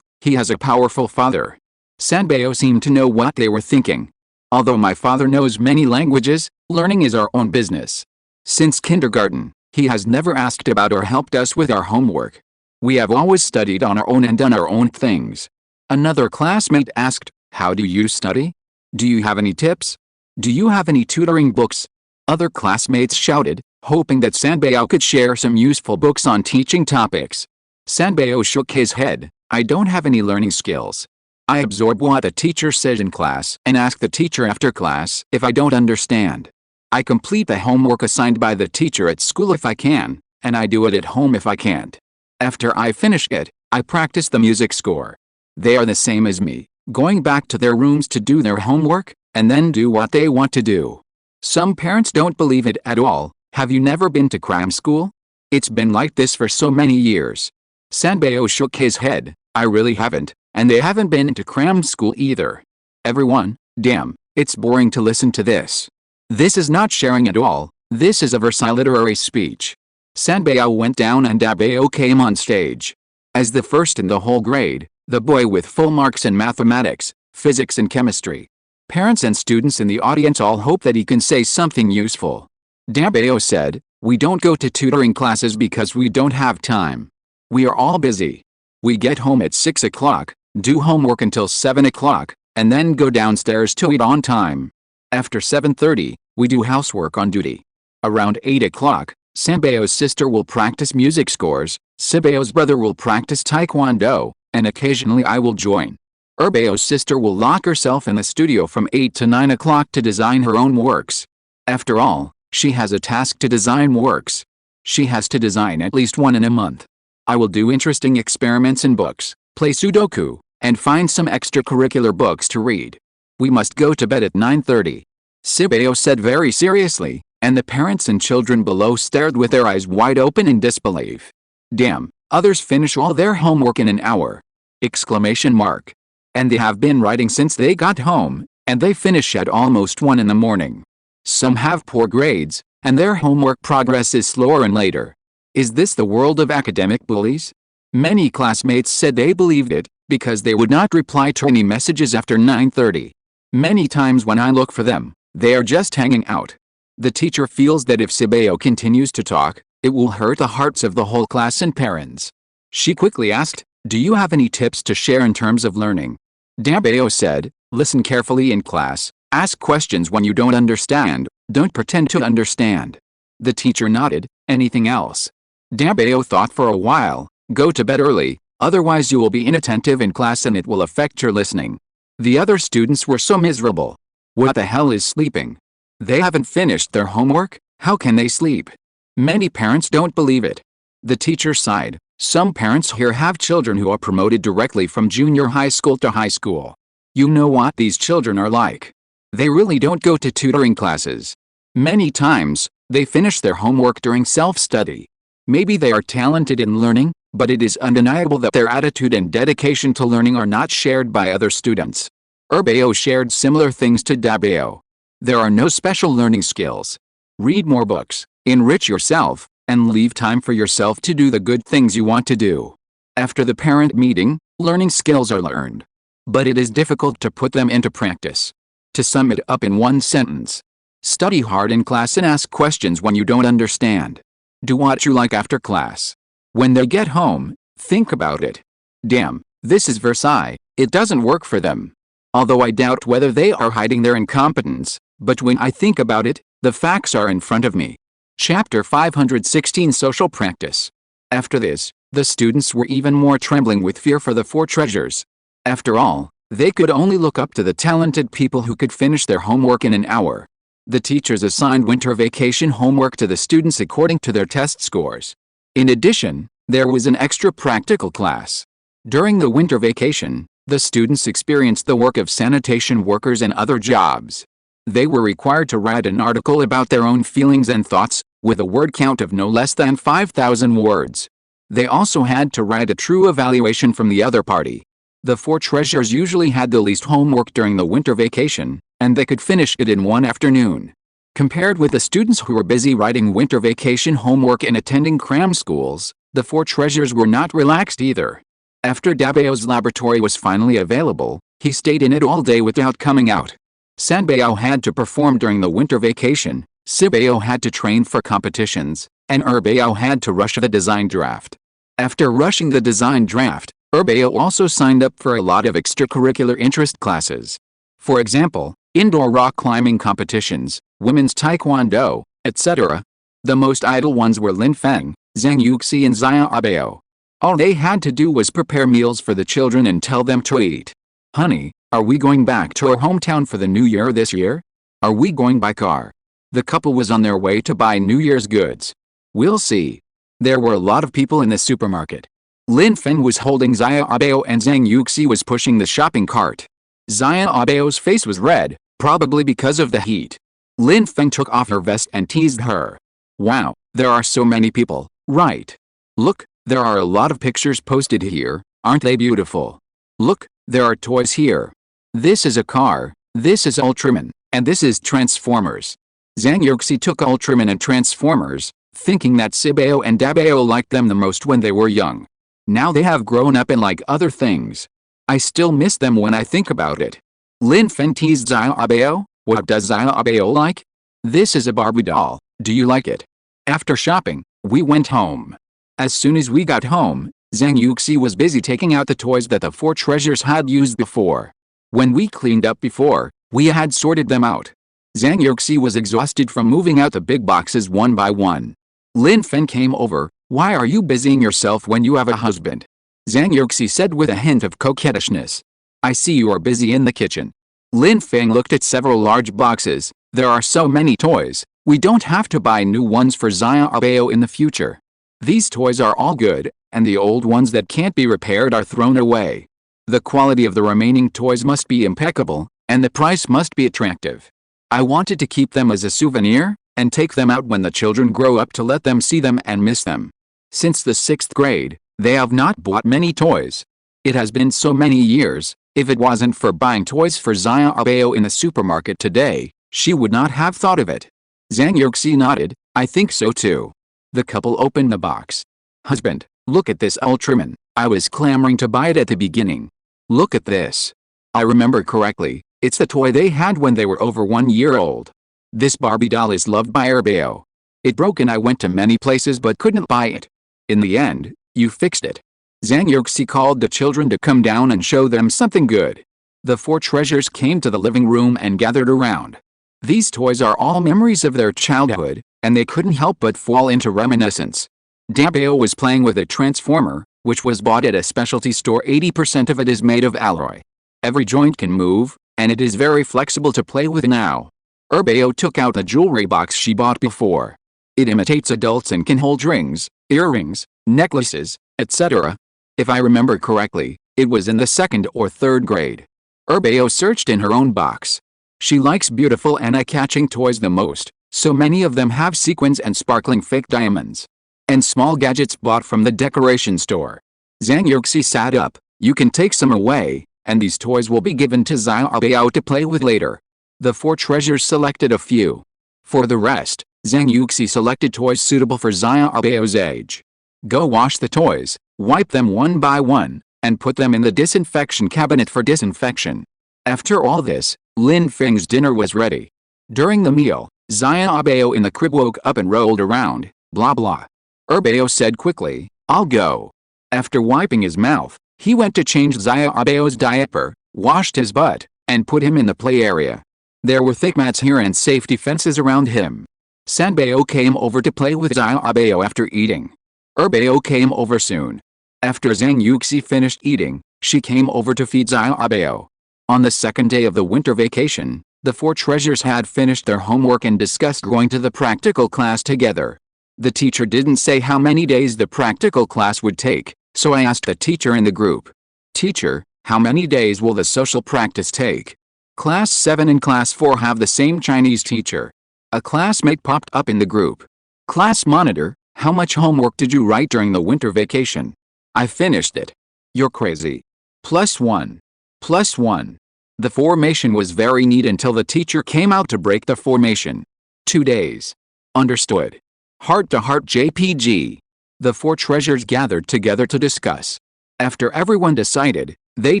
he has a powerful father. Sanbao seemed to know what they were thinking. Although my father knows many languages, learning is our own business. Since kindergarten, he has never asked about or helped us with our homework. We have always studied on our own and done our own things. Another classmate asked, "How do you study? Do you have any tips? Do you have any tutoring books?" Other classmates shouted, hoping that Sanbao could share some useful books on teaching topics. Sanbao shook his head. "I don't have any learning skills. I absorb what the teacher says in class and ask the teacher after class if I don't understand. I complete the homework assigned by the teacher at school if I can, and I do it at home if I can't. After I finish it, I practice the music score. They are the same as me, going back to their rooms to do their homework, and then do what they want to do." Some parents don't believe it at all. Have you never been to cram school? It's been like this for so many years. Sanbao shook his head. I really haven't, and they haven't been to cram school either. Everyone, damn, it's boring to listen to this. This is not sharing at all, this is a Versailles literary speech. Sanbao went down and Dabao came on stage. As the first in the whole grade, the boy with full marks in mathematics, physics and chemistry. Parents and students in the audience all hope that he can say something useful. Dabao said, "We don't go to tutoring classes because we don't have time. We are all busy. We get home at 6 o'clock, do homework until 7 o'clock, and then go downstairs to eat on time. After 7:30, we do housework on duty. Around 8 o'clock, Sanbao's sister will practice music scores, Sibao's brother will practice taekwondo, and occasionally I will join. Erbao's sister will lock herself in the studio from 8 to 9 o'clock to design her own works. After all, she has a task to design works. She has to design at least one in a month. I will do interesting experiments in books, play Sudoku, and find some extracurricular books to read. We must go to bed at 9:30. Sibao said very seriously, and the parents and children below stared with their eyes wide open in disbelief. Damn, others finish all their homework in an hour! Exclamation mark. And they have been writing since they got home, and they finish at almost 1 in the morning. Some have poor grades, and their homework progress is slower and later. Is this the world of academic bullies? Many classmates said they believed it, because they would not reply to any messages after 9:30. Many times when I look for them, they are just hanging out. The teacher feels that if Sibao continues to talk, it will hurt the hearts of the whole class and parents. She quickly asked, "Do you have any tips to share in terms of learning?" Dabao said, "Listen carefully in class, Ask questions when you don't understand, don't pretend to understand. The teacher nodded. Anything else? Dabeo thought for a while. Go to bed early, otherwise you will be inattentive in class and it will affect your listening. The other students were so miserable. What the hell is sleeping? They haven't finished their homework? How can they sleep? Many parents don't believe it. The teacher sighed. Some parents here have children who are promoted directly from junior high school to high school. You know what these children are like. They really don't go to tutoring classes. Many times, they finish their homework during self-study. Maybe they are talented in learning, but it is undeniable that their attitude and dedication to learning are not shared by other students. Erbeo shared similar things to Dabeo. There are no special learning skills. Read more books, enrich yourself, and leave time for yourself to do the good things you want to do. After the parent meeting, learning skills are learned. But it is difficult to put them into practice. To sum it up in one sentence. Study hard in class and ask questions when you don't understand. Do what you like after class. When they get home, think about it. Damn, this is Versailles, it doesn't work for them. Although I doubt whether they are hiding their incompetence, but when I think about it, the facts are in front of me. Chapter 516 Social Practice. After this, the students were even more trembling with fear for the four treasures. After all, they could only look up to the talented people who could finish their homework in an hour. The teachers assigned winter vacation homework to the students according to their test scores. In addition, there was an extra practical class. During the winter vacation, the students experienced the work of sanitation workers and other jobs. They were required to write an article about their own feelings and thoughts, with a word count of no less than 5,000 words. They also had to write a true evaluation from the other party. The four treasures usually had the least homework during the winter vacation, and they could finish it in one afternoon. Compared with the students who were busy writing winter vacation homework and attending cram schools, the four treasures were not relaxed either. After Dabeo's laboratory was finally available, he stayed in it all day without coming out. Sanbeo had to perform during the winter vacation, Sibeo had to train for competitions, and Erbeo had to rush the design draft. After rushing the design draft, Erbeo also signed up for a lot of extracurricular interest classes. For example, indoor rock climbing competitions, women's taekwondo, etc. The most idle ones were Lin Feng, Zhang Yuxi and Xiaobao. All they had to do was prepare meals for the children and tell them to eat. Honey, are we going back to our hometown for the New Year this year? Are we going by car? The couple was on their way to buy New Year's goods. We'll see. There were a lot of people in the supermarket. Lin Feng was holding Xiaobao and Zhang Yuxi was pushing the shopping cart. Xiaobao's face was red, probably because of the heat. Lin Feng took off her vest and teased her. Wow, there are so many people, right? Look, there are a lot of pictures posted here, aren't they beautiful? Look, there are toys here. This is a car, this is Ultraman, and this is Transformers. Zhang Yuxi took Ultraman and Transformers, thinking that Sibeo and Dabeo liked them the most when they were young. Now they have grown up and like other things. I still miss them when I think about it. Lin Feng teased Xiaobao. What does Xiaobao like? This is a Barbie doll, do you like it? After shopping, we went home. As soon as we got home, Zhang Yuxi was busy taking out the toys that the four treasures had used before. When we cleaned up before, we had sorted them out. Zhang Yuxi was exhausted from moving out the big boxes one by one. Lin Feng came over. Why are you busying yourself when you have a husband? Zhang Yuxi said with a hint of coquettishness. I see you are busy in the kitchen. Lin Feng looked at several large boxes. There are so many toys, we don't have to buy new ones for Xiaobao in the future. These toys are all good, and the old ones that can't be repaired are thrown away. The quality of the remaining toys must be impeccable, and the price must be attractive. I wanted to keep them as a souvenir, and take them out when the children grow up to let them see them and miss them. Since the 6th grade, they have not bought many toys. It has been so many years, if it wasn't for buying toys for Xiaobao in the supermarket today, she would not have thought of it. Zhang Yuxi nodded, I think so too. The couple opened the box. Husband, look at this Ultraman, I was clamoring to buy it at the beginning. Look at this. I remember correctly, it's the toy they had when they were over 1 year old. This Barbie doll is loved by Erbeo. It broke and I went to many places but couldn't buy it. In the end, you fixed it. Zhang Yuxi called the children to come down and show them something good. The four treasures came to the living room and gathered around. These toys are all memories of their childhood, and they couldn't help but fall into reminiscence. Dabeo was playing with a transformer, which was bought at a specialty store. 80% of it is made of alloy. Every joint can move, and it is very flexible to play with now. Erbeo took out the jewelry box she bought before. It imitates adults and can hold rings, earrings, necklaces, etc. If I remember correctly, it was in the 2nd or 3rd grade. Erbeo searched in her own box. She likes beautiful and eye-catching toys the most, so many of them have sequins and sparkling fake diamonds. And small gadgets bought from the decoration store. Zhang Yuxi sat up. You can take some away, and these toys will be given to Erbeo to play with later. The four treasures selected a few. For the rest, Zhang Yuxi selected toys suitable for Erbeo's age. Go wash the toys, wipe them one by one, and put them in the disinfection cabinet for disinfection. After all this, Lin Feng's dinner was ready. During the meal, Erbeo in the crib woke up and rolled around, blah blah. Erbeo said quickly, I'll go. After wiping his mouth, he went to change Erbeo's diaper, washed his butt, and put him in the play area. There were thick mats here and safety fences around him. Sanbeo came over to play with Erbeo after eating. Erbeo came over soon. After Zhang Yuxi finished eating, she came over to feed Erbeo. On the 2nd day of the winter vacation, the four treasures had finished their homework and discussed going to the practical class together. The teacher didn't say how many days the practical class would take, so I asked the teacher in the group. Teacher, how many days will the social practice take? Class 7 and Class 4 have the same Chinese teacher. A classmate popped up in the group. Class monitor, how much homework did you write during the winter vacation? I finished it. You're crazy. +1. +1. The formation was very neat until the teacher came out to break the formation. 2 days. Understood. Heart-to-heart JPG. The four treasures gathered together to discuss. After everyone decided, they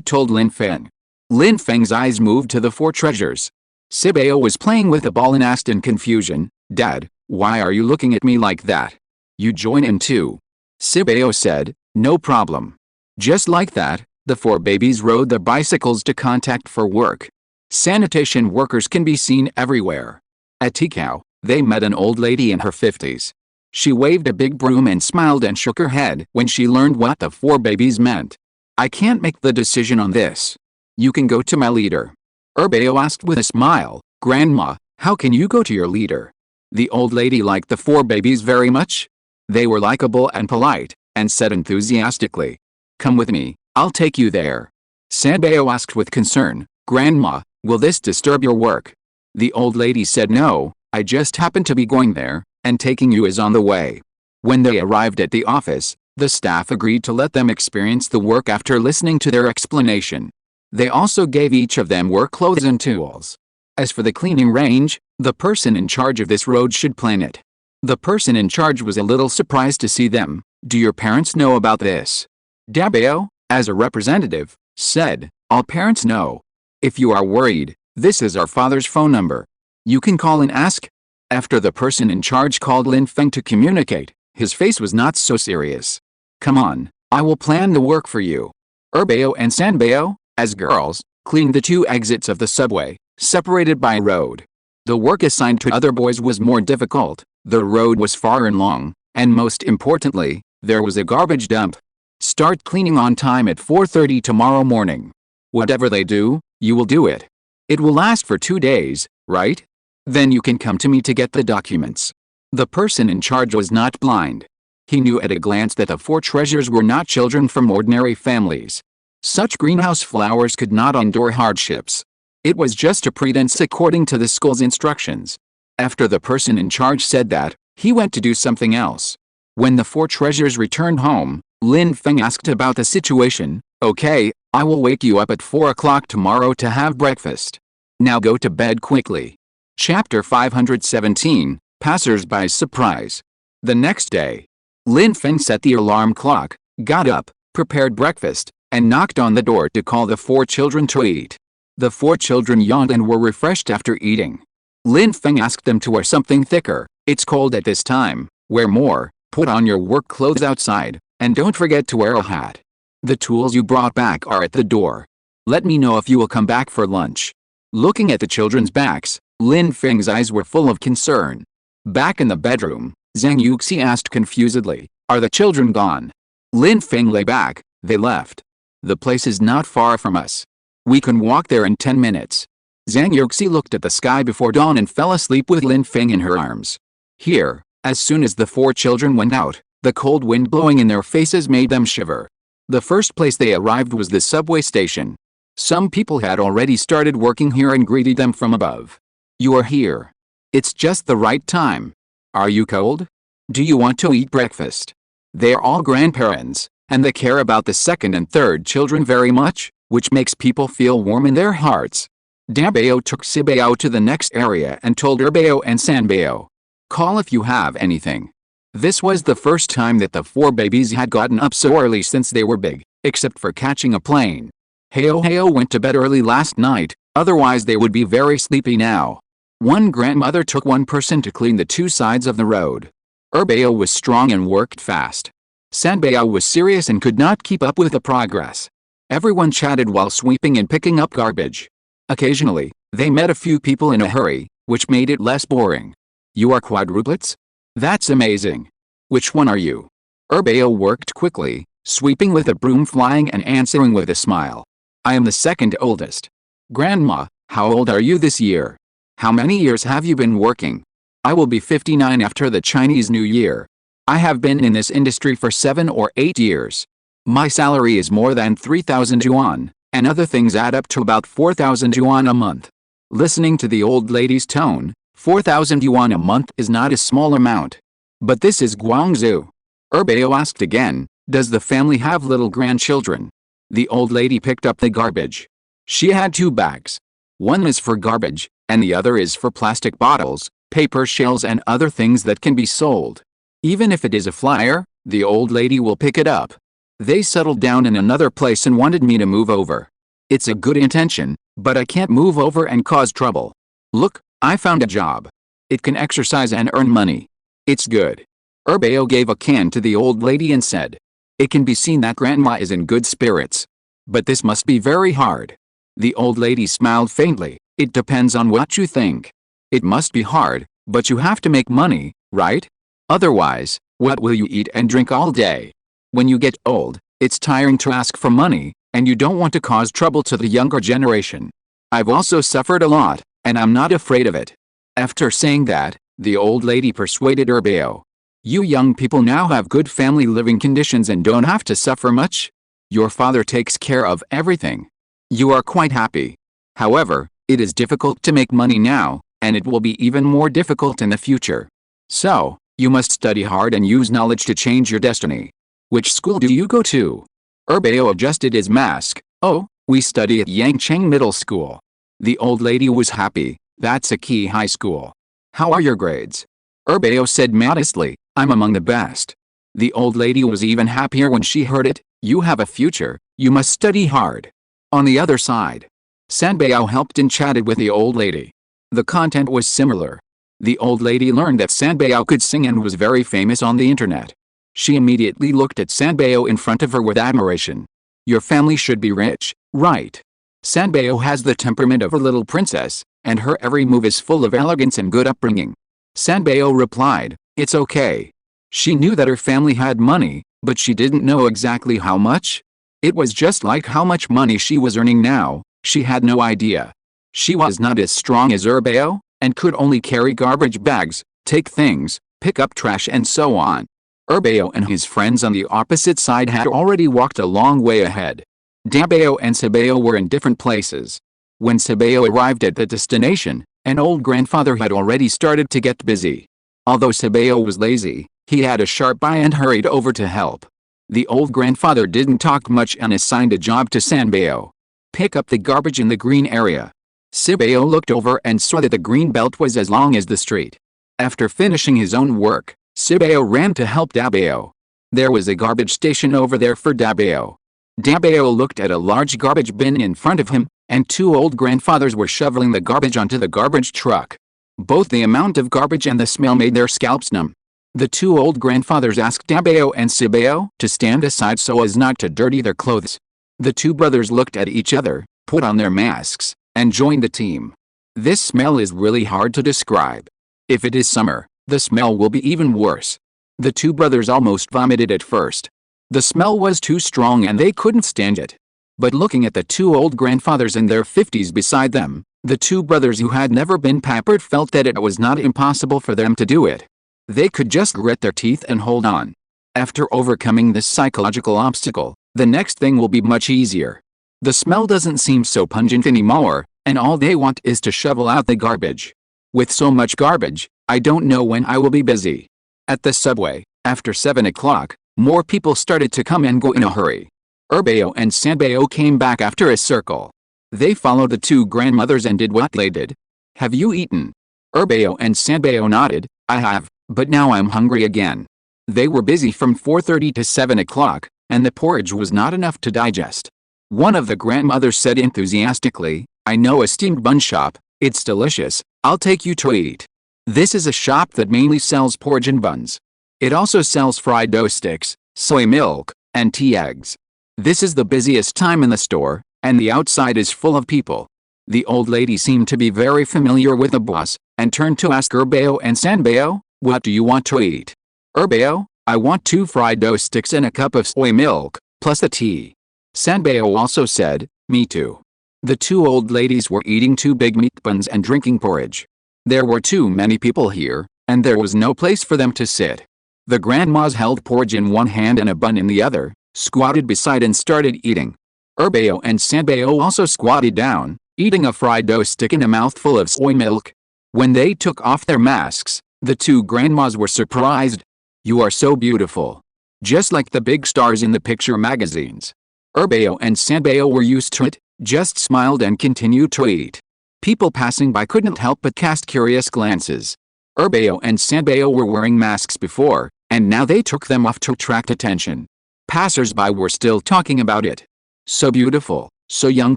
told Lin Feng. Lin Feng's eyes moved to the four treasures. Sibeo was playing with a ball and asked in confusion, Dad, why are you looking at me like that? You join in too. Sibeo said, no problem. Just like that, the four babies rode their bicycles to contact for work. Sanitation workers can be seen everywhere. At Tikao, they met an old lady in her 50s. She waved a big broom and smiled and shook her head when she learned what the four babies meant. I can't make the decision on this. You can go to my leader. Erbeo asked with a smile, Grandma, how can you go to your leader? The old lady liked the four babies very much. They were likable and polite, and said enthusiastically, come with me, I'll take you there. Sanbeo asked with concern, Grandma, will this disturb your work? The old lady said no, I just happen to be going there, and taking you is on the way. When they arrived at the office, the staff agreed to let them experience the work after listening to their explanation. They also gave each of them work clothes and tools. As for the cleaning range, the person in charge of this road should plan it. The person in charge was a little surprised to see them. Do your parents know about this? Dabeo, as a representative, said, all parents know. If you are worried, this is our father's phone number. You can call and ask. After the person in charge called Lin Feng to communicate, his face was not so serious. Come on, I will plan the work for you. Erbeo and Sanbeo, as girls, cleaned the 2 exits of the subway, separated by a road. The work assigned to other boys was more difficult. The road was far and long, and most importantly, there was a garbage dump. Start cleaning on time at 4:30 tomorrow morning. Whatever they do, you will do it. It will last for 2 days, right? Then you can come to me to get the documents. The person in charge was not blind. He knew at a glance that the four treasures were not children from ordinary families. Such greenhouse flowers could not endure hardships. It was just a pretense according to the school's instructions. After the person in charge said that, he went to do something else. When the four treasures returned home, Lin Feng asked about the situation. Okay, I will wake you up at 4 o'clock tomorrow to have breakfast. Now go to bed quickly. Chapter 517, Passers-by's Surprise. The next day, Lin Feng set the alarm clock, got up, prepared breakfast, and knocked on the door to call the four children to eat. The four children yawned and were refreshed after eating. Lin Feng asked them to wear something thicker. It's cold at this time, wear more, put on your work clothes outside, and don't forget to wear a hat. The tools you brought back are at the door. Let me know if you will come back for lunch." Looking at the children's backs, Lin Feng's eyes were full of concern. Back in the bedroom, Zhang Yuxi asked confusedly, "Are the children gone?" Lin Feng lay back. "They left. The place is not far from us. We can walk there in 10 minutes. Zhang Yuxi looked at the sky before dawn and fell asleep with Lin Feng in her arms. Here, as soon as the 4 children went out, the cold wind blowing in their faces made them shiver. The first place they arrived was the subway station. Some people had already started working here and greeted them from above. "You are here. It's just the right time. Are you cold? Do you want to eat breakfast?" They are all grandparents, and they care about the second and third children very much, which makes people feel warm in their hearts. Dabao took Sibao to the next area and told Erbao and Sanbao, "Call if you have anything." This was the first time that the 4 babies had gotten up so early since they were big, except for catching a plane. Heo went to bed early last night, otherwise they would be very sleepy now. One grandmother took one person to clean the 2 sides of the road. Erbao was strong and worked fast. Sanbao was serious and could not keep up with the progress. Everyone chatted while sweeping and picking up garbage. Occasionally, they met a few people in a hurry, which made it less boring. "You are quadruplets? That's amazing. Which one are you?" Erbao worked quickly, sweeping with a broom flying and answering with a smile. "I am the second oldest." "Grandma, how old are you this year? How many years have you been working?" "I will be 59 after the Chinese New Year. I have been in this industry for 7 or 8 years. My salary is more than 3,000 yuan, and other things add up to about 4,000 yuan a month." Listening to the old lady's tone, 4,000 yuan a month is not a small amount. "But this is Guangzhou." Erbao asked again, "Does the family have little grandchildren?" The old lady picked up the garbage. She had 2 bags. One is for garbage, and the other is for plastic bottles, paper shells and other things that can be sold. Even if it is a flyer, the old lady will pick it up. They settled down in another place and wanted me to move over. It's a good intention, but I can't move over and cause trouble. Look, I found a job. It can exercise and earn money. It's good. Erbao gave a can to the old lady and said, "It can be seen that grandma is in good spirits. But this must be very hard." The old lady smiled faintly. "It depends on what you think. It must be hard, but you have to make money, right? Otherwise, what will you eat and drink all day? When you get old, it's tiring to ask for money, and you don't want to cause trouble to the younger generation. I've also suffered a lot, and I'm not afraid of it." After saying that, the old lady persuaded Erbao. "You young people now have good family living conditions and don't have to suffer much. Your father takes care of everything. You are quite happy. However, it is difficult to make money now, and it will be even more difficult in the future. So, you must study hard and use knowledge to change your destiny. Which school do you go to?" Erbao adjusted his mask. "Oh, we study at Yangcheng Middle School." The old lady was happy. "That's a key high school. How are your grades?" Erbao said modestly, "I'm among the best." The old lady was even happier when she heard it. "You have a future, you must study hard." On the other side, Sanbao helped and chatted with the old lady. The content was similar. The old lady learned that Sanbao could sing and was very famous on the internet. She immediately looked at Sanbao in front of her with admiration. "Your family should be rich, right?" Sanbao has the temperament of a little princess, and her every move is full of elegance and good upbringing. Sanbao replied, "It's okay." She knew that her family had money, but she didn't know exactly how much. It was just like how much money she was earning now, she had no idea. She was not as strong as Erbao, and could only carry garbage bags, take things, pick up trash and so on. Erbao and his friends on the opposite side had already walked a long way ahead. Dabao and Sabao were in different places. When Sabao arrived at the destination, an old grandfather had already started to get busy. Although Sabao was lazy, he had a sharp eye and hurried over to help. The old grandfather didn't talk much and assigned a job to Sanbao. "Pick up the garbage in the green area." Sabao looked over and saw that the green belt was as long as the street. After finishing his own work, Sabao ran to help Dabao. There was a garbage station over there for Dabao. Dabao looked at a large garbage bin in front of him, and 2 old grandfathers were shoveling the garbage onto the garbage truck. Both the amount of garbage and the smell made their scalps numb. The 2 old grandfathers asked Dabao and Sabao to stand aside so as not to dirty their clothes. The 2 brothers looked at each other. put on their masks, and join the team. This smell is really hard to describe. If it is summer, the smell will be even worse. The two brothers almost vomited at first. The smell was too strong and they couldn't stand it. But looking at the two old grandfathers in their 50s beside them, the two brothers who had never been pampered felt that it was not impossible for them to do it. They could just grit their teeth and hold on. After overcoming this psychological obstacle, the next thing will be much easier. The smell doesn't seem so pungent anymore, and all they want is to shovel out the garbage. With so much garbage, I don't know when I will be busy. At the subway, after 7 o'clock, more people started to come and go in a hurry. Urbeo and Sanbeo came back after a circle. They followed the two grandmothers and did what they did. Have you eaten? Urbeo and Sanbeo nodded. I have, but now I'm hungry again. They were busy from 4:30 to 7 o'clock, and the porridge was not enough to digest. One of the grandmothers said enthusiastically, I know a steamed bun shop, it's delicious, I'll take you to eat. This is a shop that mainly sells porridge and buns. It also sells fried dough sticks, soy milk, and tea eggs. This is the busiest time in the store, and the outside is full of people. The old lady seemed to be very familiar with the boss, and turned to ask Urbeo and Sanbeo, what do you want to eat? Urbeo, I want 2 fried dough sticks and a cup of soy milk, plus a tea. Sanbeo also said, me too. The two old ladies were eating 2 big meat buns and drinking porridge. There were too many people here, and there was no place for them to sit. The grandmas held porridge in one hand and a bun in the other, squatted beside and started eating. Urbeo and Sanbeo also squatted down, eating a fried dough stick and a mouthful of soy milk. When they took off their masks, the two grandmas were surprised. You are so beautiful. Just like the big stars in the picture magazines. Urbeo and Sanbeo were used to it, just smiled and continued to eat. People passing by couldn't help but cast curious glances. Urbeo and Sanbeo were wearing masks before, and now they took them off to attract attention. Passers-by were still talking about it. So beautiful, so young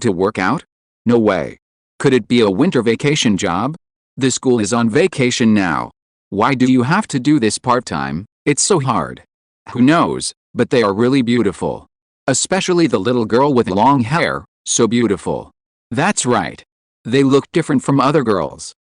to work out? No way. Could it be a winter vacation job? The school is on vacation now. Why do you have to do this part-time? It's so hard. Who knows, but they are really beautiful. Especially the little girl with long hair, so beautiful. That's right. They look different from other girls.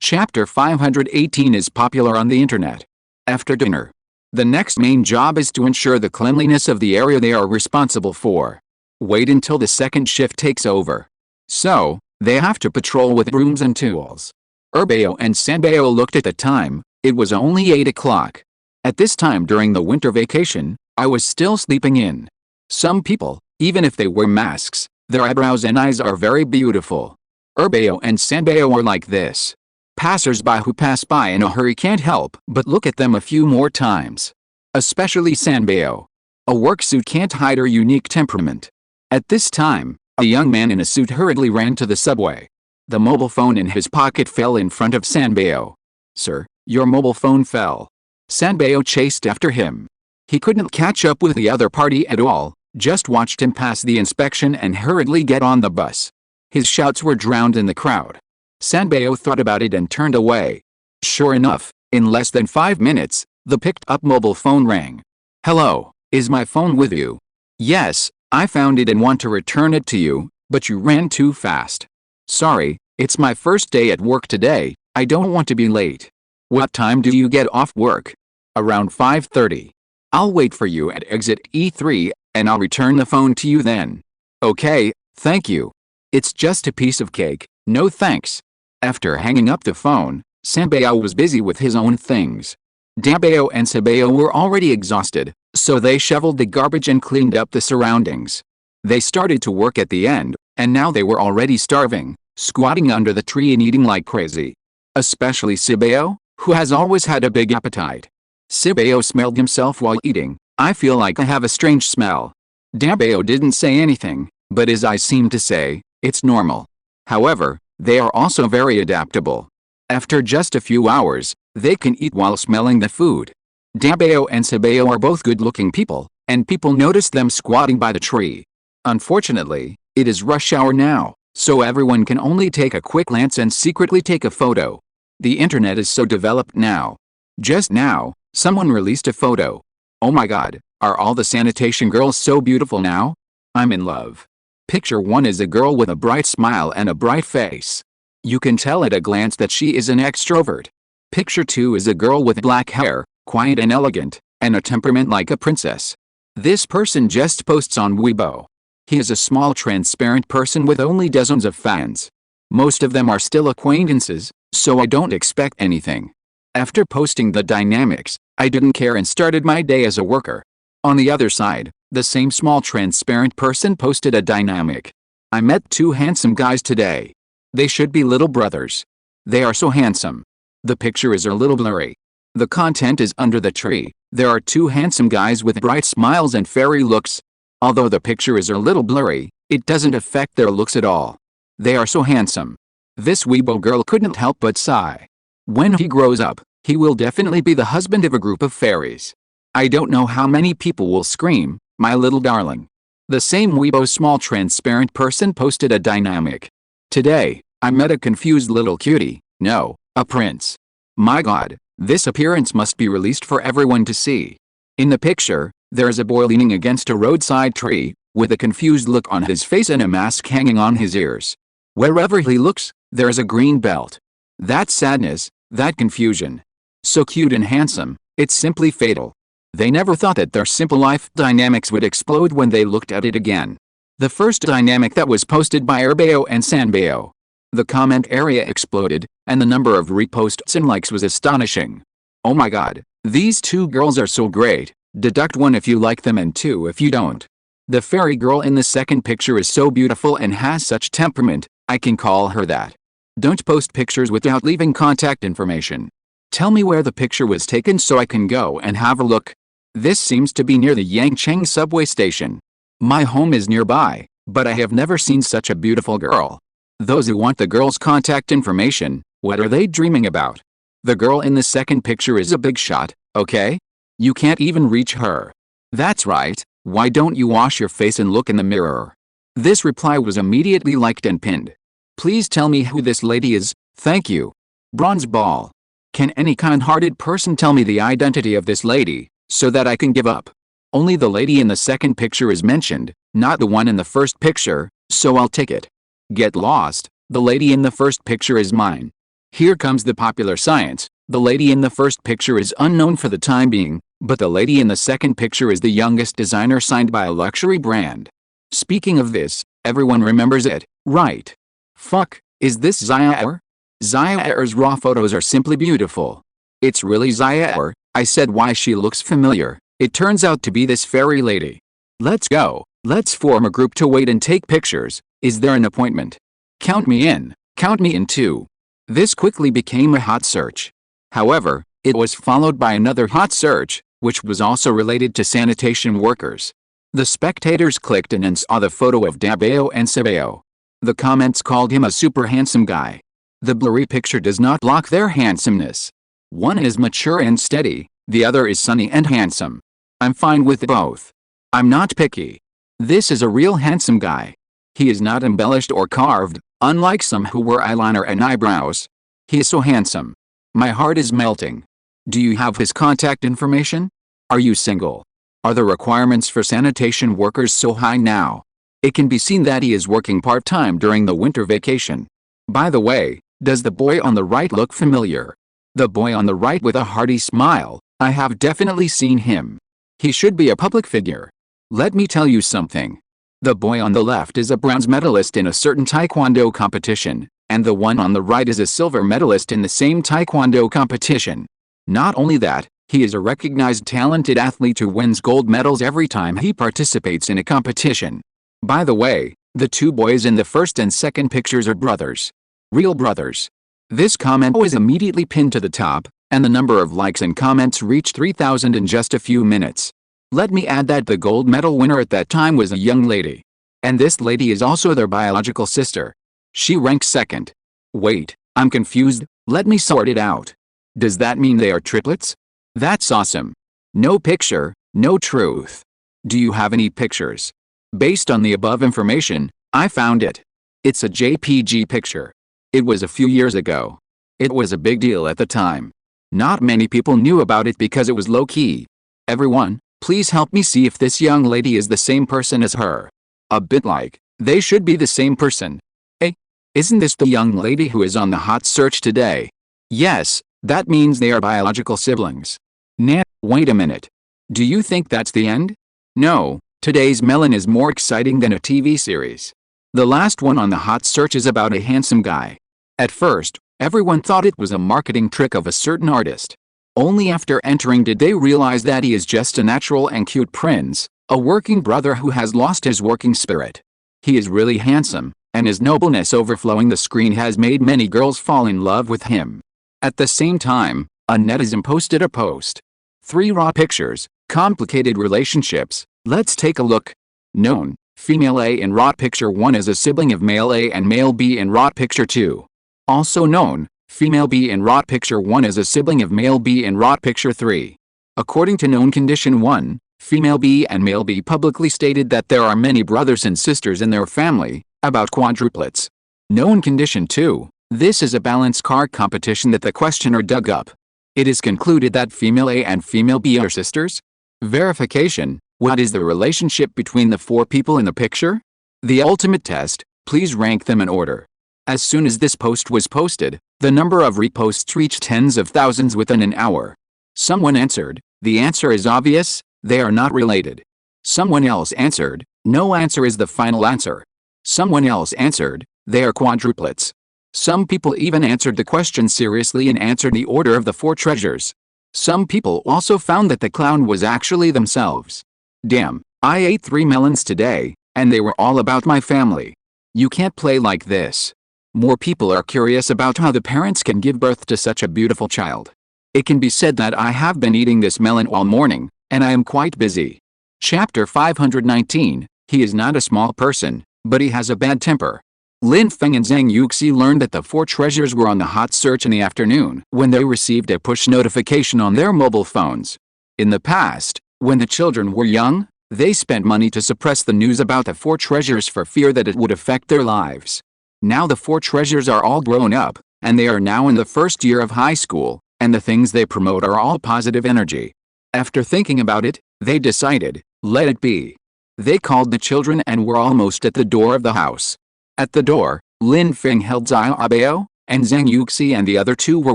Chapter 518 is popular on the internet. After dinner. The next main job is to ensure the cleanliness of the area they are responsible for. Wait until the second shift takes over. So, they have to patrol with brooms and tools. Urbeo and Sanbeo looked at the time, it was only 8 o'clock. At this time during the winter vacation, I was still sleeping in. Some people, even if they wear masks, their eyebrows and eyes are very beautiful. Urbeo and Sanbeo are like this. Passers-by who pass by in a hurry can't help but look at them a few more times. Especially Sanbeo. A work suit can't hide her unique temperament. At this time, a young man in a suit hurriedly ran to the subway. The mobile phone in his pocket fell in front of Sanbeo. Sir, your mobile phone fell. Sanbeo chased after him. He couldn't catch up with the other party at all, just watched him pass the inspection and hurriedly get on the bus. His shouts were drowned in the crowd. Sanbeo thought about it and turned away. Sure enough, in less than 5 minutes, the picked-up mobile phone rang. Hello, is my phone with you? Yes, I found it and want to return it to you, but you ran too fast. Sorry, it's my first day at work today, I don't want to be late. What time do you get off work? Around 5:30. I'll wait for you at exit E3, and I'll return the phone to you then. Okay, thank you. It's just a piece of cake, no thanks. After hanging up the phone, Sanbeo was busy with his own things. Sanbeo and Sanbeo were already exhausted, so they shoveled the garbage and cleaned up the surroundings. They started to work at the end, and now they were already starving, squatting under the tree and eating like crazy. Especially Sanbeo, who has always had a big appetite. Sanbeo smelled himself while eating. I feel like I have a strange smell. Sanbeo didn't say anything, but his eyes seemed to say, it's normal. However, they are also very adaptable. After just a few hours, they can eat while smelling the food. Sanbeo and Sanbeo are both good-looking people, and people notice them squatting by the tree. Unfortunately, it is rush hour now, so everyone can only take a quick glance and secretly take a photo. The internet is so developed now. Just now, someone released a photo. Oh my god, are all the sanitation girls so beautiful now? I'm in love. Picture 1 is a girl with a bright smile and a bright face. You can tell at a glance that she is an extrovert. Picture 2 is a girl with black hair, quiet and elegant, and a temperament like a princess. This person just posts on Weibo. He is a small transparent person with only dozens of fans. Most of them are still acquaintances, so I don't expect anything. After posting the dynamics, I didn't care and started my day as a worker. On the other side, the same small transparent person posted a dynamic. I met 2 handsome guys today. They should be little brothers. They are so handsome. The picture is a little blurry. The content is under the tree. There are 2 handsome guys with bright smiles and fairy looks. Although the picture is a little blurry, it doesn't affect their looks at all. They are so handsome. This Weibo girl couldn't help but sigh. When he grows up, he will definitely be the husband of a group of fairies. I don't know how many people will scream, "My little darling." The same Weibo small transparent person posted a dynamic. Today, I met a confused little cutie, no, a prince. My god, this appearance must be released for everyone to see. In the picture, there is a boy leaning against a roadside tree, with a confused look on his face and a mask hanging on his ears. Wherever he looks, there is a green belt. That sadness, that confusion. So cute and handsome, it's simply fatal. They never thought that their simple life dynamics would explode when they looked at it again. The first dynamic that was posted by Erbeo and Sanbeo. The comment area exploded, and the number of reposts and likes was astonishing. Oh my god, these 2 girls are so great. Deduct 1 if you like them and 2 if you don't. The fairy girl in the second picture is so beautiful and has such temperament, I can call her that. Don't post pictures without leaving contact information. Tell me where the picture was taken so I can go and have a look. This seems to be near the Yangcheng subway station. My home is nearby, but I have never seen such a beautiful girl. Those who want the girl's contact information, what are they dreaming about? The girl in the second picture is a big shot, okay? You can't even reach her. That's right, why don't you wash your face and look in the mirror? This reply was immediately liked and pinned. Please tell me who this lady is, thank you. Bronze ball. Can any kind-hearted person tell me the identity of this lady, so that I can give up? Only the lady in the second picture is mentioned, not the one in the first picture, so I'll take it. Get lost, the lady in the first picture is mine. Here comes the popular science, the lady in the first picture is unknown for the time being, but the lady in the second picture is the youngest designer signed by a luxury brand. Speaking of this, everyone remembers it, right? Fuck, is this Zaya? Zaya's raw photos are simply beautiful. It's really Zaya. I said why she looks familiar. It turns out to be this fairy lady. Let's go, let's form a group to wait and take pictures. Is there an appointment? Count me in too. This quickly became a hot search. However, it was followed by another hot search, which was also related to sanitation workers. The spectators clicked in and saw the photo of Dabeo and Sebeo. The comments called him a super handsome guy. The blurry picture does not block their handsomeness. One is mature and steady, the other is sunny and handsome. I'm fine with both. I'm not picky. This is a real handsome guy. He is not embellished or carved, unlike some who wear eyeliner and eyebrows. He is so handsome. My heart is melting. Do you have his contact information? Are you single? Are the requirements for sanitation workers so high now? It can be seen that he is working part-time during the winter vacation. By the way, does the boy on the right look familiar? The boy on the right with a hearty smile, I have definitely seen him. He should be a public figure. Let me tell you something. The boy on the left is a bronze medalist in a certain taekwondo competition, and the one on the right is a silver medalist in the same taekwondo competition. Not only that, he is a recognized talented athlete who wins gold medals every time he participates in a competition. By the way, the 2 boys in the first and second pictures are brothers. Real brothers. This comment was immediately pinned to the top, and the number of likes and comments reached 3,000 in just a few minutes. Let me add that the gold medal winner at that time was a young lady. And this lady is also their biological sister. She ranks second. Wait, I'm confused, let me sort it out. Does that mean they are triplets? That's awesome. No picture, no truth. Do you have any pictures? Based on the above information, I found it. It's a JPG picture. It was a few years ago. It was a big deal at the time. Not many people knew about it because it was low-key. Everyone, please help me see if this young lady is the same person as her. A bit like, They should be the same person. Eh? Isn't this the young lady who is on the hot search today? Yes, that means they are biological siblings. Nah, wait a minute. Do you think that's the end? No, today's melon is more exciting than a TV series. The last one on the hot search is about a handsome guy. At first, everyone thought it was a marketing trick of a certain artist. Only after entering did they realize that he is just a natural and cute prince, a working brother who has lost his working spirit. He is really handsome, and his nobleness overflowing the screen has made many girls fall in love with him. At the same time, a netizen posted a post. 3 raw pictures, complicated relationships, let's take a look. Known, female A in raw picture 1 is a sibling of male A and male B in raw picture 2. Also known, female B in raw picture 1 is a sibling of male B in raw picture 3. According to known condition 1, female B and male B publicly stated that there are many brothers and sisters in their family, about quadruplets. Known condition 2, this is a balance card competition that the questioner dug up. It is concluded that female A and female B are sisters. Verification, what is the relationship between the 4 people in the picture? The ultimate test, please rank them in order. As soon as this post was posted, the number of reposts reached tens of thousands within an hour. Someone answered, the answer is obvious, they are not related. Someone else answered, no answer is the final answer. Someone else answered, they are quadruplets. Some people even answered the question seriously and answered the order of the 4 treasures. Some people also found that the clown was actually themselves. Damn, I ate 3 melons today, and they were all about my family. You can't play like this. More people are curious about how the parents can give birth to such a beautiful child. It can be said that I have been eating this melon all morning, and I am quite busy. Chapter 519, he is not a small person, but he has a bad temper. Lin Feng and Zhang Yuxi learned that the 4 treasures were on the hot search in the afternoon when they received a push notification on their mobile phones. In the past, when the children were young, they spent money to suppress the news about the 4 treasures for fear that it would affect their lives. Now the 4 treasures are all grown up, and they are now in the first year of high school, and the things they promote are all positive energy. After thinking about it, they decided, let it be. They called the children and were almost at the door of the house. At the door, Lin Feng held Xiaobao, and Zhang Yuxi and the other 2 were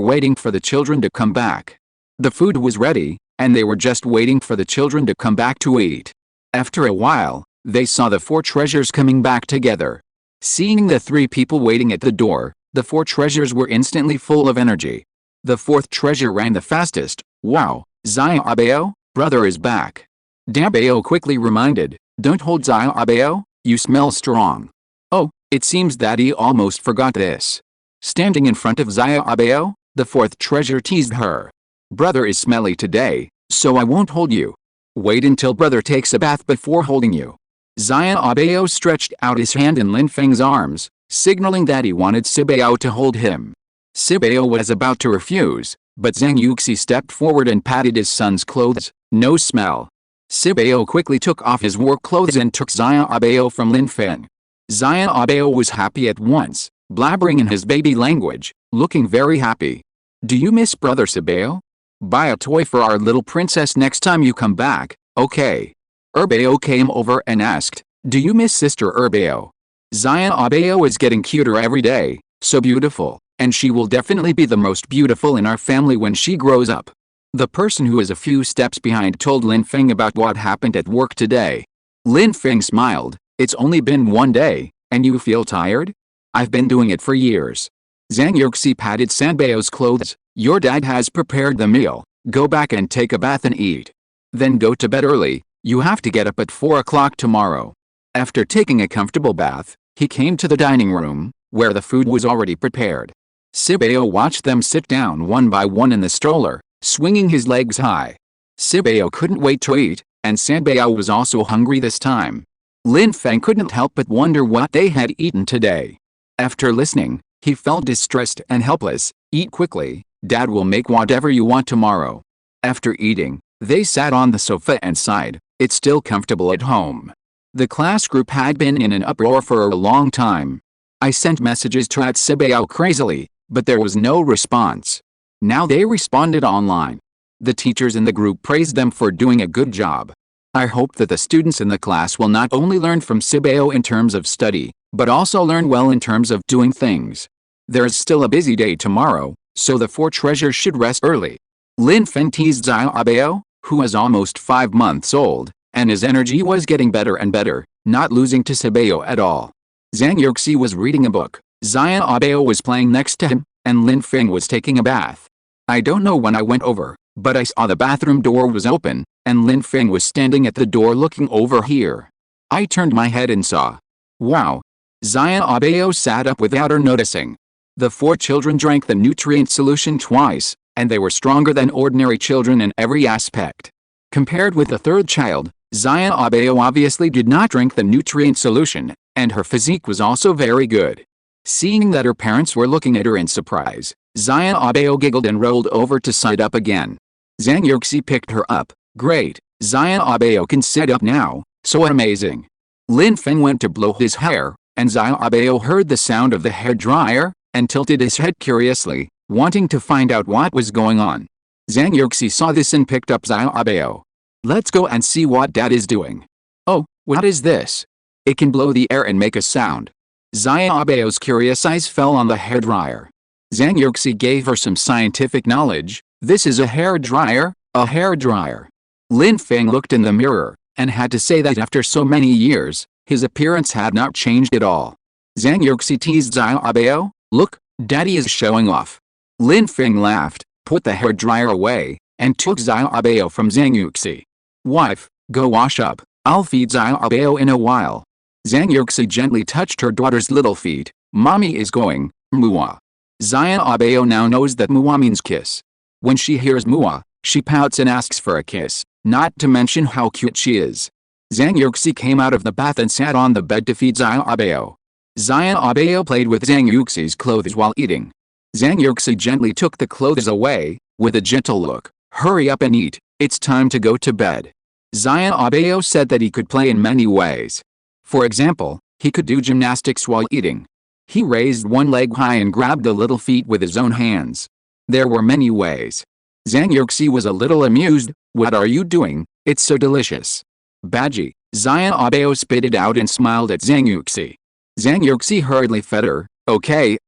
waiting for the children to come back. The food was ready, and they were just waiting for the children to come back to eat. After a while, they saw the 4 treasures coming back together. Seeing the 3 people waiting at the door, the 4 treasures were instantly full of energy. The 4th treasure ran the fastest. Wow, Xiaobao, brother is back. Dabao quickly reminded, don't hold Xiaobao, you smell strong. Oh, it seems that he almost forgot this. Standing in front of Xiaobao, the 4th treasure teased her. Brother is smelly today, so I won't hold you. Wait until brother takes a bath before holding you. Xiaobao stretched out his hand in Lin Feng's arms, signaling that he wanted Sibao to hold him. Sibao was about to refuse, but Zhang Yuxi stepped forward and patted his son's clothes. No smell. Sibao quickly took off his work clothes and took Xiaobao from Lin Feng. Xiaobao was happy at once, blabbering in his baby language, looking very happy. Do you miss brother Sibao? Buy a toy for our little princess next time you come back, okay? Erbao came over and asked, do you miss sister Erbao? Xiaobao is getting cuter every day, so beautiful, and she will definitely be the most beautiful in our family when she grows up. The person who is a few steps behind told Lin Feng about what happened at work today. Lin Feng smiled. It's only been 1 day, and you feel tired? I've been doing it for years. Zhang Yuxi patted Sanbao's clothes. Your dad has prepared the meal. Go back and take a bath and eat. Then go to bed early. You have to get up at 4 o'clock tomorrow. After taking a comfortable bath, he came to the dining room, where the food was already prepared. Sibao watched them sit down one by one in the stroller, swinging his legs high. Sibao couldn't wait to eat, and Sanbao was also hungry this time. Lin Feng couldn't help but wonder what they had eaten today. After listening, he felt distressed and helpless. Eat quickly, Dad will make whatever you want tomorrow. After eating, they sat on the sofa and sighed. It's still comfortable at home. The class group had been in an uproar for a long time. I sent messages to Sibao crazily, but there was no response. Now they responded online. The teachers in the group praised them for doing a good job. I hope that the students in the class will not only learn from Sibeo in terms of study, but also learn well in terms of doing things. There's still a busy day tomorrow, so the four treasures should rest early. Lin Feng teased Xiaobao, who was almost 5 months old, and his energy was getting better and better, not losing to Sibeo at all. Zhang Yuxi was reading a book, Xiaobao was playing next to him, and Lin Feng was taking a bath. I don't know when I went over, but I saw the bathroom door was open, and Lin Feng was standing at the door looking over here. I turned my head and saw. Wow! Xiaobao sat up without her noticing. The four children drank the nutrient solution twice, and they were stronger than ordinary children in every aspect. Compared with the third child, Xiaobao obviously did not drink the nutrient solution, and her physique was also very good. Seeing that her parents were looking at her in surprise, Xiaobao giggled and rolled over to sit up again. Zhang Yuxi picked her up. Great, Xiaobao can sit up now, so amazing. Lin Feng went to blow his hair, and Xiaobao heard the sound of the hair dryer, and tilted his head curiously, wanting to find out what was going on. Zhang Yuxi saw this and picked up Xiaobao. Let's go and see what Dad is doing. Oh, what is this? It can blow the air and make a sound. Xiaobao's curious eyes fell on the hairdryer. Zhang Yuxi gave her some scientific knowledge. This is a hairdryer, a hairdryer. Lin Feng looked in the mirror, and had to say that after so many years, his appearance had not changed at all. Zhang Yuxi teased Xiaobao, look, Daddy is showing off. Lin Feng laughed, put the hairdryer away, and took Xiaobao from Zhang Yuxi. Wife, go wash up, I'll feed Xiaobao in a while. Zhang Yuxi gently touched her daughter's little feet. Mommy is going, Mua. Xiaobao now knows that Mua means kiss. When she hears Mua, she pouts and asks for a kiss, not to mention how cute she is. Zhang Yuxi came out of the bath and sat on the bed to feed Xiaobao. Xiaobao played with Zhang Yuxi's clothes while eating. Zhang Yuxi gently took the clothes away, with a gentle look. Hurry up and eat, it's time to go to bed. Xiaobao said that he could play in many ways. For example, he could do gymnastics while eating. He raised one leg high and grabbed the little feet with his own hands. There were many ways. Zhang Yuxi was a little amused. What are you doing? It's so delicious. Badgie. Xiaobao spit it out and smiled at Zhang Yuxi. Zhang Yuxi hurriedly fed her. Okay,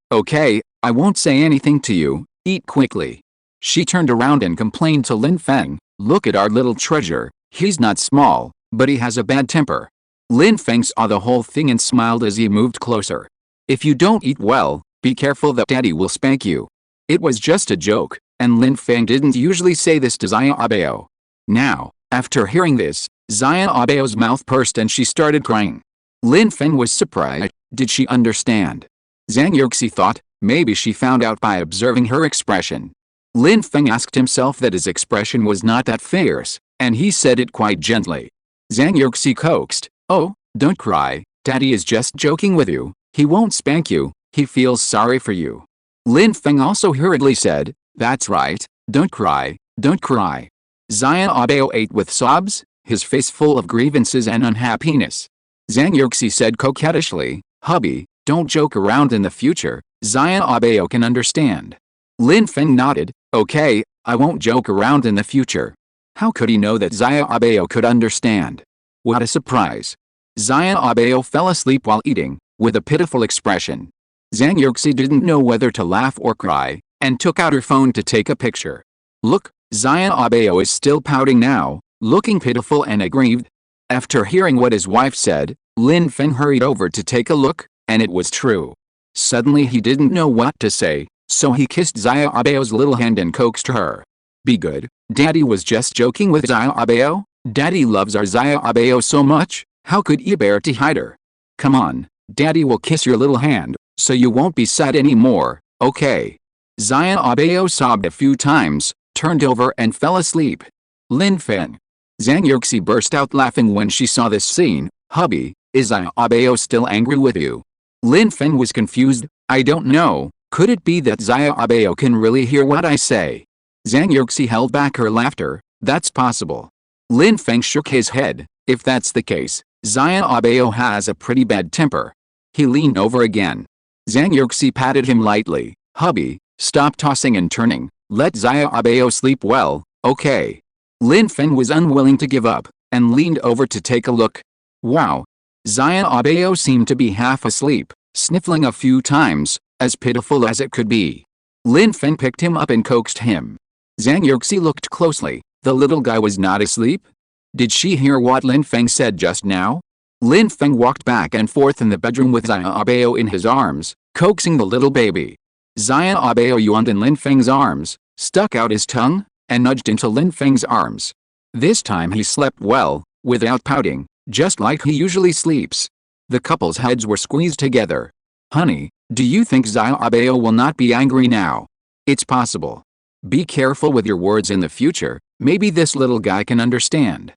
I won't say anything to you, eat quickly. She turned around and complained to Lin Feng, look at our little treasure, he's not small, but he has a bad temper. Lin Feng saw the whole thing and smiled as he moved closer. If you don't eat well, be careful that Daddy will spank you. It was just a joke, and Lin Feng didn't usually say this to Xiaobao. Now, after hearing this, Xiaobao's mouth pursed and she started crying. Lin Feng was surprised. Did she understand? Zhang Yuxi thought, maybe she found out by observing her expression. Lin Feng asked himself that his expression was not that fierce, and he said it quite gently. Zhang Yuxi coaxed, oh, don't cry, Daddy is just joking with you, he won't spank you, he feels sorry for you. Lin Feng also hurriedly said, that's right, don't cry, don't cry. Xiaobao ate with sobs, his face full of grievances and unhappiness. Zhang Yuxi said coquettishly, hubby, don't joke around in the future, Xiaobao can understand. Lin Feng nodded, okay, I won't joke around in the future. How could he know that Xiaobao could understand? What a surprise. Xiaobao fell asleep while eating, with a pitiful expression. Zhang Yuxi didn't know whether to laugh or cry, and took out her phone to take a picture. Look, Xiaobao is still pouting now, looking pitiful and aggrieved. After hearing what his wife said, Lin Feng hurried over to take a look, and it was true. Suddenly he didn't know what to say, so he kissed Xiaobao's little hand and coaxed her. Be good, Daddy was just joking with Xiaobao. Daddy loves our Xiaobao so much, how could he bear to hide her? Come on, Daddy will kiss your little hand, so you won't be sad anymore, okay? Xiaobao sobbed a few times, turned over and fell asleep. Lin Feng. Zhang Yuxi burst out laughing when she saw this scene. Hubby, is Xiaobao still angry with you? Lin Feng was confused. I don't know, could it be that Xiaobao can really hear what I say? Zhang Yuxi held back her laughter. That's possible. Lin Feng shook his head. If that's the case, Xiaobao has a pretty bad temper. He leaned over again. Zhang Yuxi patted him lightly. Hubby, stop tossing and turning. Let Xiaobao sleep well, okay? Lin Feng was unwilling to give up, and leaned over to take a look. Wow. Zhang Yuxi seemed to be half asleep, sniffling a few times, as pitiful as it could be. Lin Feng picked him up and coaxed him. Zhang Yuxi looked closely. The little guy was not asleep? Did she hear what Lin Feng said just now? Lin Feng walked back and forth in the bedroom with Zhang Yuxi in his arms, coaxing the little baby. Zhang Yuxi yawned in Lin Feng's arms, stuck out his tongue, and nudged into Lin Feng's arms. This time he slept well, without pouting, just like he usually sleeps. The couple's heads were squeezed together. Honey, do you think Zhang Yuxi will not be angry now? It's possible. Be careful with your words in the future, maybe this little guy can understand.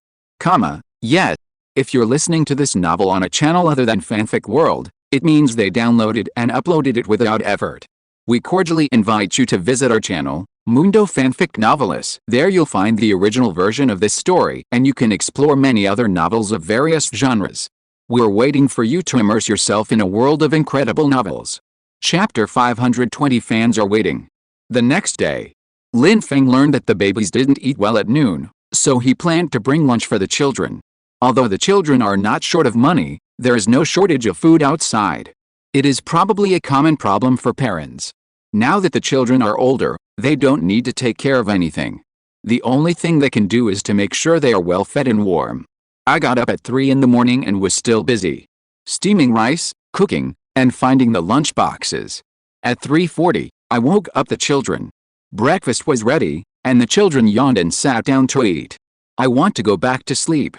Yes. If you're listening to this novel on a channel other than Fanfic World, it means they downloaded and uploaded it without effort. We cordially invite you to visit our channel, Mundo Fanfic Novelis. There you'll find the original version of this story and you can explore many other novels of various genres. We're waiting for you to immerse yourself in a world of incredible novels. Chapter 520 Fans are waiting. The next day, Lin Feng learned that the babies didn't eat well at noon, so he planned to bring lunch for the children. Although the children are not short of money, there is no shortage of food outside. It is probably a common problem for parents. Now that the children are older, they don't need to take care of anything. The only thing they can do is to make sure they are well fed and warm. I got up at 3 in the morning and was still busy steaming rice, cooking, and finding the lunch boxes. At 3:40, I woke up the children. Breakfast was ready, and the children yawned and sat down to eat. I want to go back to sleep.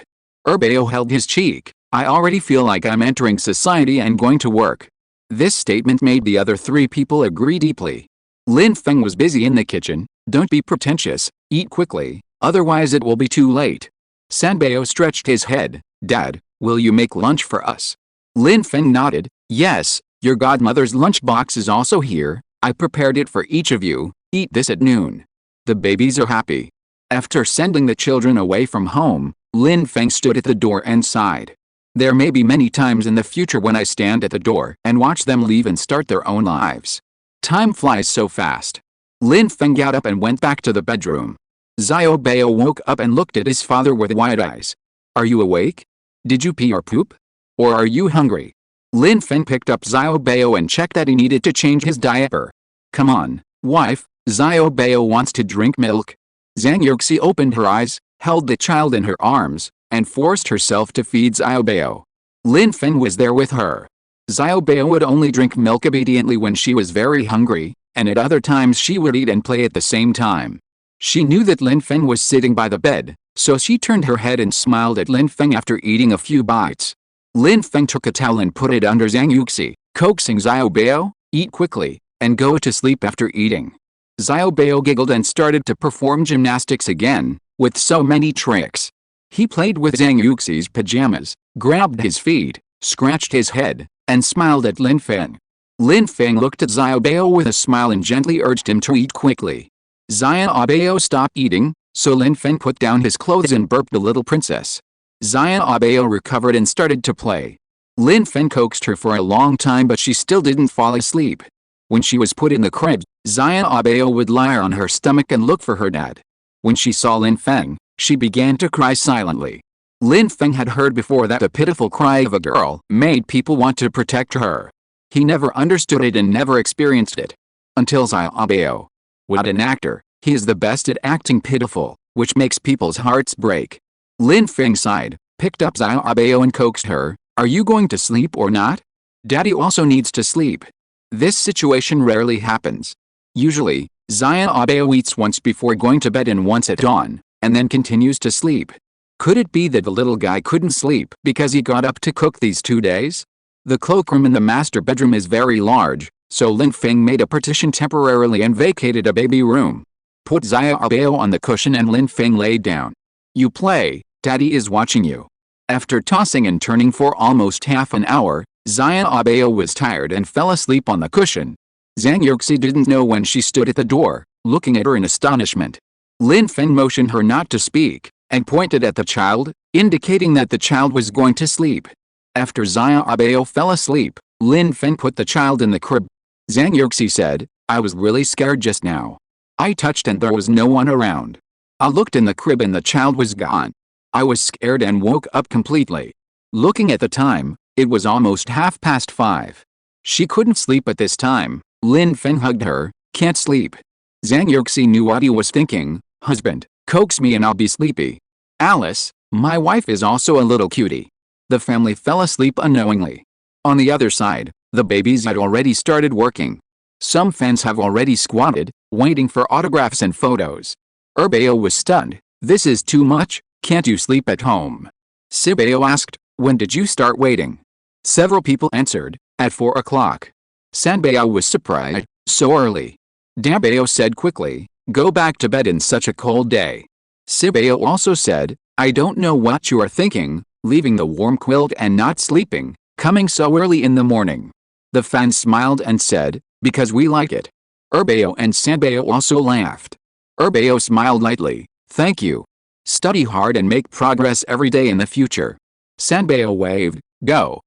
Urbeo held his cheek. I already feel like I'm entering society and going to work. This statement made the other three people agree deeply. Lin Feng was busy in the kitchen. Don't be pretentious, eat quickly, otherwise it will be too late. Sanbeo stretched his head. Dad, will you make lunch for us? Lin Feng nodded. Yes, your godmother's lunchbox is also here. I prepared it for each of you. Eat this at noon. The babies are happy. After sending the children away from home, Lin Feng stood at the door and sighed. There may be many times in the future when I stand at the door and watch them leave and start their own lives. Time flies so fast. Lin Feng got up and went back to the bedroom. Xiaobao woke up and looked at his father with wide eyes. Are you awake? Did you pee or poop? Or are you hungry? Lin Feng picked up Xiaobao and checked that he needed to change his diaper. Come on, wife, Xiaobao wants to drink milk. Zhang Yuxi opened her eyes, held the child in her arms, and forced herself to feed Xiaobao. Lin Feng was there with her. Xiaobao would only drink milk obediently when she was very hungry, and at other times she would eat and play at the same time. She knew that Lin Feng was sitting by the bed, so she turned her head and smiled at Lin Feng after eating a few bites. Lin Feng took a towel and put it under Zhang Yuxi, coaxing Xiaobao, eat quickly, and go to sleep after eating. Xiaobao giggled and started to perform gymnastics again, with so many tricks. He played with Zhang Yuxi's pajamas, grabbed his feet, scratched his head, and smiled at Lin Feng. Lin Feng looked at Xiaobao with a smile and gently urged him to eat quickly. Xiaobao stopped eating, so Lin Feng put down his clothes and burped the little princess. Xiaobao recovered and started to play. Lin Feng coaxed her for a long time but she still didn't fall asleep. When she was put in the crib, Xiaobao would lie on her stomach and look for her dad. When she saw Lin Feng, she began to cry silently. Lin Feng had heard before that the pitiful cry of a girl made people want to protect her. He never understood it and never experienced it. Until Xiaobao. What an actor, he is the best at acting pitiful, which makes people's hearts break. Lin Feng sighed, picked up Xiaobao and coaxed her. Are you going to sleep or not? Daddy also needs to sleep. This situation rarely happens. Usually, Xiaobao eats once before going to bed and once at dawn, and then continues to sleep. Could it be that the little guy couldn't sleep because he got up to cook these 2 days? The cloakroom in the master bedroom is very large, so Lin Feng made a partition temporarily and vacated a baby room. Put Xiaobao on the cushion and Lin Feng laid down. You play, Daddy is watching you. After tossing and turning for almost half an hour, Xiaobao was tired and fell asleep on the cushion. Zhang Yuxi didn't know when she stood at the door, looking at her in astonishment. Lin Feng motioned her not to speak, and pointed at the child, indicating that the child was going to sleep. After Xiaobao fell asleep, Lin Feng put the child in the crib. Zhang Yuxi said, I was really scared just now. I touched and there was no one around. I looked in the crib and the child was gone. I was scared and woke up completely. Looking at the time, it was almost 5:30. She couldn't sleep at this time. Lin Feng hugged her. Can't sleep. Zhang Yuxi knew what he was thinking. Husband, coax me and I'll be sleepy. Alice, my wife, is also a little cutie. The family fell asleep unknowingly. On the other side, the babies had already started working. Some fans have already squatted, waiting for autographs and photos. Erbeo was stunned. This is too much, can't you sleep at home? Sibeo asked, when did you start waiting? Several people answered, at 4 o'clock. Sanbeo was surprised, so early. Dabeo said quickly, go back to bed in such a cold day. Sibeo also said, I don't know what you are thinking, leaving the warm quilt and not sleeping, coming so early in the morning. The fans smiled and said, because we like it. Erbeo and Sanbeo also laughed. Erbeo smiled lightly, thank you. Study hard and make progress every day in the future. Sanbeo waved, go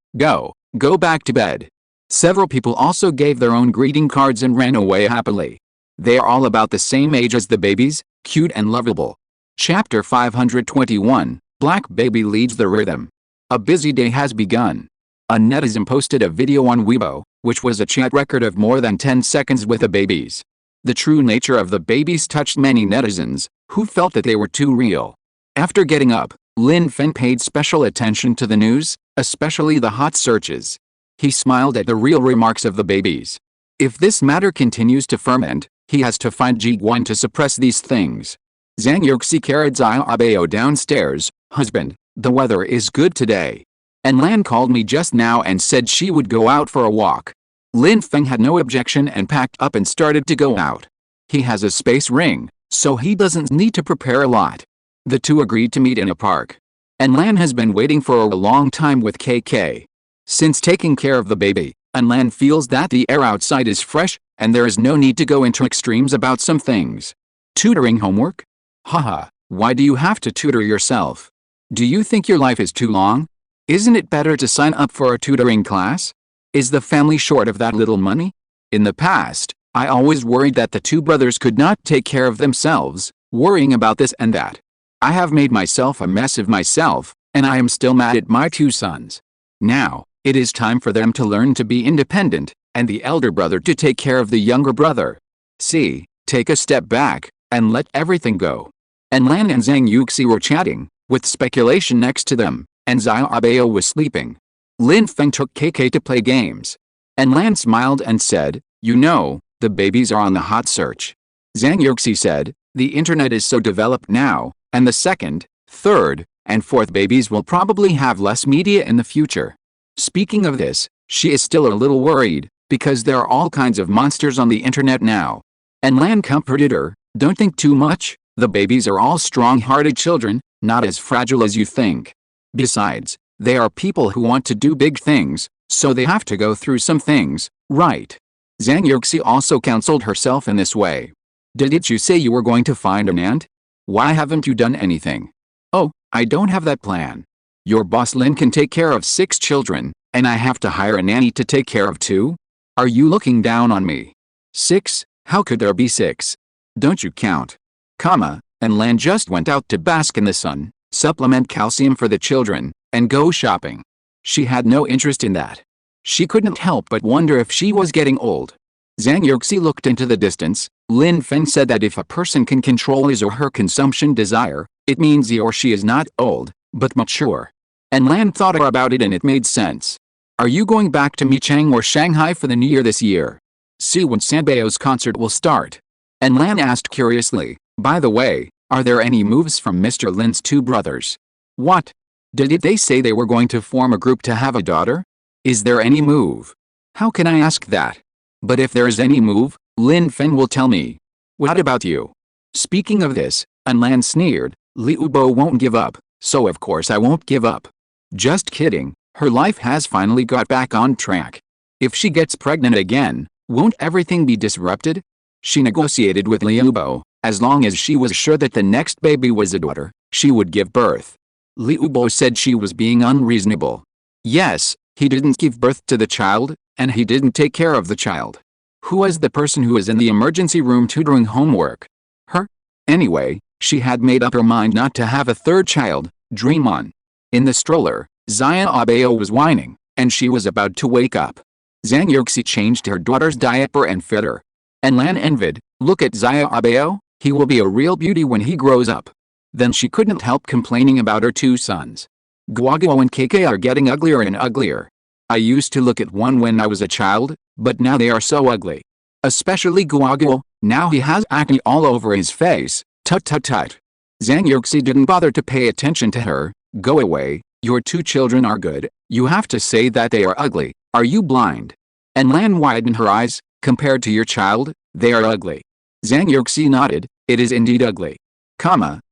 back to bed. Several people also gave their own greeting cards and ran away happily. They are all about the same age as the babies, cute and lovable. Chapter 521, Black Baby Leads the Rhythm. A busy day has begun. A netizen posted a video on Weibo, which was a chat record of more than 10 seconds with the babies. The true nature of the babies touched many netizens, who felt that they were too real. After getting up, Lin Feng paid special attention to the news, especially the hot searches. He smiled at the real remarks of the babies. If this matter continues to ferment, he has to find Ji1 to suppress these things. Zhang Yuxi carried Xiaobao downstairs. Husband, the weather is good today. And Lan called me just now and said she would go out for a walk. Lin Feng had no objection and packed up and started to go out. He has a space ring, so he doesn't need to prepare a lot. The two agreed to meet in a park. And Lan has been waiting for a long time with KK. Since taking care of the baby, Lan feels that the air outside is fresh, and there is no need to go into extremes about some things. Tutoring homework? Haha, why do you have to tutor yourself? Do you think your life is too long? Isn't it better to sign up for a tutoring class? Is the family short of that little money? In the past, I always worried that the two brothers could not take care of themselves, worrying about this and that. I have made myself a mess of myself, and I am still mad at my two sons. Now, it is time for them to learn to be independent, and the elder brother to take care of the younger brother. See, take a step back, and let everything go. And Lan and Zhang Yuxi were chatting, with speculation next to them, and Xiaobao was sleeping. Lin Feng took KK to play games. And Lan smiled and said, you know, the babies are on the hot search. Zhang Yuxi said, the internet is so developed now, and the second, third, and fourth babies will probably have less media in the future. Speaking of this, she is still a little worried, because there are all kinds of monsters on the internet now. And Lan comforted her, don't think too much, the babies are all strong-hearted children, not as fragile as you think. Besides, they are people who want to do big things, so they have to go through some things, right? Zhang Yuxi also counseled herself in this way. Didn't you say you were going to find an aunt? Why haven't you done anything? Oh, I don't have that plan. Your boss Lin can take care of 6 children, and I have to hire a nanny to take care of 2? Are you looking down on me? 6? How could there be 6? Don't you count? And Lan just went out to bask in the sun, supplement calcium for the children, and go shopping. She had no interest in that. She couldn't help but wonder if she was getting old. Zhang Yuxi looked into the distance. Lin Feng said that if a person can control his or her consumption desire, it means he or she is not old, but mature. And Lan thought about it and it made sense. Are you going back to Michang or Shanghai for the New Year this year? See when Sanbeo's concert will start. And Lan asked curiously, by the way, are there any moves from Mr. Lin's 2 brothers? What? Did they say they were going to form a group to have a daughter? Is there any move? How can I ask that? But if there is any move, Lin Feng will tell me. What about you? Speaking of this, Lan sneered, Liu Bo won't give up, so of course I won't give up. Just kidding, her life has finally got back on track. If she gets pregnant again, won't everything be disrupted? She negotiated with Liu Bo, as long as she was sure that the next baby was a daughter, she would give birth. Liu Bo said she was being unreasonable. Yes, he didn't give birth to the child, and he didn't take care of the child. Who was the person who was in the emergency room tutoring homework? Her? Anyway, she had made up her mind not to have a 3rd child, Dream on. In the stroller, Zhang Yuxi was whining, and she was about to wake up. Zhang Yuxi changed her daughter's diaper and fed her. And Lan envied, look at Zhang Yuxi, he will be a real beauty when he grows up. Then she couldn't help complaining about her two sons. Guoguo and KK are getting uglier and uglier. I used to look at one when I was a child, but now they are so ugly. Especially Guoguo, now he has acne all over his face, tut tut tut. Zhang Yuxi didn't bother to pay attention to her. Go away, your two children are good, you have to say that they are ugly, are you blind? And Lan widened her eyes, compared to your child, they are ugly. Zhang Yuxi nodded, it is indeed ugly.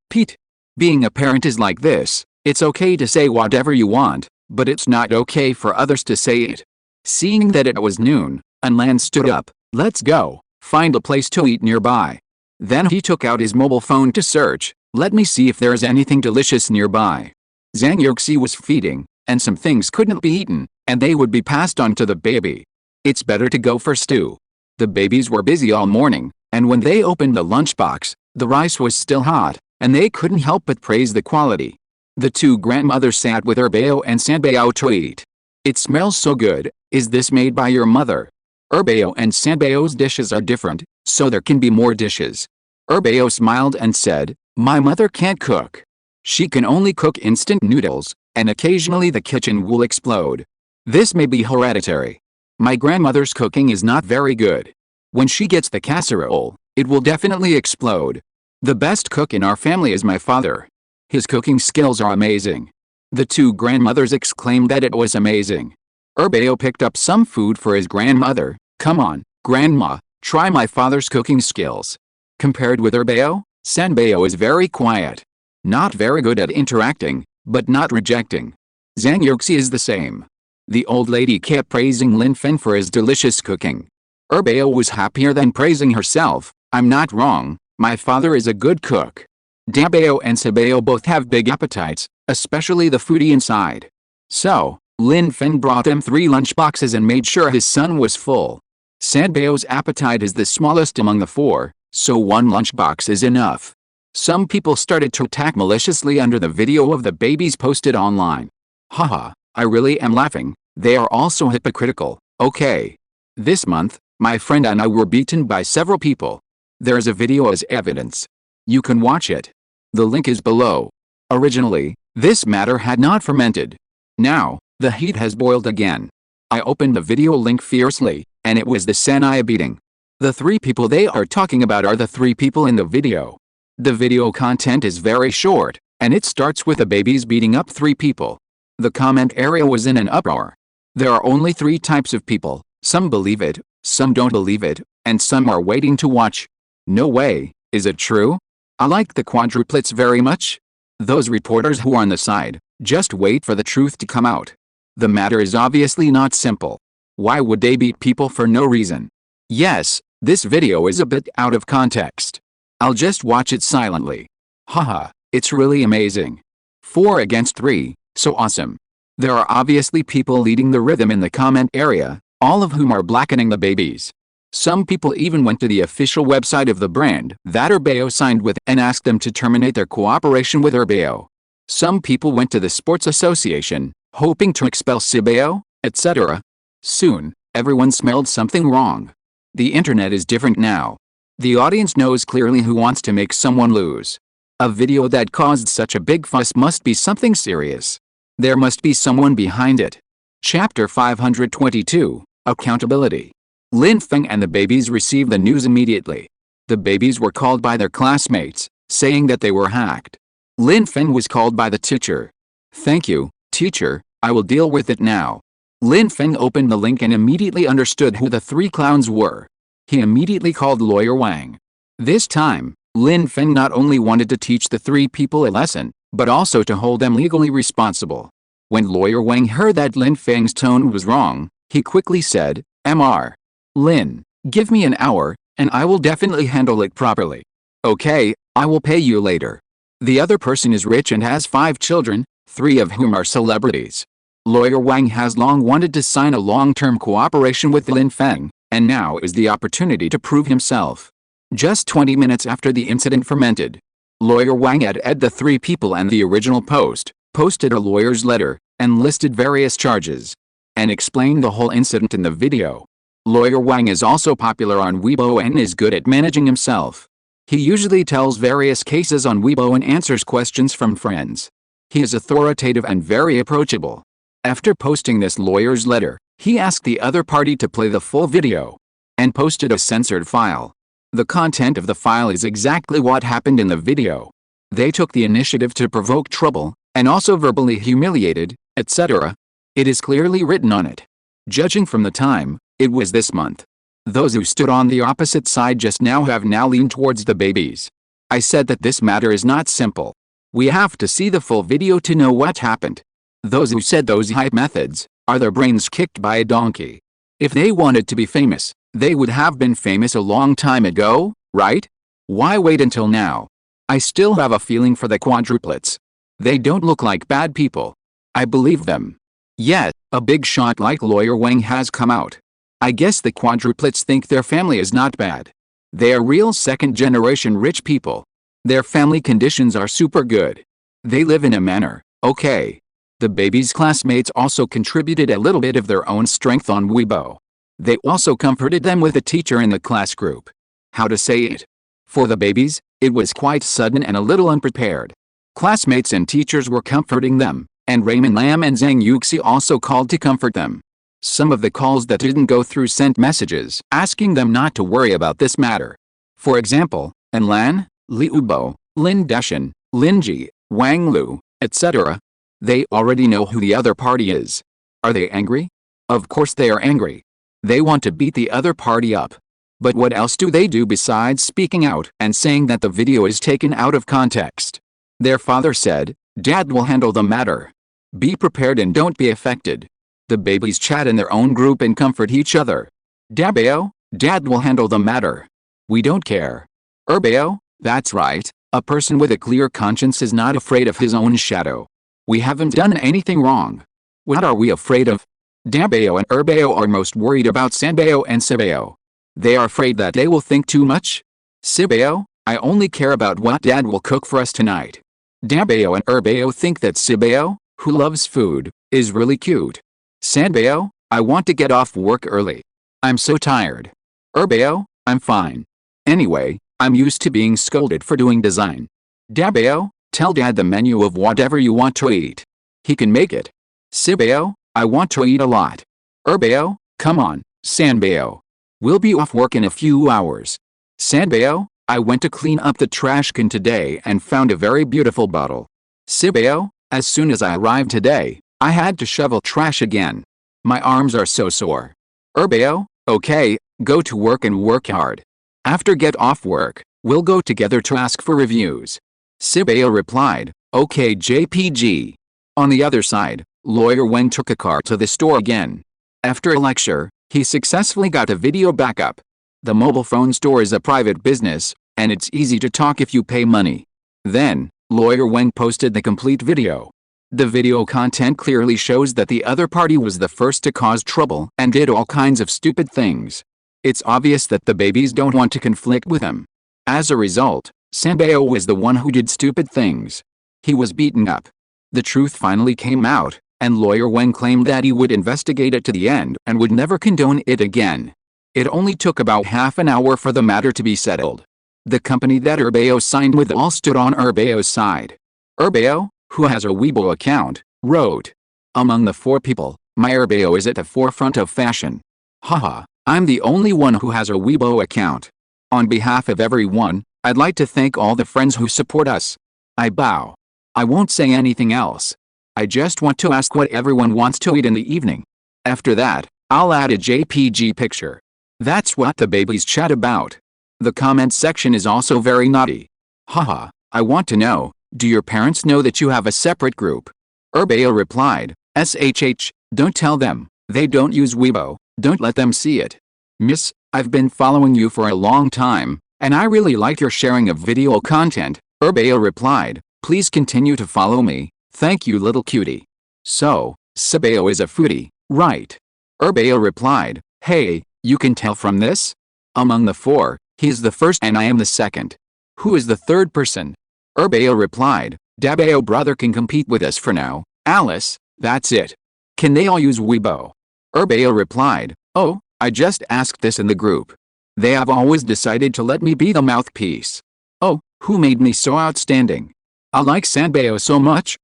Pete. Being a parent is like this, it's okay to say whatever you want, but it's not okay for others to say it. Seeing that it was noon, Lan stood up, let's go, find a place to eat nearby. Then he took out his mobile phone to search, let me see if there's anything delicious nearby. Zhang Yuxi was feeding, and some things couldn't be eaten, and they would be passed on to the baby. It's better to go for stew. The babies were busy all morning, and when they opened the lunchbox, the rice was still hot, and they couldn't help but praise the quality. The two grandmothers sat with Erbao and Sanbao to eat. It smells so good, is this made by your mother? Erbao and Sanbao's dishes are different, so there can be more dishes. Erbao smiled and said, my mother can't cook. She can only cook instant noodles, and occasionally the kitchen will explode. This may be hereditary. My grandmother's cooking is not very good. When she gets the casserole, it will definitely explode. The best cook in our family is my father. His cooking skills are amazing. The two grandmothers exclaimed that it was amazing. Erbao picked up some food for his grandmother. Come on, grandma, try my father's cooking skills. Compared with Erbao, Sanbao is very quiet. Not very good at interacting, but not rejecting. Zhang Yuxi is the same. The old lady kept praising Lin Feng for his delicious cooking. Erbao was happier than praising herself. I'm not wrong, my father is a good cook. Dabao and Sabao both have big appetites, especially the foodie inside. So, Lin Feng brought them 3 lunchboxes and made sure his son was full. Sanbao's appetite is the smallest among the 4, so 1 lunchbox is enough. Some people started to attack maliciously under the video of the babies posted online. Haha, I really am laughing, they are all so hypocritical, okay. This month, my friend and I were beaten by several people. There's a video as evidence. You can watch it. The link is below. Originally, this matter had not fermented. Now, the heat has boiled again. I opened the video link fiercely, and it was the Sanaya beating. The 3 people they are talking about are the 3 people in the video. The video content is very short, and it starts with the babies beating up 3 people. The comment area was in an uproar. There are only 3 types of people, some believe it, some don't believe it, and some are waiting to watch. No way, is it true? I like the quadruplets very much. Those reporters who are on the side, just wait for the truth to come out. The matter is obviously not simple. Why would they beat people for no reason? Yes, this video is a bit out of context. I'll just watch it silently. Haha, it's really amazing. 4 against 3, so awesome. There are obviously people leading the rhythm in the comment area, all of whom are blackening the babies. Some people even went to the official website of the brand that Erbao signed with and asked them to terminate their cooperation with Erbao. Some people went to the sports association, hoping to expel Sabao, etc. Soon, everyone smelled something wrong. The internet is different now. The audience knows clearly who wants to make someone lose. A video that caused such a big fuss must be something serious. There must be someone behind it. Chapter 522, Accountability. Lin Feng and the babies received the news immediately. The babies were called by their classmates, saying that they were hacked. Lin Feng was called by the teacher. Thank you, teacher, I will deal with it now. Lin Feng opened the link and immediately understood who the 3 clowns were. He immediately called Lawyer Wang. This time, Lin Feng not only wanted to teach the 3 people a lesson, but also to hold them legally responsible. When Lawyer Wang heard that Lin Feng's tone was wrong, he quickly said, Mr. Lin, give me an hour, and I will definitely handle it properly. Okay, I will pay you later. The other person is rich and has 5 children, 3 of whom are celebrities. Lawyer Wang has long wanted to sign a long-term cooperation with Lin Feng, and now is the opportunity to prove himself. Just 20 minutes after the incident fermented, Lawyer Wang added the 3 people and the original post, posted a lawyer's letter, and listed various charges, and explained the whole incident in the video. Lawyer Wang is also popular on Weibo and is good at managing himself. He usually tells various cases on Weibo and answers questions from friends. He is authoritative and very approachable. After posting this lawyer's letter, he asked the other party to play the full video, and posted a censored file. The content of the file is exactly what happened in the video. They took the initiative to provoke trouble, and also verbally humiliated, etc. It is clearly written on it. Judging from the time, it was this month. Those who stood on the opposite side just now have now leaned towards the babies. I said that this matter is not simple. We have to see the full video to know what happened. Those who said those hype methods are their brains kicked by a donkey. If they wanted to be famous, they would have been famous a long time ago, right? Why wait until now? I still have a feeling for the quadruplets. They don't look like bad people. I believe them. Yet, a big shot like Lawyer Wang has come out. I guess the quadruplets think their family is not bad. They are real second-generation rich people. Their family conditions are super good. They live in a manner, okay. The babies' classmates also contributed a little bit of their own strength on Weibo. They also comforted them with a teacher in the class group. How to say it? For the babies, it was quite sudden and a little unprepared. Classmates and teachers were comforting them, and Raymond Lam and Zhang Yuxi also called to comfort them. Some of the calls that didn't go through sent messages asking them not to worry about this matter. For example, Lan, Li Ubo, Lin Deshan, Lin Ji, Wang Lu, etc. They already know who the other party is. Are they angry? Of course they are angry. They want to beat the other party up. But what else do they do besides speaking out and saying that the video is taken out of context? Their father said, "Dad will handle the matter. Be prepared and don't be affected." The babies chat in their own group and comfort each other. Dabeo, Dad will handle the matter. We don't care. Erbeo, that's right, a person with a clear conscience is not afraid of his own shadow. We haven't done anything wrong. What are we afraid of? Dabeo and Erbeo are most worried about Sanbeo and Sibeo. They are afraid that they will think too much. Sibeo, I only care about what Dad will cook for us tonight. Dabeo and Erbeo think that Sibeo, who loves food, is really cute. Sanbeo, I want to get off work early. I'm so tired. Erbeo, I'm fine. Anyway, I'm used to being scolded for doing design. Dabeo, tell Dad the menu of whatever you want to eat. He can make it. Sibeo, I want to eat a lot. Erbeo, come on, Sanbeo. We'll be off work in a few hours. Sanbeo, I went to clean up the trash can today and found a very beautiful bottle. Sibeo, as soon as I arrived today, I had to shovel trash again. My arms are so sore. Erbeo, okay, go to work and work hard. After get off work, we'll go together to ask for reviews. Sibeo replied, okay JPG. On the other side, Lawyer Wang took a car to the store again. After a lecture, he successfully got a video backup. The mobile phone store is a private business, and it's easy to talk if you pay money. Then, Lawyer Wang posted the complete video. The video content clearly shows that the other party was the first to cause trouble and did all kinds of stupid things. It's obvious that the babies don't want to conflict with him. As a result, Sanbeo was the one who did stupid things. He was beaten up. The truth finally came out, and Lawyer Wang claimed that he would investigate it to the end and would never condone it again. It only took about half an hour for the matter to be settled. The company that Erbeo signed with all stood on Erbeo's side. Erbeo, who has a Weibo account, wrote, "Among the 4 people, my Erbeo is at the forefront of fashion. Haha, I'm the only one who has a Weibo account. On behalf of everyone, I'd like to thank all the friends who support us. I bow. I won't say anything else. I just want to ask what everyone wants to eat in the evening. After that, I'll add a JPG picture." That's what the babies chat about. The comment section is also very naughty. Haha, I want to know, do your parents know that you have a separate group? Erbeo replied, SHH, don't tell them, they don't use Weibo, don't let them see it. Miss, I've been following you for a long time, and I really like your sharing of video content. Erbeo replied, please continue to follow me, thank you little cutie. So, Sibeo is a foodie, right? Erbeo replied, hey, you can tell from this? Among the 4, he is the first and I am the second. Who is the third person? Urbeo replied, Dabeo brother can compete with us for now, Alice, that's it. Can they all use Weibo? Urbeo replied, oh, I just asked this in the group. They have always decided to let me be the mouthpiece. Oh, who made me so outstanding? I like Sanbeo so much,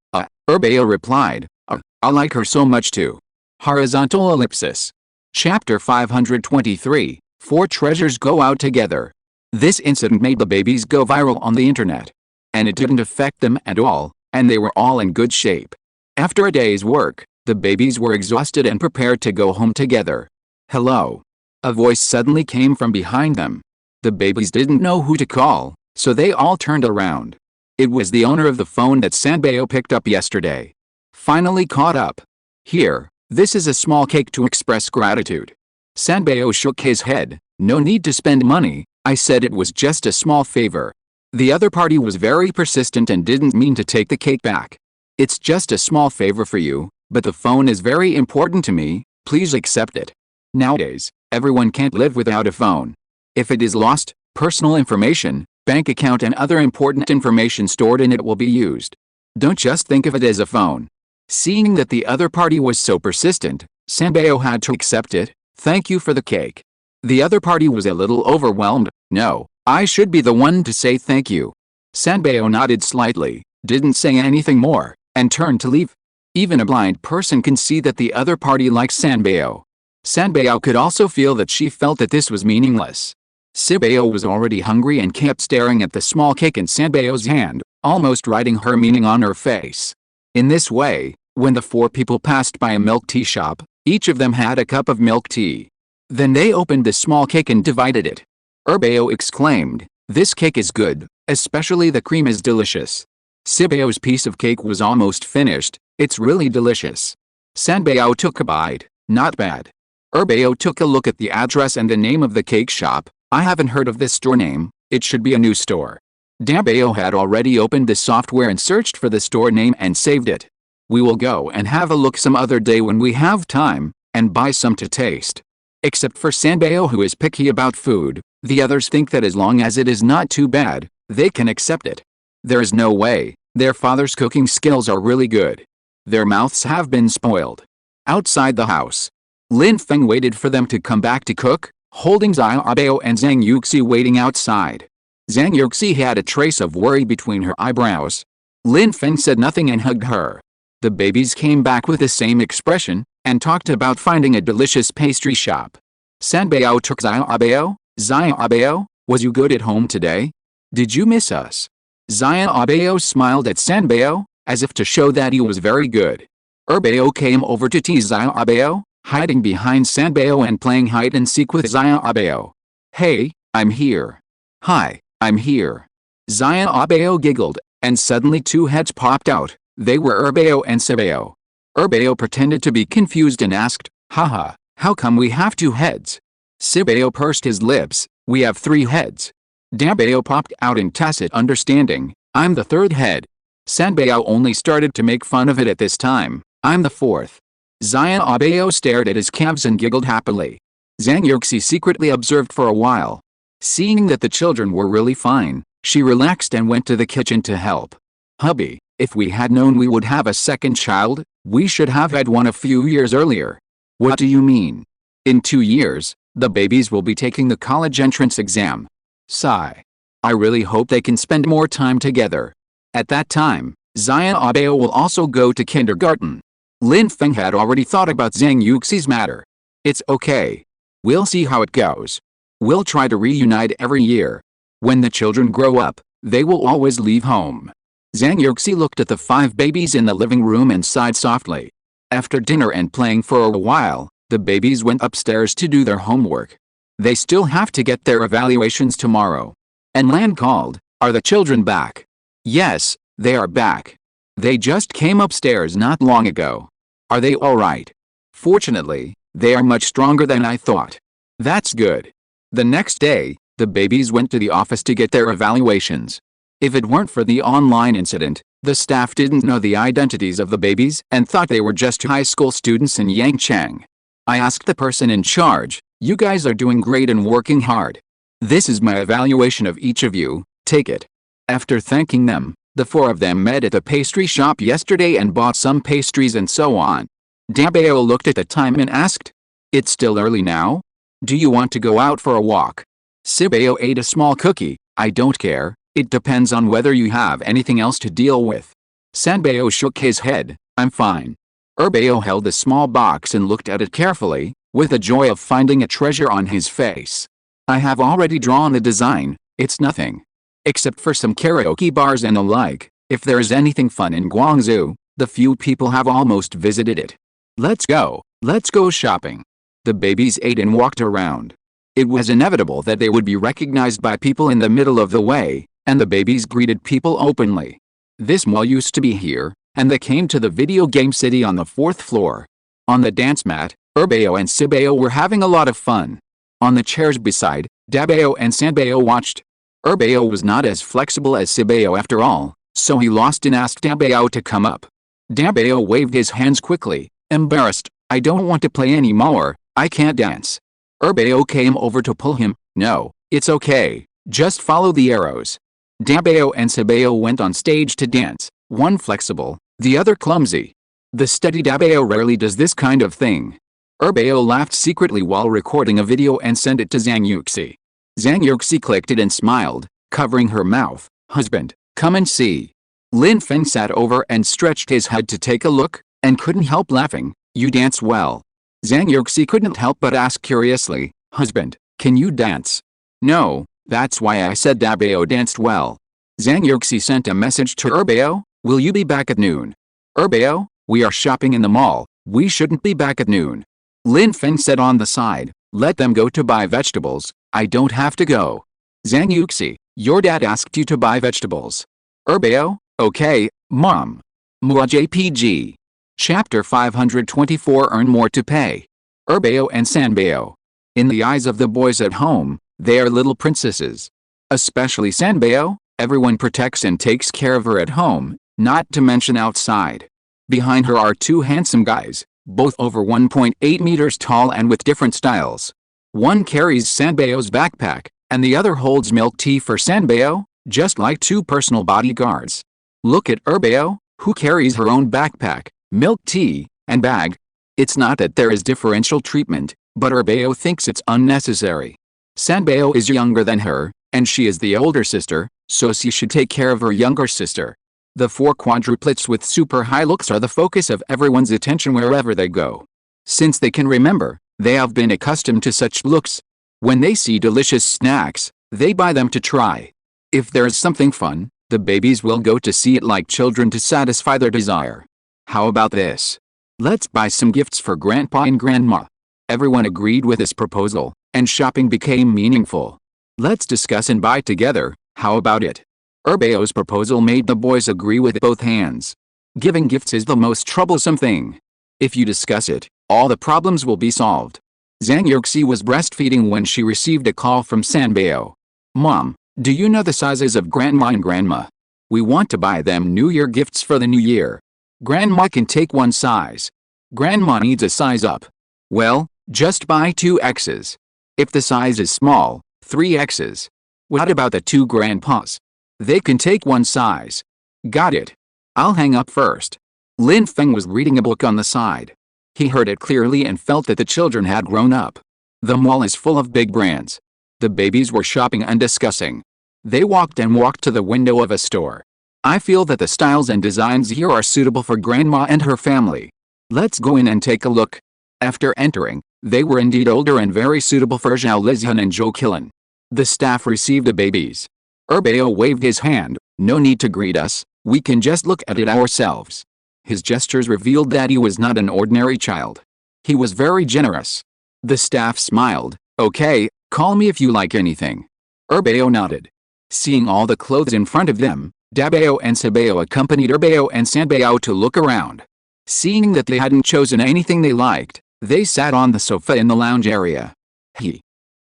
Urbeo replied, I like her so much too. Horizontal ellipsis. Chapter 523, Four treasures go out together. This incident made the babies go viral on the internet. And it didn't affect them at all, and they were all in good shape. After a day's work, the babies were exhausted and prepared to go home together. Hello. A voice suddenly came from behind them. The babies didn't know who to call, so they all turned around. It was the owner of the phone that Sanbeo picked up yesterday. Finally caught up. Here, this is a small cake to express gratitude. Sanbeo shook his head. No need to spend money, I said it was just a small favor. The other party was very persistent and didn't mean to take the cake back. It's just a small favor for you, but the phone is very important to me, please accept it. Nowadays, everyone can't live without a phone. If it is lost, personal information, bank account and other important information stored in it will be used. Don't just think of it as a phone. Seeing that the other party was so persistent, Sanbeo had to accept it. Thank you for the cake. The other party was a little overwhelmed. No, I should be the one to say thank you. Sanbeo nodded slightly, didn't say anything more, and turned to leave. Even a blind person can see that the other party likes Sanbeo. Sanbeo could also feel that she felt that this was meaningless. Sanbeo was already hungry and kept staring at the small cake in Sanbeo's hand, almost writing her meaning on her face. In this way, when the four people passed by a milk tea shop, each of them had a cup of milk tea. Then they opened the small cake and divided it. Urbeo exclaimed, this cake is good, especially the cream is delicious. Sanbeo's piece of cake was almost finished, it's really delicious. Sanbeo took a bite, not bad. Urbeo took a look at the address and the name of the cake shop. I haven't heard of this store name, it should be a new store. Dabeo had already opened the software and searched for the store name and saved it. We will go and have a look some other day when we have time, and buy some to taste. Except for Sanbeo who is picky about food, the others think that as long as it is not too bad, they can accept it. There is no way, their father's cooking skills are really good. Their mouths have been spoiled. Outside the house, Lin Feng waited for them to come back to cook, holding Xiaobao and Zhang Yuxi waiting outside. Zhang Yuxi had a trace of worry between her eyebrows. Lin Feng said nothing and hugged her. The babies came back with the same expression, and talked about finding a delicious pastry shop. Sanbeo took Xiaobao. Xiaobao, was you good at home today? Did you miss us? Xiaobao smiled at Sanbeo, as if to show that he was very good. Urbeo came over to tease Xiaobao, hiding behind Sanbeo and playing hide and seek with Xiaobao. Hey, I'm here. Hi, I'm here. Xiaobao giggled, and suddenly two heads popped out. They were Urbeo and Sanbeo. Urbeo pretended to be confused and asked, haha, how come we have two heads? Sanbeo pursed his lips, we have three heads. Dabeo popped out in tacit understanding, I'm the third head. Sanbeo only started to make fun of it at this time, I'm the fourth. Xiaobao stared at his calves and giggled happily. Zhang Yuxi secretly observed for a while. Seeing that the children were really fine, she relaxed and went to the kitchen to help. Hubby, if we had known we would have a second child, we should have had one a few years earlier. What do you mean? In 2 years, the babies will be taking the college entrance exam. Sigh. I really hope they can spend more time together. At that time, Xiaobao will also go to kindergarten. Lin Feng had already thought about Zhang Yuxi's matter. It's okay. We'll see how it goes. We'll try to reunite every year. When the children grow up, they will always leave home. Zhang Yuxi looked at the 5 babies in the living room and sighed softly. After dinner and playing for a while, the babies went upstairs to do their homework. They still have to get their evaluations tomorrow. And Lan called, are the children back? Yes, they are back. They just came upstairs not long ago. Are they all right? Fortunately, they are much stronger than I thought. That's good. The next day, the babies went to the office to get their evaluations. If it weren't for the online incident, the staff didn't know the identities of the babies and thought they were just high school students in Yangchang. I asked the person in charge, you guys are doing great and working hard. This is my evaluation of each of you, take it. After thanking them, The four of them met at the pastry shop yesterday and bought some pastries and so on. Dabao looked at the time and asked, "It's still early now? Do you want to go out for a walk?" Sibao ate a small cookie. "I don't care, it depends on whether you have anything else to deal with." Sanbao shook his head. "I'm fine." Erbao held the small box and looked at it carefully, with the joy of finding a treasure on his face. "I have already drawn the design, it's nothing. Except for some karaoke bars and the like, if there is anything fun in Guangzhou, the few people have almost visited it. Let's go shopping." The babies ate and walked around. It was inevitable that they would be recognized by people in the middle of the way, and the babies greeted people openly. This mall used to be here, and they came to the video game city on the 4th floor. On the dance mat, Erbao and Sibao were having a lot of fun. On the chairs beside, Dabao and Sanbao watched. Erbao was not as flexible as Sibao after all, so he lost and asked Dabao to come up. Dabao waved his hands quickly, embarrassed. "I don't want to play anymore, I can't dance." Erbao came over to pull him. "No, it's okay, just follow the arrows." Dabao and Sibao went on stage to dance, one flexible, the other clumsy. The steady Dabao rarely does this kind of thing. Erbao laughed secretly while recording a video and sent it to Zhang Yuxi. Zhang Yuxi clicked it and smiled, covering her mouth. "Husband, come and see." Lin Feng sat over and stretched his head to take a look, and couldn't help laughing. "You dance well." Zhang Yuxi couldn't help but ask curiously, "Husband, can you dance?" "No, that's why I said Dabao danced well." Zhang Yuxi sent a message to Erbao, "Will you be back at noon?" "Erbao, we are shopping in the mall, we shouldn't be back at noon." Lin Feng said on the side, "Let them go to buy vegetables, I don't have to go." Zhang Yuxi, "Your dad asked you to buy vegetables." Erbao, "Okay, Mom." Mua JPG. Chapter 524 Earn More to Pay. Erbao and Sanbao. In the eyes of the boys at home, they are little princesses. Especially Sanbao, everyone protects and takes care of her at home, not to mention outside. Behind her are two handsome guys, both over 1.8 meters tall and with different styles. One carries Sanbao's backpack, and the other holds milk tea for Sanbao, just like two personal bodyguards. Look at Erbao, who carries her own backpack, milk tea, and bag. It's not that there is differential treatment, but Erbao thinks it's unnecessary. Sanbao is younger than her, and she is the older sister, so she should take care of her younger sister. The four quadruplets with super high looks are the focus of everyone's attention wherever they go. Since they can remember, they have been accustomed to such looks. When they see delicious snacks, they buy them to try. If there is something fun, the babies will go to see it like children to satisfy their desire. "How about this? Let's buy some gifts for Grandpa and Grandma." Everyone agreed with this proposal, and shopping became meaningful. "Let's discuss and buy together, how about it?" Erbao's proposal made the boys agree with both hands. Giving gifts is the most troublesome thing. If you discuss it, all the problems will be solved. Zhang Yuxi was breastfeeding when she received a call from Sanbao. "Mom, do you know the sizes of Grandma and Grandma? We want to buy them New Year gifts for the new year. Grandma can take one size. Grandma needs a size up. Well, just buy 2Xs. If the size is small, 3Xs. What about the two grandpas? They can take one size." "Got it. I'll hang up first." Lin Feng was reading a book on the side. He heard it clearly and felt that the children had grown up. The mall is full of big brands. The babies were shopping and discussing. They walked to the window of a store. "I feel that the styles and designs here are suitable for Grandma and her family. Let's go in and take a look." After entering, they were indeed older and very suitable for Zhao Lizhan and Zhou Qilan. The staff received the babies. Erbao waved his hand. "No need to greet us, we can just look at it ourselves." His gestures revealed that he was not an ordinary child. He was very generous. The staff smiled. "Okay, call me if you like anything." Erbao nodded. Seeing all the clothes in front of them, Dabao and Sibao accompanied Erbao and Sanbao to look around. Seeing that they hadn't chosen anything they liked, they sat on the sofa in the lounge area.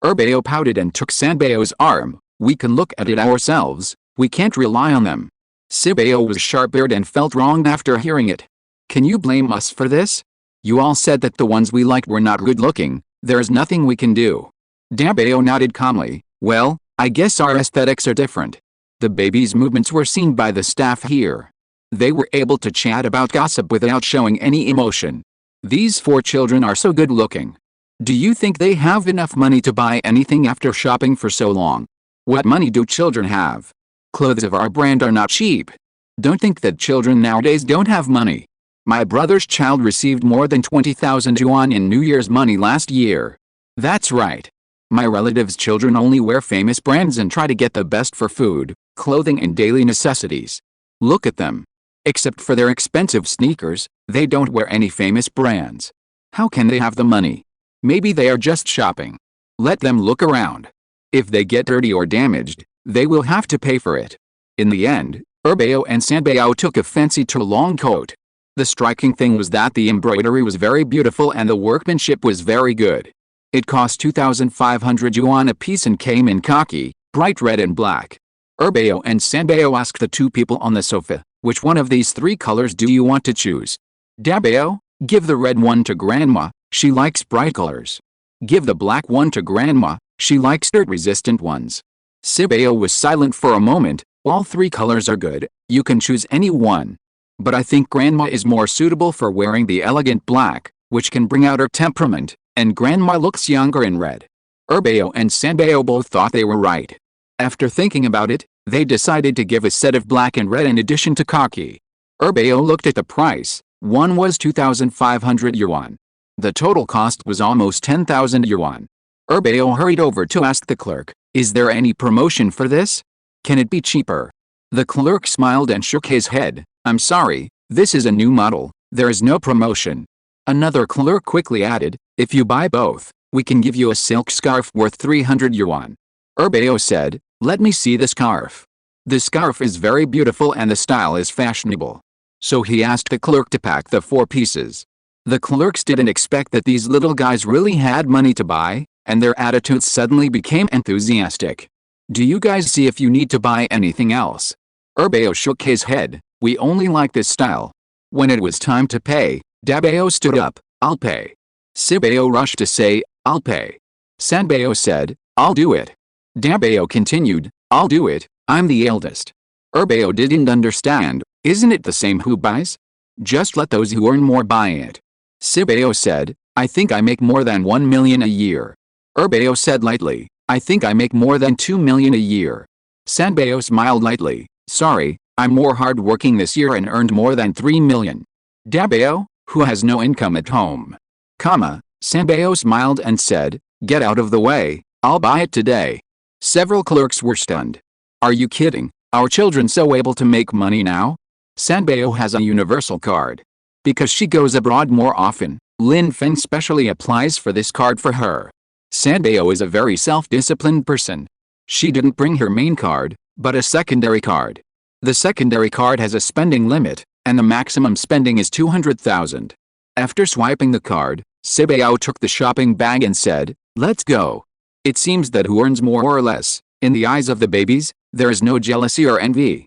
Erbao pouted and took Sanbao's arm. "We can look at it ourselves, we can't rely on them." Sibao was sharp-eared and felt wronged after hearing it. "Can you blame us for this? You all said that the ones we liked were not good-looking, there's nothing we can do." Dabao nodded calmly. "Well, I guess our aesthetics are different." The baby's movements were seen by the staff here. They were able to chat about gossip without showing any emotion. These 4 children are so good looking. Do you think they have enough money to buy anything after shopping for so long? What money do children have? Clothes of our brand are not cheap. Don't think that children nowadays don't have money. My brother's child received more than 20,000 yuan in New Year's money last year. That's right. My relatives' children only wear famous brands and try to get the best for food, clothing and daily necessities. Look at them. Except for their expensive sneakers, they don't wear any famous brands. How can they have the money? Maybe they are just shopping. Let them look around. If they get dirty or damaged, they will have to pay for it. In the end, Erbao and Sanbao took a fancy to a long coat. The striking thing was that the embroidery was very beautiful and the workmanship was very good. It cost 2,500 yuan apiece and came in khaki, bright red and black. Erbao and Sanbao asked the 2 people on the sofa, which one of these 3 colors do you want to choose? Dabao, give the red one to grandma, she likes bright colors. Give the black one to grandma, she likes dirt-resistant ones. Sibao was silent for a moment. All 3 colors are good, you can choose any one. But I think grandma is more suitable for wearing the elegant black, which can bring out her temperament, and grandma looks younger in red. Erbao and Sanbao both thought they were right. After thinking about it, they decided to give a set of black and red in addition to khaki. Erbao looked at the price. One was 2,500 yuan. The total cost was almost 10,000 yuan. Erbao hurried over to ask the clerk, is there any promotion for this? Can it be cheaper? The clerk smiled and shook his head. I'm sorry, this is a new model, there is no promotion. Another clerk quickly added, if you buy both, we can give you a silk scarf worth 300 yuan. Erbao said, let me see the scarf. The scarf is very beautiful and the style is fashionable. So he asked the clerk to pack the 4 pieces. The clerks didn't expect that these little guys really had money to buy, and their attitudes suddenly became enthusiastic. Do you guys see if you need to buy anything else? Erbao shook his head, we only like this style. When it was time to pay, Dabao stood up, I'll pay. Sibao rushed to say, I'll pay. Sanbao said, I'll do it. Dabao continued, I'll do it, I'm the eldest. Erbao didn't understand, isn't it the same who buys? Just let those who earn more buy it. Sibao said, I think I make more than 1 million a year. Erbao said lightly, I think I make more than 2 million a year. Sanbao smiled lightly, sorry, I'm more hardworking this year and earned more than 3 million. Dabao, who has no income at home. Sanbao smiled and said, get out of the way, I'll buy it today. Several clerks were stunned. Are you kidding? Are children so able to make money now? Sanbao has a universal card. Because she goes abroad more often, Lin Feng specially applies for this card for her. Sanbao is a very self-disciplined person. She didn't bring her main card, but a secondary card. The secondary card has a spending limit, and the maximum spending is 200,000. After swiping the card, Sibao took the shopping bag and said, let's go. It seems that who earns more or less, in the eyes of the babies, there is no jealousy or envy.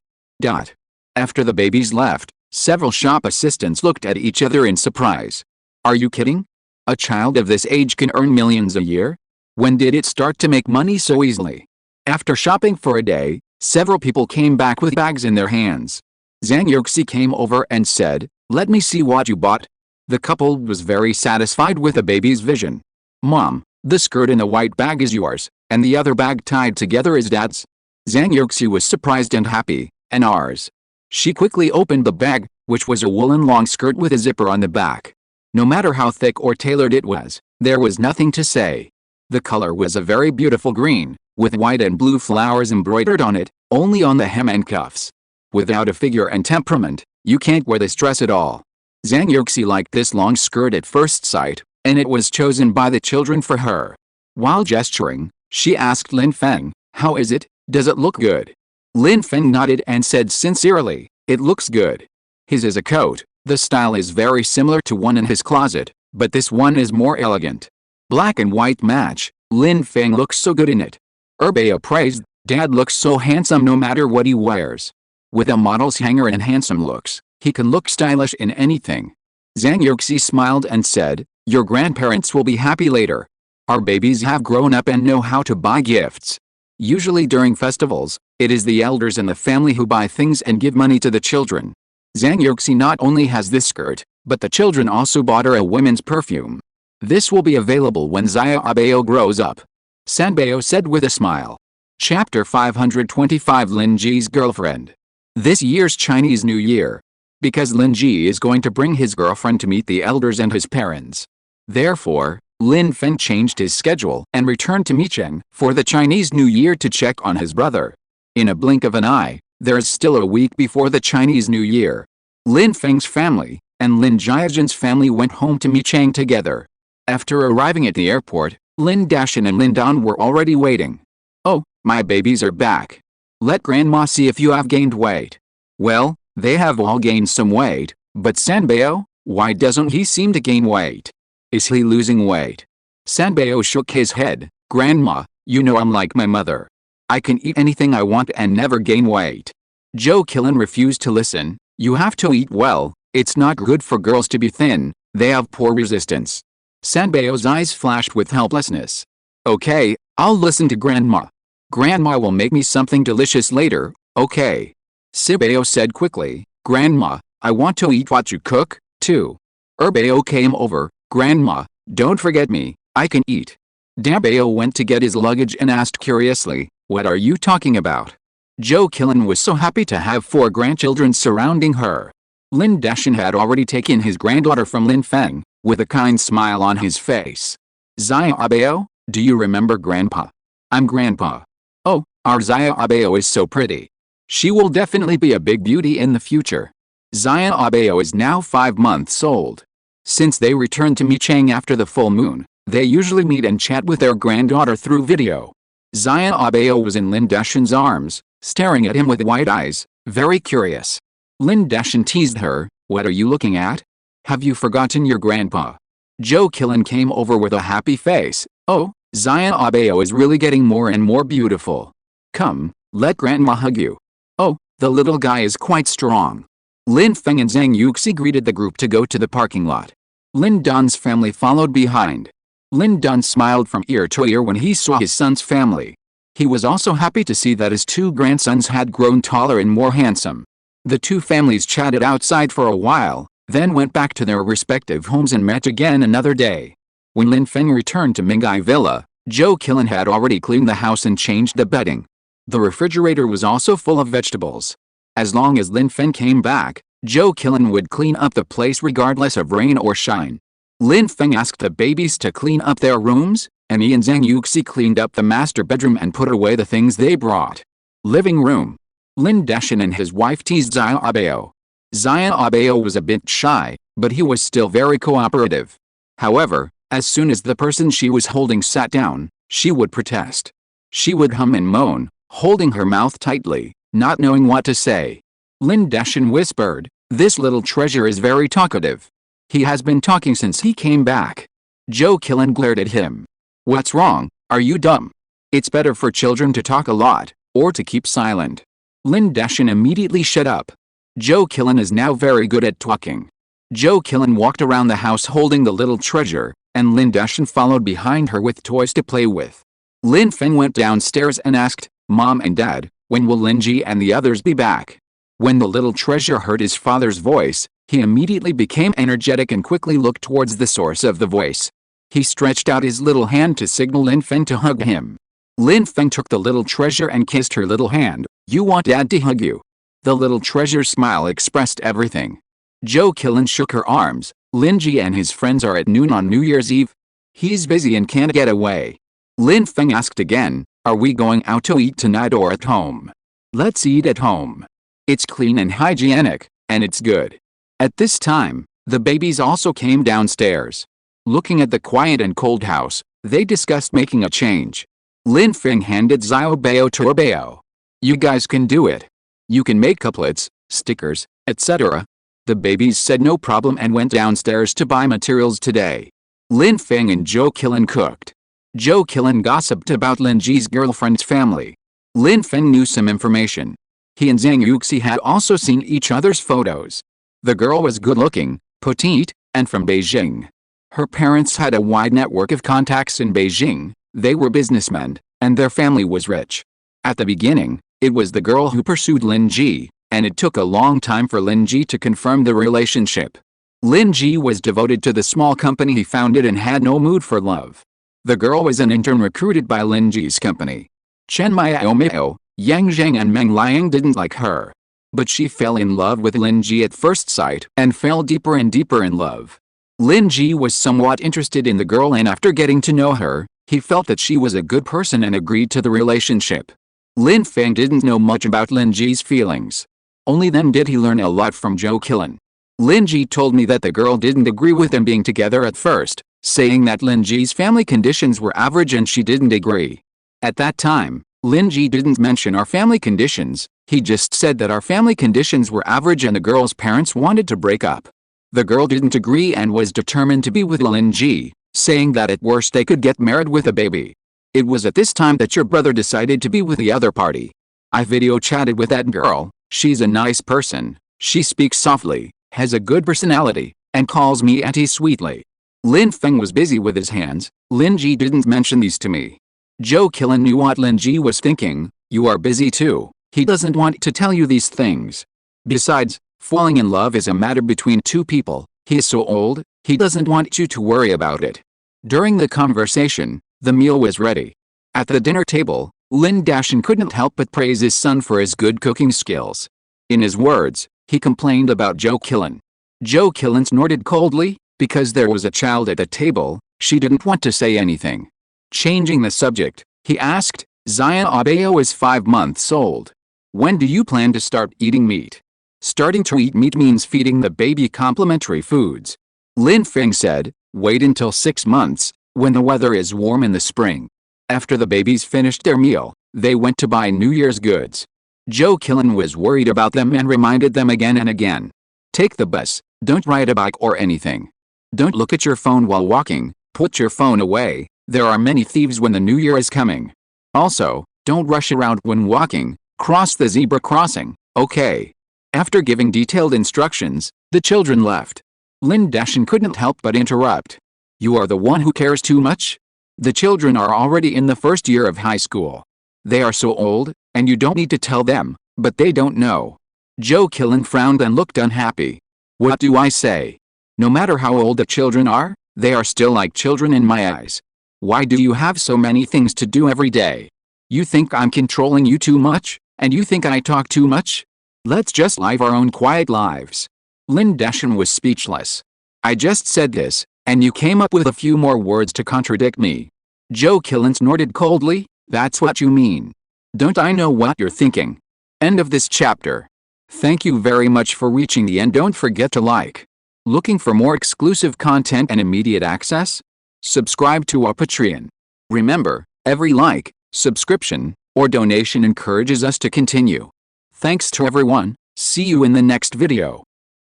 After the babies left, several shop assistants looked at each other in surprise. Are you kidding? A child of this age can earn millions a year? When did it start to make money so easily? After shopping for a day, several people came back with bags in their hands. Zhang Yuxi came over and said, let me see what you bought. The couple was very satisfied with the baby's vision. Mom, the skirt in the white bag is yours, and the other bag tied together is Dad's. Zhang Yuxi was surprised and happy, and ours. She quickly opened the bag, which was a woolen long skirt with a zipper on the back. No matter how thick or tailored it was, there was nothing to say. The color was a very beautiful green, with white and blue flowers embroidered on it, only on the hem and cuffs. Without a figure and temperament, you can't wear this dress at all. Zhang Yuxi liked this long skirt at first sight, and it was chosen by the children for her. While gesturing, she asked Lin Feng, how is it, does it look good? Lin Feng nodded and said sincerely, it looks good. His is a coat, the style is very similar to one in his closet, but this one is more elegant. Black and white match, Lin Feng looks so good in it. Erbao praised, Dad looks so handsome no matter what he wears. With a model's hanger and handsome looks, he can look stylish in anything. Zhang Yuxi smiled and said, your grandparents will be happy later. Our babies have grown up and know how to buy gifts. Usually during festivals, it is the elders in the family who buy things and give money to the children. Zhang Yuxi not only has this skirt, but the children also bought her a women's perfume. This will be available when Xiaobao grows up, Sanbao said with a smile. Chapter 525 Lin Ji's girlfriend. This year's Chinese New Year. Because Lin Ji is going to bring his girlfriend to meet the elders and his parents. Therefore, Lin Feng changed his schedule and returned to Micheng for the Chinese New Year to check on his brother. In a blink of an eye, there is still a week before the Chinese New Year. Lin Feng's family and Lin Jiajian's family went home to Micheng together. After arriving at the airport, Lin Dashan and Lin Dan were already waiting. "Oh, my babies are back. Let grandma see if you have gained weight." Well, they have all gained some weight, but Sanbao, why doesn't he seem to gain weight? Is he losing weight? Sanbao shook his head. "Grandma, you know I'm like my mother. I can eat anything I want and never gain weight." Zhou Qilin refused to listen. "You have to eat well, it's not good for girls to be thin, they have poor resistance." Sanbao's eyes flashed with helplessness. "Okay, I'll listen to grandma. Grandma will make me something delicious later, okay?" Sibao said quickly. "Grandma, I want to eat what you cook, too." Erbao came over. "Grandma, don't forget me, I can eat." Dabao went to get his luggage and asked curiously, "What are you talking about?" Zhou Qilin was so happy to have 4 grandchildren surrounding her. Lin Dashan had already taken his granddaughter from Lin Feng, with a kind smile on his face. "Xiaobao, do you remember Grandpa?" "I'm Grandpa." "Oh, our Xiaobao is so pretty. She will definitely be a big beauty in the future." Xiaobao is now 5 months old. Since they returned to Micheng after the full moon, they usually meet and chat with their granddaughter through video. Xiaobao was in Lin Dashan's arms, staring at him with wide eyes, very curious. Lin Dashan teased her, "What are you looking at? Have you forgotten your grandpa?" Zhou Qilin came over with a happy face. "Oh, Xiaobao is really getting more and more beautiful. Come, let grandma hug you." "Oh, the little guy is quite strong." Lin Feng and Zhang Yuxi greeted the group to go to the parking lot. Lin Dan's family followed behind. Lin Dan smiled from ear to ear when he saw his son's family. He was also happy to see that his 2 grandsons had grown taller and more handsome. The 2 families chatted outside for a while, then went back to their respective homes and met again another day. When Lin Feng returned to Mingai Villa, Zhou Qilin had already cleaned the house and changed the bedding. The refrigerator was also full of vegetables. As long as Lin Feng came back, Zhou Qilin would clean up the place regardless of rain or shine. Lin Feng asked the babies to clean up their rooms, and he and Zhang Yuxi cleaned up the master bedroom and put away the things they brought. Living room. Lin Dashan and his wife teased Xiaobao. Xiaobao was a bit shy, but he was still very cooperative. However, as soon as the person she was holding sat down, she would protest. She would hum and moan, holding her mouth tightly, not knowing what to say. Lin Dashan whispered, "This little treasure is very talkative. He has been talking since he came back." Zhou Qilin glared at him. "What's wrong, are you dumb? It's better for children to talk a lot, or to keep silent." Lin Dashan immediately shut up. Zhou Qilin is now very good at talking. Zhou Qilin walked around the house holding the little treasure, and Lin Dashan followed behind her with toys to play with. Lin Feng went downstairs and asked, "Mom and Dad, when will Lin Ji and the others be back?" When the little treasure heard his father's voice, he immediately became energetic and quickly looked towards the source of the voice. He stretched out his little hand to signal Lin Feng to hug him. Lin Feng took the little treasure and kissed her little hand. "You want Dad to hug you?" The little treasure's smile expressed everything. Zhou Qilin shook her arms. "Lin Ji and his friends are at noon on New Year's Eve. He's busy and can't get away." Lin Feng asked again, "Are we going out to eat tonight or at home?" "Let's eat at home. It's clean and hygienic, and it's good." At this time, the babies also came downstairs. Looking at the quiet and cold house, they discussed making a change. Lin Feng handed Xiaobao to Erbao. "You guys can do it. You can make couplets, stickers, etc." The babies said no problem and went downstairs to buy materials today. Lin Feng and Zhou Qilin cooked. Zhou Qilin gossiped about Lin Ji's girlfriend's family. Lin Feng knew some information. He and Zhang Yuxi had also seen each other's photos. The girl was good-looking, petite, and from Beijing. Her parents had a wide network of contacts in Beijing. They were businessmen, and their family was rich. At the beginning, it was the girl who pursued Lin Ji, and it took a long time for Lin Ji to confirm the relationship. Lin Ji was devoted to the small company he founded and had no mood for love. The girl was an intern recruited by Lin Ji's company. Chen Miao, Yang Zhang and Meng Liang didn't like her. But she fell in love with Lin Ji at first sight and fell deeper and deeper in love. Lin Ji was somewhat interested in the girl, and after getting to know her, he felt that she was a good person and agreed to the relationship. Lin Feng didn't know much about Lin Ji's feelings. Only then did he learn a lot from Zhou Qilin. Lin Ji told me that the girl didn't agree with them being together at first, saying that Lin Ji's family conditions were average and she didn't agree. At that time, Lin Ji didn't mention our family conditions, he just said that our family conditions were average and the girl's parents wanted to break up. The girl didn't agree and was determined to be with Lin Ji, saying that at worst they could get married with a baby. It was at this time that your brother decided to be with the other party. I video chatted with that girl. She's a nice person, she speaks softly, has a good personality, and calls me auntie sweetly. Lin Feng was busy with his hands. Lin Ji didn't mention these to me. Zhou Qilin knew what Lin Ji was thinking. You are busy too. He doesn't want to tell you these things. Besides, falling in love is a matter between two people. He is so old, he doesn't want you to worry about it. During the conversation, the meal was ready. At the dinner table, Lin Dashan couldn't help but praise his son for his good cooking skills. In his words, he complained about Zhou Qilin. Zhou Qilin snorted coldly. Because there was a child at the table, she didn't want to say anything. Changing the subject, he asked, Zaya Abeo is 5 months old. When do you plan to start eating meat? Starting to eat meat means feeding the baby complementary foods. Lin Feng said, wait until 6 months, when the weather is warm in the spring. After the babies finished their meal, they went to buy New Year's goods. Zhou Qilin was worried about them and reminded them again and again. Take the bus, don't ride a bike or anything. Don't look at your phone while walking, put your phone away, there are many thieves when the new year is coming. Also, don't rush around when walking, cross the zebra crossing, okay? After giving detailed instructions, the children left. Lin Dashan couldn't help but interrupt. You are the one who cares too much? The children are already in the first year of high school. They are so old, and you don't need to tell them, but they don't know. Zhou Qilin frowned and looked unhappy. What do I say? No matter how old the children are, they are still like children in my eyes. Why do you have so many things to do every day? You think I'm controlling you too much, and you think I talk too much? Let's just live our own quiet lives. Lin Dashan was speechless. I just said this, and you came up with a few more words to contradict me. Zhou Qilin snorted coldly, that's what you mean. Don't I know what you're thinking? End of this chapter. Thank you very much for reaching the end. Don't forget to like. Looking for more exclusive content and immediate access? Subscribe to our Patreon. Remember, every like, subscription, or donation encourages us to continue. Thanks to everyone. See you in the next video.